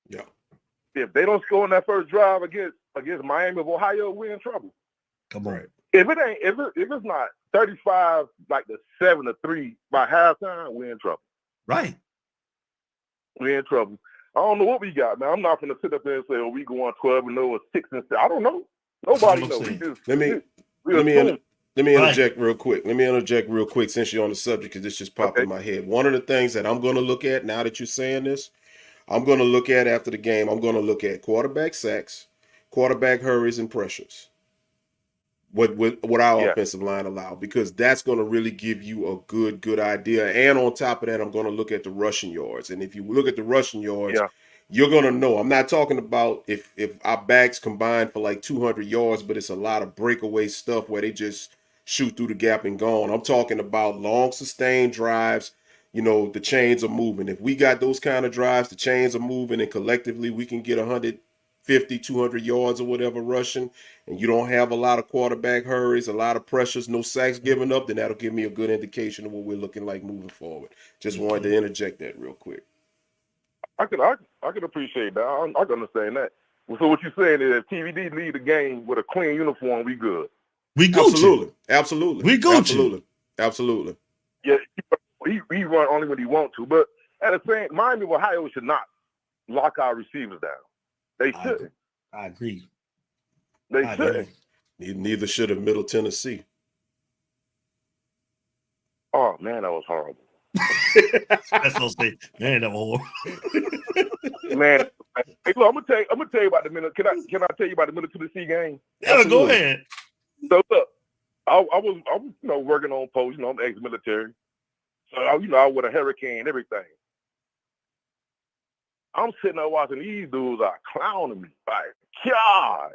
Yeah. If they don't score in that first drive against Miami of Ohio, we're in trouble. Come on. Right. If it's not 35 like the 7-3 by halftime, we're in trouble. Right. We're in trouble. I don't know what we got, man. I'm not gonna sit up there and say, "Oh, we going 12-0 or 6-7." I don't know. Nobody knows. Let me interject real quick. Since you're on the subject, because this just popped in my head. One of the things that I'm going to look at now that you're saying this, I'm going to look at after the game. I'm going to look at quarterback sacks, quarterback hurries, and pressures. What our offensive line allow, because that's going to really give you a good idea. And on top of that, I'm going to look at the rushing yards. And if you look at the rushing yards, you're going to know. I'm not talking about if our backs combined for like 200 yards, but it's a lot of breakaway stuff where they just shoot through the gap and gone. I'm talking about long sustained drives. You know, the chains are moving. If we got those kind of drives, the chains are moving, and collectively we can get 150, 200 yards or whatever rushing, and you don't have a lot of quarterback hurries, a lot of pressures, no sacks given up, then that'll give me a good indication of what we're looking like moving forward. Just wanted to interject that real quick. I could appreciate that. I can understand that. So what you're saying is if TVD lead the game with a clean uniform, we good. We Gucci. Absolutely. We Gucci. Absolutely. Yeah, he run only when he want to. But at the same, Miami of Ohio should not lock our receivers down. They shouldn't. I agree. They shouldn't. Neither should have Middle Tennessee. Oh man, that was horrible. That's so sick. Man, that was horrible. Man, hey, look, I'm gonna tell you about the Middle. Can I tell you about the Middle Tennessee game? Yeah, go ahead. So look, I was working on post. I'm ex-military, so I with a hurricane and everything. I'm sitting there watching these dudes are clowning me. Like, God,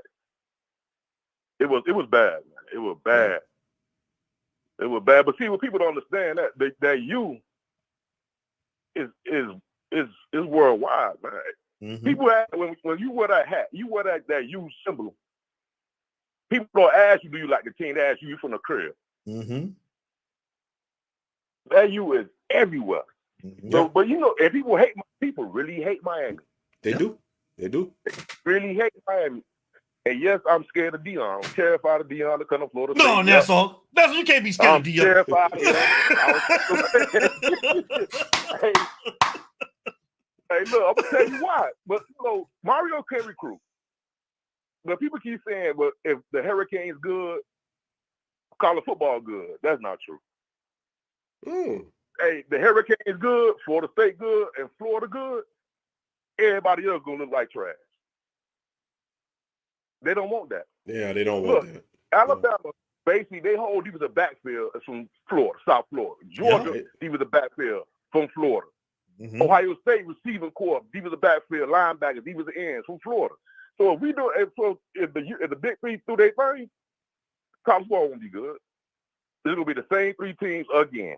it was bad, man. It was bad. It was bad. But see, what people don't understand that you is worldwide, man. Mm-hmm. People when you wear that hat, you wear that U symbol. People don't ask you, do you like the team? They ask you from the crib. Mm-hmm. That U is everywhere. Mm-hmm. So, but and people really hate Miami. They do. They really hate Miami. And yes, I'm scared of Dion. I'm terrified of Dion to come to Florida. No, that's all. That's you can't be scared of Dion. Terrified of him. Hey, look, I'm gonna tell you why. But Mario can recruit. But people keep saying, "But if the Hurricanes good, college football good." That's not true. Hey, the Hurricanes good, Florida State good, and Florida good. Everybody else gonna look like trash. They don't want that. Yeah, they don't want that. Alabama, basically, they whole defensive backfield from Florida, South Florida. Georgia, defensive backfield from Florida. Mm-hmm. Ohio State receiving corps, defensive backfield, linebackers, defensive ends from Florida. So if we do, if the big three do their thing, college football won't be good. It'll be the same three teams again.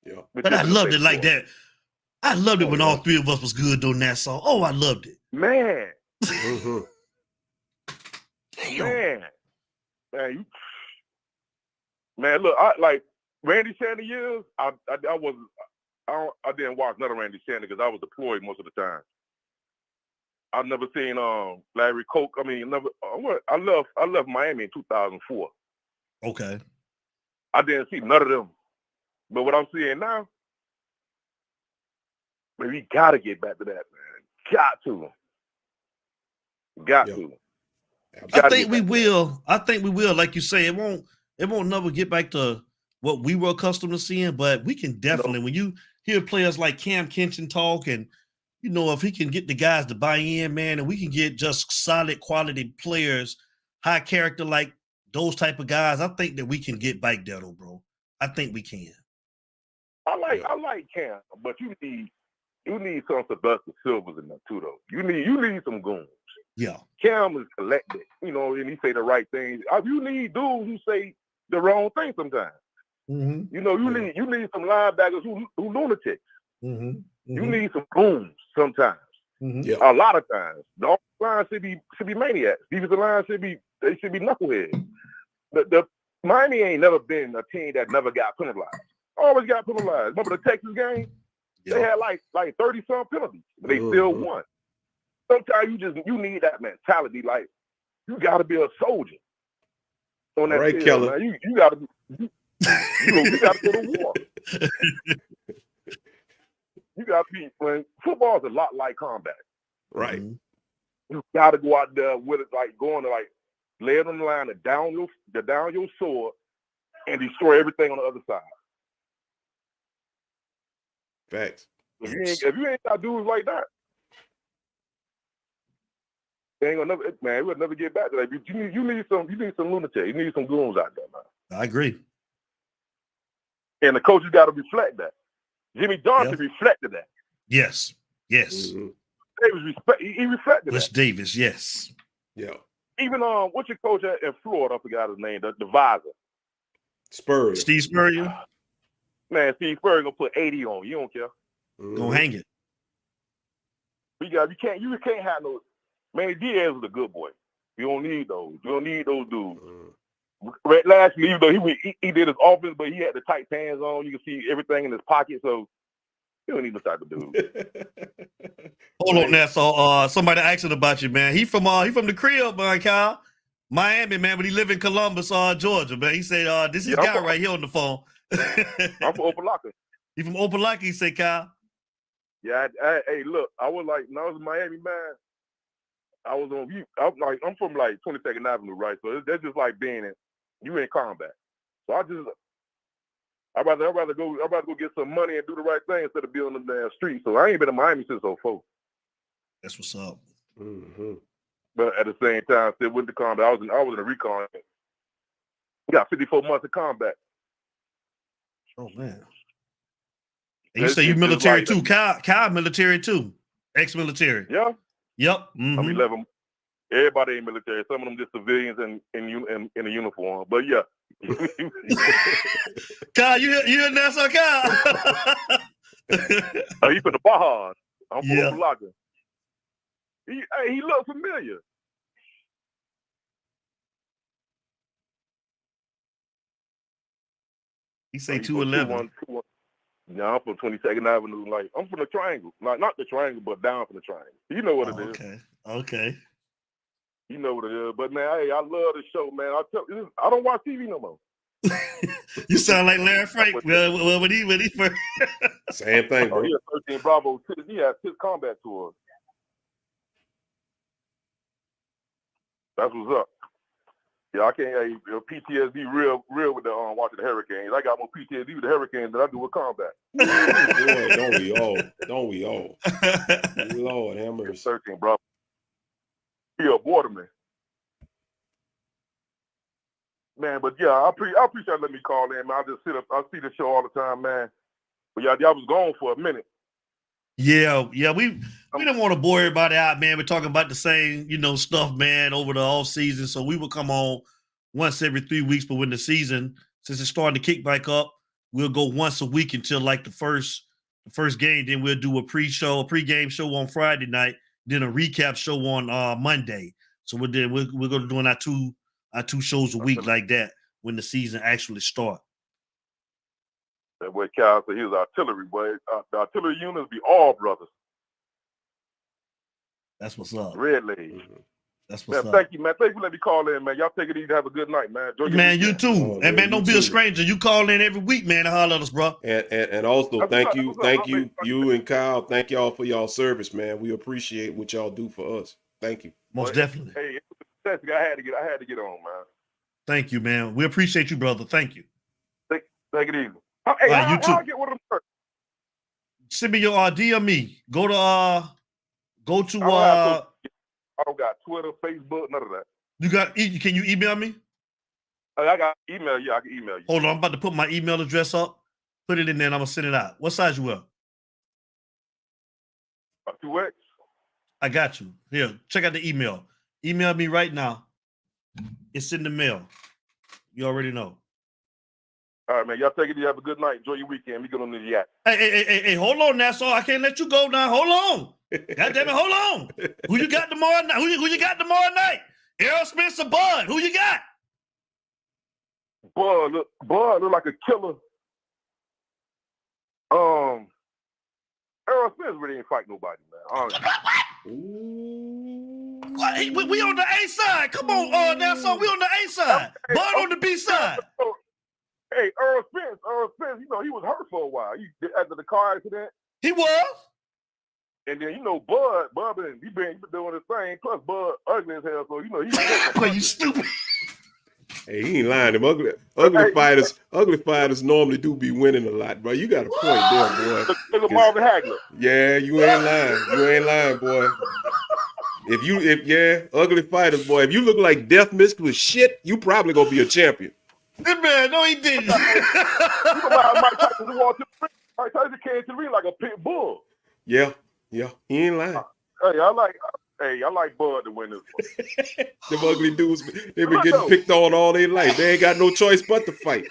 Yeah. But I loved it like that. I loved it when all three of us was good doing that song. Oh, I loved it. Man. Mm-hmm. Man, look, I like Randy Shannon years. I didn't watch none of Randy Shannon because I was deployed most of the time. I've never seen Larry Koch. I mean, I left Miami in 2004. Okay. I didn't see none of them. But what I'm seeing now, man, we gotta get back to that, man. Got to. I think we will. I think we will. Like you say, it won't never get back to what we were accustomed to seeing, but we can definitely, when you hear players like Cam Kinchin talk, and you know, if he can get the guys to buy in, man, and we can get just solid quality players, high character, like those type of guys, I think that we can get back there, though, bro. I think we can. I like Cam, but you need some Sylvester Silvers in there too, though. You need some goons. Yeah. Cam is collected, you know, and he say the right things. You need dudes who say the wrong thing sometimes. Mm-hmm. You know, you need some linebackers who lunatics. Mm-hmm. You need some goons sometimes. Mm-hmm. A lot of times. The offensive line should be maniacs. Defensive line should be knuckleheads. The Miami ain't never been a team that never got penalized. Always got penalized. Remember the Texas game? They had like 30-some penalties, but they still won. Sometimes you need that mentality. Like, you got to be a soldier on that field, Kelly. man. You got to you got to go to war. You got to be, when football is a lot like combat. Right. You got to go out there with it, like going to like lay it on the line and down your sword and destroy everything on the other side. Facts. If you ain't got dudes like that, they ain't gonna we'll never get back to that. You need some lunatics. You need some goons out there, man. I agree. And the coaches got to reflect that. Jimmy Johnson reflected that. Yes. Mm-hmm. He reflected Wes that. Davis, yes. Yeah. Even what's your coach in Florida? I forgot his name. The visor. Spurrier. Steve Spurrier. Man, Steve Spurrier gonna put 80 on you. You don't care. Gonna hang it. You can't have no. Manny Diaz was a good boy. You don't need those. You don't need those dudes. Last year, even though he did his offense, but he had the tight pants on. You can see everything in his pocket, so you don't need no type of dude. Hold on now. So somebody asking about you, man. He from the crib, man, Kyle. Miami, man, but he live in Columbus, Georgia, man. He said, this is guy right here on the phone. I'm from Opelika. He from Opelika, he said, Kyle. Yeah, hey, look, I was like, when I was in Miami, man, I was on. I'm from like 22nd Avenue, right? So that's just like being in combat. So I'd rather go get some money and do the right thing instead of being on the damn street. So I ain't been in Miami since 2004. That's what's up. Mm-hmm. But at the same time, still with the combat, I was in the recon. Got 54 months of combat. Oh man. And you say you military like, too. Kyle military too. Ex-military. Yeah. Yep. Mm-hmm. I mean, everybody ain't military. Some of them just civilians in a uniform. But yeah. Kyle, you hear Nassau, Kyle? He put the Bajas. I'm from yeah. Opelika. He looked familiar. He say 211. Yeah, I'm from 22nd Avenue. Like, I'm from the Triangle. Like, not the Triangle, but down from the Triangle. You know what it is. Okay. You know what it is. But, man, hey, I love the show, man. I don't watch TV no more. You sound like Larry Frank. Well, when he first. Same thing, bro. He had 13 Bravo. He had 6 combat tours. That's what's up. Yeah, I can't. PTSD real with the watching the Hurricanes. I got more PTSD with the Hurricanes than I do with combat. Boy, don't we all? Lord have mercy. 13, bro. He a borderman. Man, but yeah, I appreciate you letting me call in, man. I just I see the show all the time, man. But y'all was gone for a minute. Yeah, we didn't want to bore everybody out, man. We're talking about the same, stuff, man, over the off season. So we would come on once every 3 weeks, but when the season, since it's starting to kick back up, we'll go once a week until like the first game. Then we'll do a pregame show on Friday night, then a recap show on Monday. So we're going to be doing our two shows a week like that when the season actually starts. That boy Cal said he was artillery, boy. The artillery units be all brothers. That's what's up. Red Lady. That's what's up. Thank you, man. Thank you for letting me call in, man. Y'all take it easy. Have a good night, man. Enjoy your man, weekend. you too. And man, don't be a stranger. You call in every week, man, and holler at us, bro. And also thank you, you and Kyle. Thank y'all for y'all service, man. We appreciate what y'all do for us. Thank you. Most definitely. Hey, I had to get on, man. Thank you, man. We appreciate you, brother. Thank you. Take it easy. Hey, right, you too. I'll get one of them. Send me your DM me. Go to I don't got Twitter, Facebook, none of that. Can you email me? I got email you. I can email you. Hold on, I'm about to put my email address up. Put it in there and I'm gonna send it out. What size you wear? 2X. I got you. Here, check out the email. Email me right now. It's in the mail. You already know. All right, man. Y'all take it easy. Have a good night. Enjoy your weekend. We get on the yak. Hey, hold on now, so I can't let you go now. Hold on. God damn it, hold on. Who you got tomorrow night? Who you got tomorrow night? Errol Spence or Bud? Who you got? Bud look like a killer. Errol Spence really ain't fight nobody, man. What? We on the A side. Come on, now, so we on the A side. Bud on the B side. Hey, Earl Spence, he was hurt for a while. After the car accident. He was. And then, Bud been doing his thing. Plus, Bud ugly as hell, so, he's... Well, you stupid. Hey, he ain't lying. Them ugly fighters normally do be winning a lot, bro. You got a point there, boy. Look at Marvin Hagler. Yeah, you ain't lying. You ain't lying, boy. Ugly fighters, boy. If you look like Death mixed with shit, you probably gonna be a champion. This man, no, he didn't. You know how Mike Tyson walked to the ring. Mike Tyson came to the ring like a pit bull. Yeah, he ain't lying. Hey, I like Bud to win this one. Them ugly dudes, they been getting picked on all their life. They ain't got no choice but to fight.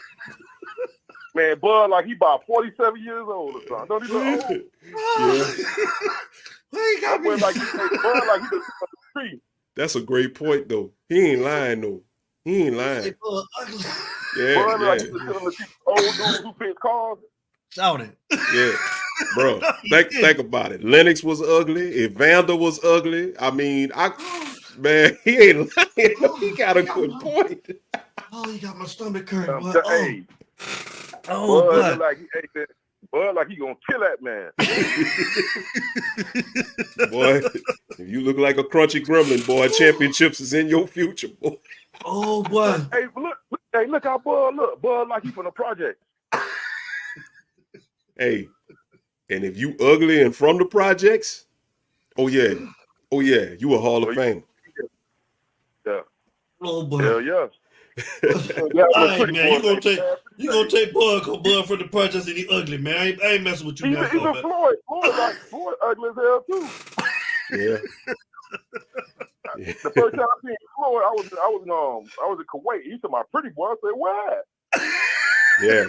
Man, Bud like he about 47 years old or something. Don't he look old? Yeah. Well, he got me. Bud like he just the tree. That's a great point, though. He ain't lying, though. He ain't lying. Yeah, Bud like he was telling the old dudes who pitch cars. Shout it. Yeah. Bro, think about it. Lennox was ugly. Evander was ugly. I mean, man, he ain't lying. He got a good point. Oh, he got my stomach hurt. Hey, Bud like he gonna kill that man. Boy, if you look like a crunchy gremlin, boy, championships is in your future, boy. Oh boy. Hey, look how Bud look. Bud like he from the project. Hey, and if you ugly and from the projects, oh yeah, you a Hall of Fame. Yeah. Oh boy. Hell yeah. All right, man, you gonna take Bud from the projects and he ugly, man. I ain't messing with you now. Even Floyd ugly as hell too. Yeah. The first time I seen Floyd, I was in Kuwait. He said, "My pretty boy." I said, "What?" Yeah.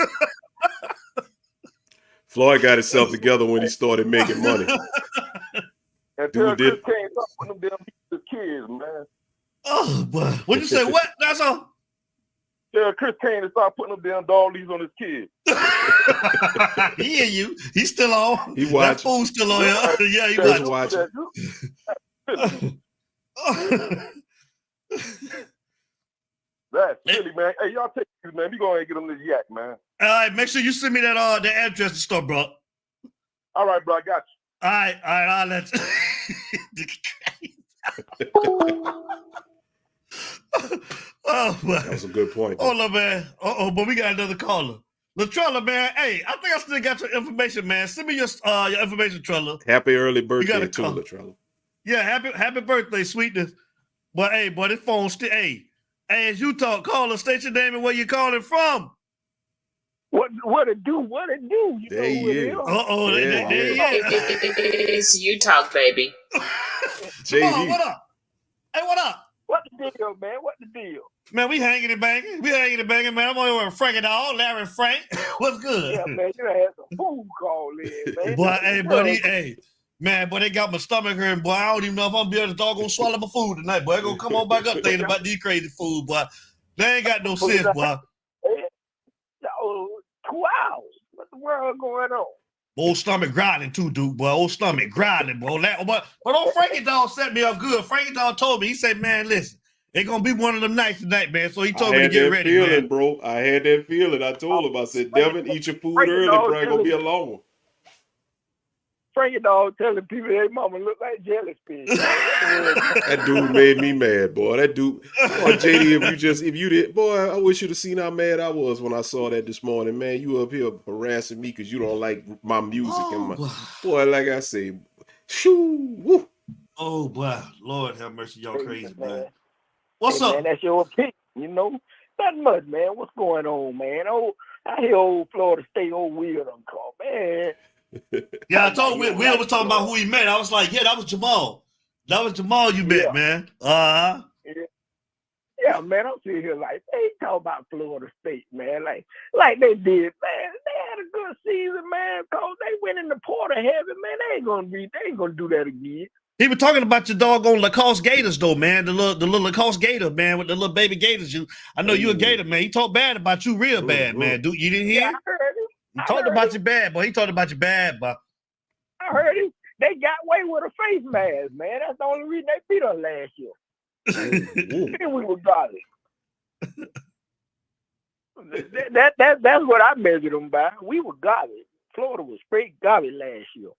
Floyd got himself together when he started making money. And Chris Kane start putting them damn kids, man. Oh boy. What'd you say? What? That's all. Yeah, Chris Kane start putting them damn dollies on his kids. He hear you. He's still on. He watching. That fool's still on. Yeah, he watching. That's silly, man. Hey, y'all take it, man. We go ahead and get them this yak, man. All right, make sure you send me that the address to store, bro. All right, bro, I got you. All right, I'll let you. Oh, man. That was a good point. Hold on, man. But we got another caller. LaTrella, man. Hey, I think I still got your information, man. Send me your information, Trella. Happy early birthday to LaTrella. Yeah, happy birthday, sweetness. But hey, this phone still. Hey, as you talk, caller, state your name and where you calling from. What it do? What it do? You There know who it is. Uh-oh, there he is. It's you talk, baby. Jamal, what up? Hey, what up? What the deal, man? What the deal? Man, we hanging and banging. Man. I'm on with Frankie Dog, Larry Frank. What's good? Yeah, man, you had some food call in, man. Boy, hey, buddy, hey. Man, boy, they got my stomach hurting, boy. I don't even know if I'm be able to doggone swallow my food tonight, boy. I gonna come on back up thinking about these crazy food, boy. They ain't got no sense, boy. 2 hours. What the world going on? Old stomach grinding too, dude, boy. Old stomach grinding, bro. But old Frankie Dog set me up good. Frankie Dog told me, he said, man, listen, it's gonna be one of them nights tonight, man. So he told me to get ready, feeling, man. Bro. I had that feeling. I told him, I said, Devin, eat your food early, bro. It's gonna be a long one. Frankie Dog telling people their mama look like jellyfish. That dude made me mad, boy. That dude, boy, JD, if you did, boy, I wish you'd have seen how mad I was when I saw that this morning, man. You up here harassing me because you don't like my music and my boy. Like I say, shoo, woo. Oh boy, Lord have mercy, y'all crazy, man. What's hey, up? Man, that's your opinion, you know. Not much, man. What's going on, man? Oh, I hear old Florida State, old Will done call, man. Yeah, I told Will was talking about who he met. I was like, yeah, that was Jamal. That was Jamal you met, man. Yeah, man, I'm sitting here like, they talk about Florida State, man. Like they did, man. They had a good season, man, because they went in the Porter heaven, man. They ain't gonna do that again. He was talking about your doggone Lacoste Gators, though, man. The little Lacoste Gator, man, with the little baby Gators. I know you a Gator, man. He talked bad about you real bad, man. Dude, you didn't hear? Yeah, I heard him. He talked about you bad, boy. He talked about you bad, boy. I heard him. They got away with a face mask, man. That's the only reason they beat us last year. And we were godly. That's what I measured them by. We were godly. Florida was straight godly last year.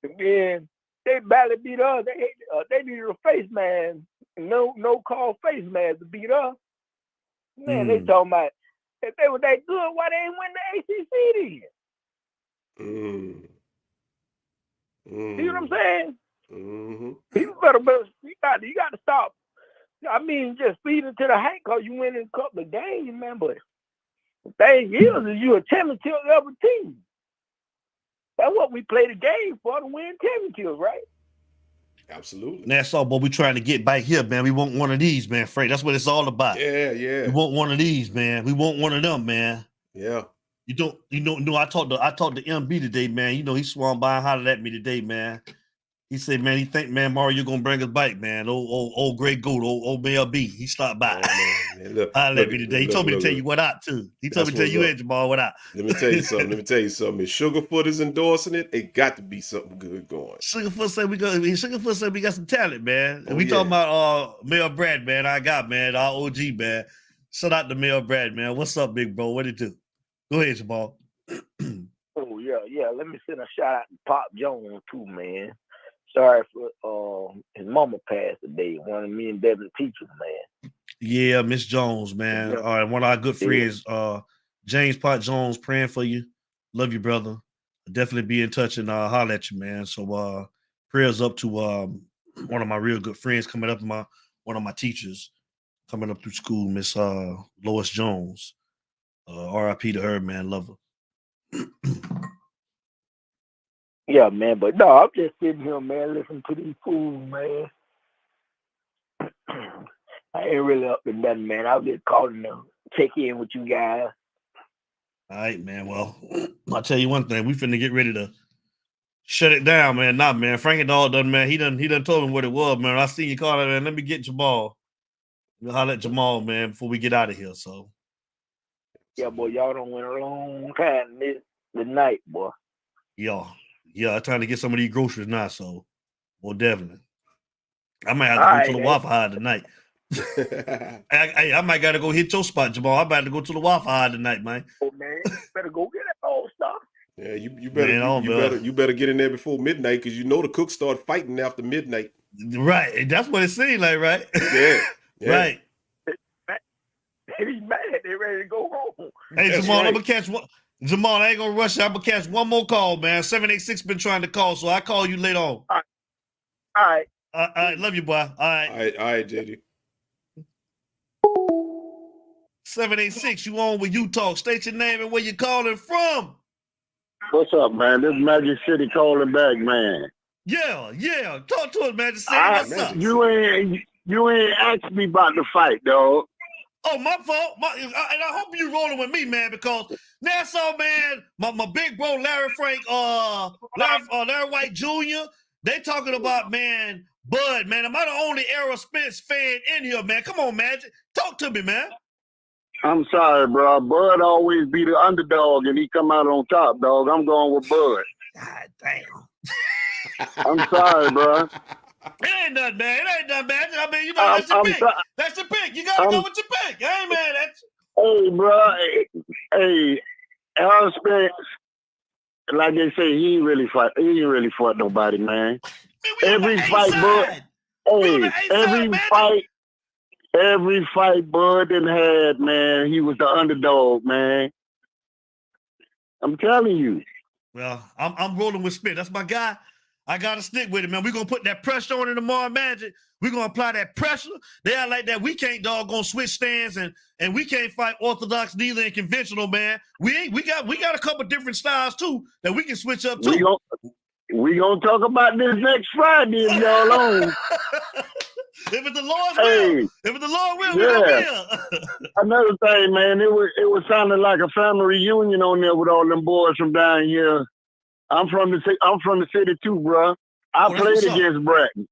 And then they badly beat us. They needed a face mask. No call face mask to beat us. Man, they talking about if they were that good, why they ain't win the ACC then? See what I'm saying? You got to stop. I mean, just feed it to the hate because you win in a couple of games, man. But the thing is you a championship level team. That's what we play the game for, to win championships, right? Absolutely. And that's all, but we trying to get back here, man. We want one of these, man, Frank. That's what it's all about. Yeah. We want one of these, man. We want one of them, man. Yeah. I talked to MB today, man. You know, he swung by and hollered at me today, man. He said, man, he think, man, Mario gonna bring us back, man. Old Great Goat, old Mel B. He stopped by. Hollered at me today. He told me to tell you what up, too. He told me to tell you and Jamal what up. Let me tell you something. If Sugarfoot is endorsing it got to be something good going. Sugarfoot said we got some talent, man. And we talking about Mel Brad, man. Our OG, man. Shout out to Mel Brad, man. What's up, big bro? What it do? Go ahead, Jamal. Oh, yeah. Let me send a shout out to Pop Jones, too, man. Sorry for his mama passed today. One of me and Devin's teachers, man. Yeah, Miss Jones, man. All right, one of our good friends, James Pot Jones, praying for you. Love you, brother. Definitely be in touch and holler at you, man. So prayers up to one of my real good friends coming up, one of my teachers coming up through school, Miss Lois Jones. RIP to her, man. Love her. Yeah, man, but no, I'm just sitting here, man, listening to these fools, man. I ain't really up to nothing, man. I was just calling to check in with you guys. All right, man. Well, I'll tell you one thing. We finna get ready to shut it down, man. Nah, man. Frankie Dog done, man. He done told me what it was, man. I seen you call it, man. Let me get Jamal. We'll holler at Jamal, man, before we get out of here. So. Yeah, boy, y'all done went a long time the night, boy. Yeah, I'm trying to get some of these groceries now, so well, definitely. I might have to go to the Waffle House tonight. I might gotta go hit your spot, Jamal. I'm about to go to the Waffle House tonight, man. Oh man, better go get that old stuff. Yeah, you better get in there before midnight because you know the cooks start fighting after midnight. Right, that's what it seems like, right? Yeah. Right. He's mad. They ready to go home. Hey, that's Jamal, right. I'm gonna catch one. Jamal, I ain't gonna rush you. I'm gonna catch one more call, man. 786 been trying to call, so I call you later on. All right. All right. Love you, boy. All right. All right, JD. 786, you on with You Talk. State your name and where you calling from. What's up, man? This is Magic City calling back, man. Yeah. Talk to us, Magic City. What's up? You ain't asked me about the fight, dog. Oh, my fault. And I hope you rolling with me, man, because Nassau, man, my big bro Larry Frank, Larry White Jr., they talking about, man, Bud, man. Am I the only Errol Spence fan in here, man? Come on, Magic. Talk to me, man. I'm sorry, bro. Bud always be the underdog, and he come out on top, dog. I'm going with Bud. God damn. I'm sorry, bro. It ain't nothing, man. It ain't nothing, man. I mean, you know, that's your pick. That's your pick. You gotta go with your pick. I ain't mad at you. Hey, bro. Hey, Errol Spence, like they say, he ain't really fought nobody, man. Every fight, Bud. Hey, every fight Bud done had, man, he was the underdog, man. I'm telling you. Well, I'm rolling with Spence. That's my guy. I gotta stick with it, man. We're gonna put that pressure on it tomorrow, Magic. We're gonna apply that pressure. They are like that. We can't doggone switch stands and we can't fight orthodox neither and conventional, man. We got a couple different styles too that we can switch up too. We gonna talk about this next Friday if y'all on. If it's the Lord's will, if it's the Lord will, we're gonna be here. Another thing, man, it was sounding like a family reunion on there with all them boys from down here. I'm from the city too, bro. I played against Bratton.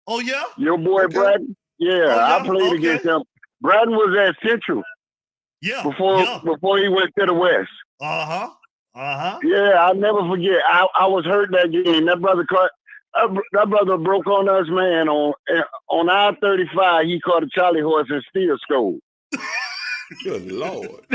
Oh yeah? Your boy Bratton? Yeah, I played against him. Bratton was at Central. Yeah. Before he went to the West. Uh-huh. Yeah, I'll never forget. I was hurt that game. That brother broke on us, man. On I-35, he caught a Charlie horse and still scored. Good Lord.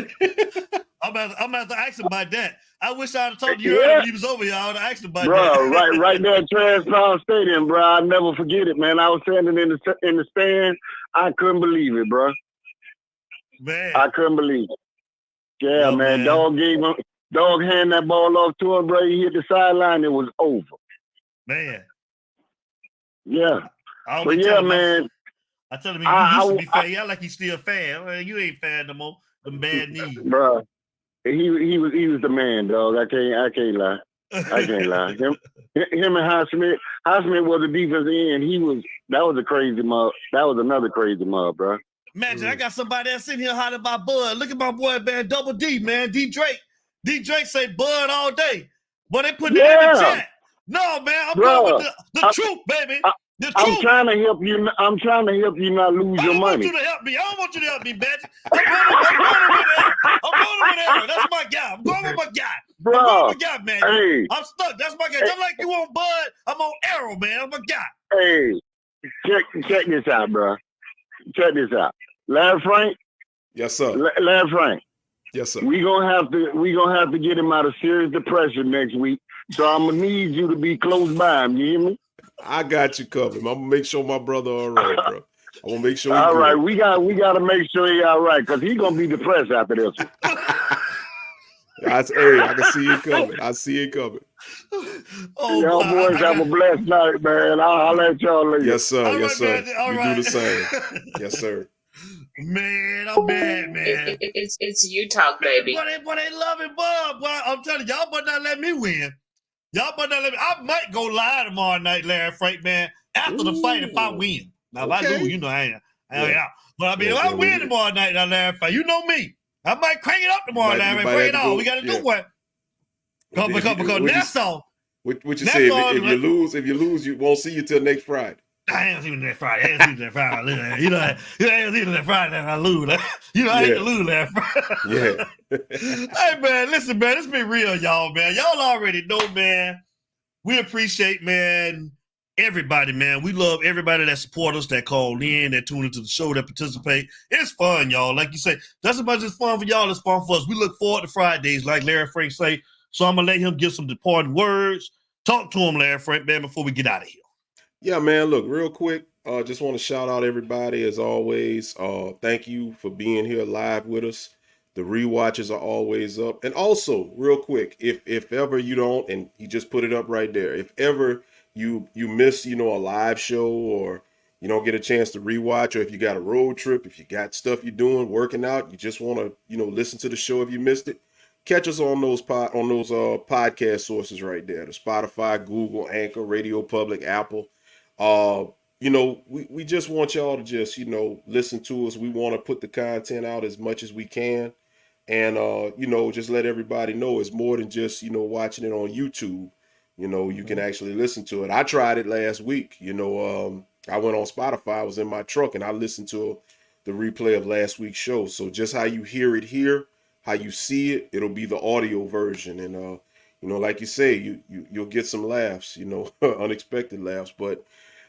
I'm about to ask him about that. I wish I'd have talked to you earlier when he was over here. I would have asked him about that. Bro, right there at Transpound Stadium, bro. I'll never forget it, man. I was standing in the stand. I couldn't believe it, bro. Man. I couldn't believe it. Yeah, man. Dog handed that ball off to him, bro. He hit the sideline. It was over. Man. Yeah. But yeah, man. I tell him he used to be fan. Yeah, like he's still a fan. Well, you ain't fan no more. The bad knees. Bro. He was the man, dog. I can't lie. Him and Highsmith was a defensive end. That was a crazy mob. That was another crazy mob, bro. Imagine I got somebody else sitting here hollering about Bud. Look at my boy, man, Double D, man, D Drake. D Drake say Bud all day. But they put it in the chat. No, man, I'm going with the truth, baby. I'm trying to help you. I'm trying to help you not lose your money. I don't want you to help me. I don't want you to help me, Magic. I'm going with Aaron. That's my guy. I'm going with my guy. Bro, I'm going with my guy, man. Hey, I'm stuck. That's my guy. Just like you on Bud, I'm on Arrow, man. I'm my guy. Hey, check this out, bro. Check this out. Larry Frank. Yes, sir. Larry Frank. Yes, sir. We gonna have to get him out of serious depression next week. So I'm gonna need you to be close by him. You hear me? I got you covered. I'm gonna make sure my brother all right, bro. I want to make sure. All right, we got to make sure he all right because he's gonna be depressed after this one. I can see it coming. I see it coming. Y'all boys have a blessed night, man. I'll let y'all later. Yes, sir. All yes, right, sir. Man. You do the same. Yes, sir. Man, I'm mad, man. It's You Talk, baby. Boy, they love it, Bob. Boy, I'm telling you, y'all better not let me win. Y'all better not let me. I might go live tomorrow night, Larry Frank, man, after the fight if I win. Now, if I lose, you know I ain't out. But I mean, if I win tomorrow night, Larry Frank, you know me. I might crank it up tomorrow, Larry. Bring it on. We got to do what? Because Nassau. What you say? If you lose, you won't see you till next Friday. I ain't seen that Friday. I ain't seen that Friday. You know, I ain't seen that Friday that I lose. You know, I hate to lose that Friday. Yeah. Hey, man, listen, man, it's been real, y'all, man. Y'all already know, man. We appreciate, man, everybody, man. We love everybody that support us, that call in, that tune into the show, that participate. It's fun, y'all. Like you say, just as much as fun for y'all, it's fun for us. We look forward to Fridays, like Larry Frank say. So I'm going to let him give some departing words. Talk to him, Larry Frank, man, before we get out of here. Yeah, man, look, real quick, just want to shout out everybody as always. Thank you for being here live with us. The rewatches are always up. And also, real quick, if ever you don't, and you just put it up right there, if ever you miss, a live show or you don't get a chance to rewatch, or if you got a road trip, if you got stuff you're doing, working out, you just want to, listen to the show if you missed it, catch us on those podcast sources right there: the Spotify, Google, Anchor, Radio Public, Apple. We just want y'all to just, listen to us. We want to put the content out as much as we can. And, just let everybody know it's more than just, watching it on YouTube. You can actually listen to it. I tried it last week. I went on Spotify. I was in my truck and I listened to the replay of last week's show. So just how you hear it here, how you see it, it'll be the audio version. And, like you say, you'll get some laughs, unexpected laughs. But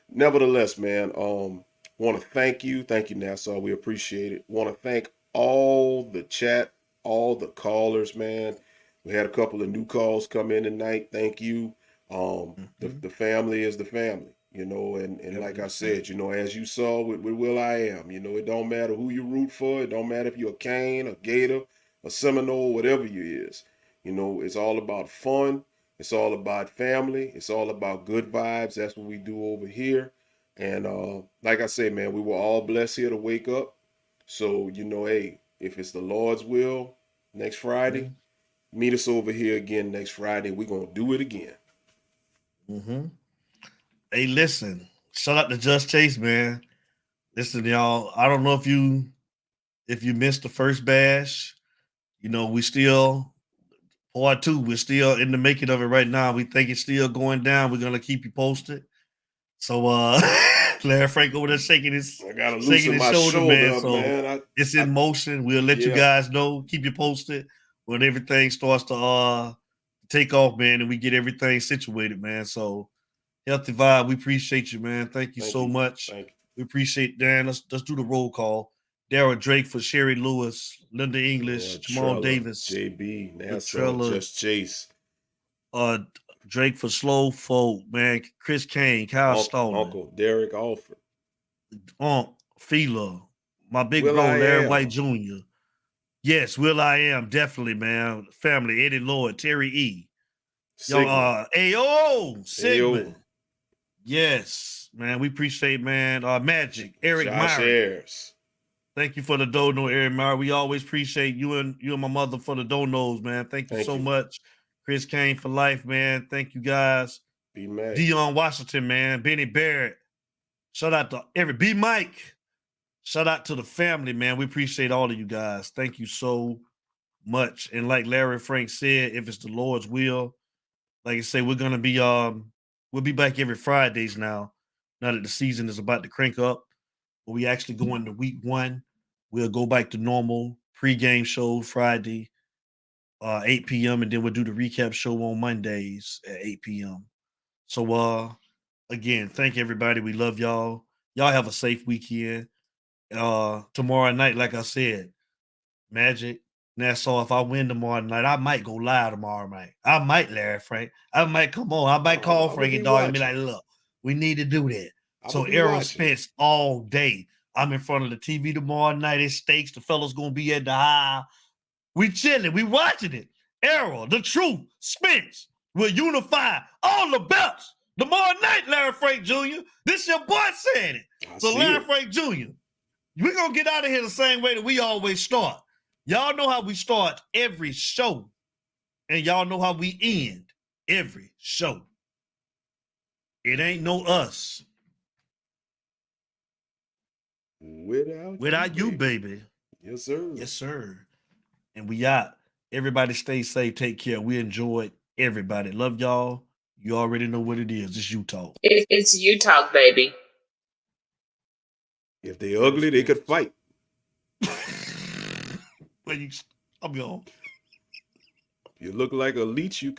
nevertheless, man, want to thank you. Thank you, Nassau. We appreciate it. Want to thank all the chat, all the callers, man. We had a couple of new calls come in tonight. Thank you. The family is the family, and like I said, as you saw with Will I Am, it don't matter who you root for. It don't matter if you're a Cane, a Gator, a Seminole, whatever you is. It's all about fun. It's all about family. It's all about good vibes. That's what we do over here. And like I say, man, we were all blessed here to wake up. So, hey, if it's the Lord's will, next Friday, meet us over here again next Friday. We're going to do it again. Hey, listen, shout out to Just Chase, man. Listen, y'all, I don't know if you missed the first bash. We still, part 2, we're still in the making of it right now. We think it's still going down. We're going to keep you posted. So, Larry Frank over there shaking his shoulder, man. So it's in motion. We'll let you guys know, keep you posted when everything starts to take off, man, and we get everything situated, man. So Healthy Vibe, we appreciate you, man. Thank you so much. We appreciate Dan. Let's do the roll call. Darryl Drake for Sherry Lewis, Linda English, Jamal Davis, JB, Nassau, Just Chase. Drake for Slow Folk, man. Chris Kane, Kyle Stalling, Uncle Derek Alford, Fila, my big bro Larry White Jr. Yes, Will I Am, definitely, man. Family, Eddie Lloyd, Terry E. Young Sigmund. Yes, man. We appreciate, man. Magic, Eric Meyer. Thank you for the dono, Eric Meyer. We always appreciate you and my mother for the donos, man. Thank you so much. Chris Kane for life, man. Thank you guys. Dion Washington, man. Benny Barrett. Shout out to B Mike. Shout out to the family, man. We appreciate all of you guys. Thank you so much. And like Larry Frank said, if it's the Lord's will, like I say, we're gonna be we'll be back every Fridays now that the season is about to crank up. But we actually go into week 1. We'll go back to normal pregame show Friday, 8 p.m. and then we'll do the recap show on Mondays at 8 p.m. So again, thank everybody. We love y'all. Y'all have a safe weekend. Tomorrow night, like I said, Magic, Nassau, if I win tomorrow night, I might go live tomorrow night. I might, Larry Frank. I might come on. I might call Frankie Dog and be like, look, we need to do that. So Errol Spence all day. I'm in front of the TV tomorrow night. It's steaks. The fellas gonna be at the high. We chilling. We watching it. Errol, the truth, Spence will unify all the belts tomorrow night, Larry Frank Jr. This your boy saying it. So Larry Frank Jr., we're going to get out of here the same way that we always start. Y'all know how we start every show, and y'all know how we end every show. It ain't no us without you, baby. Yes, sir. Yes, sir. And we out. Everybody stay safe. Take care. We enjoyed everybody. Love y'all. You already know what it is. It's You Talk. It's You Talk, baby. If they ugly, they could fight. I'm gone. You look like a leech, you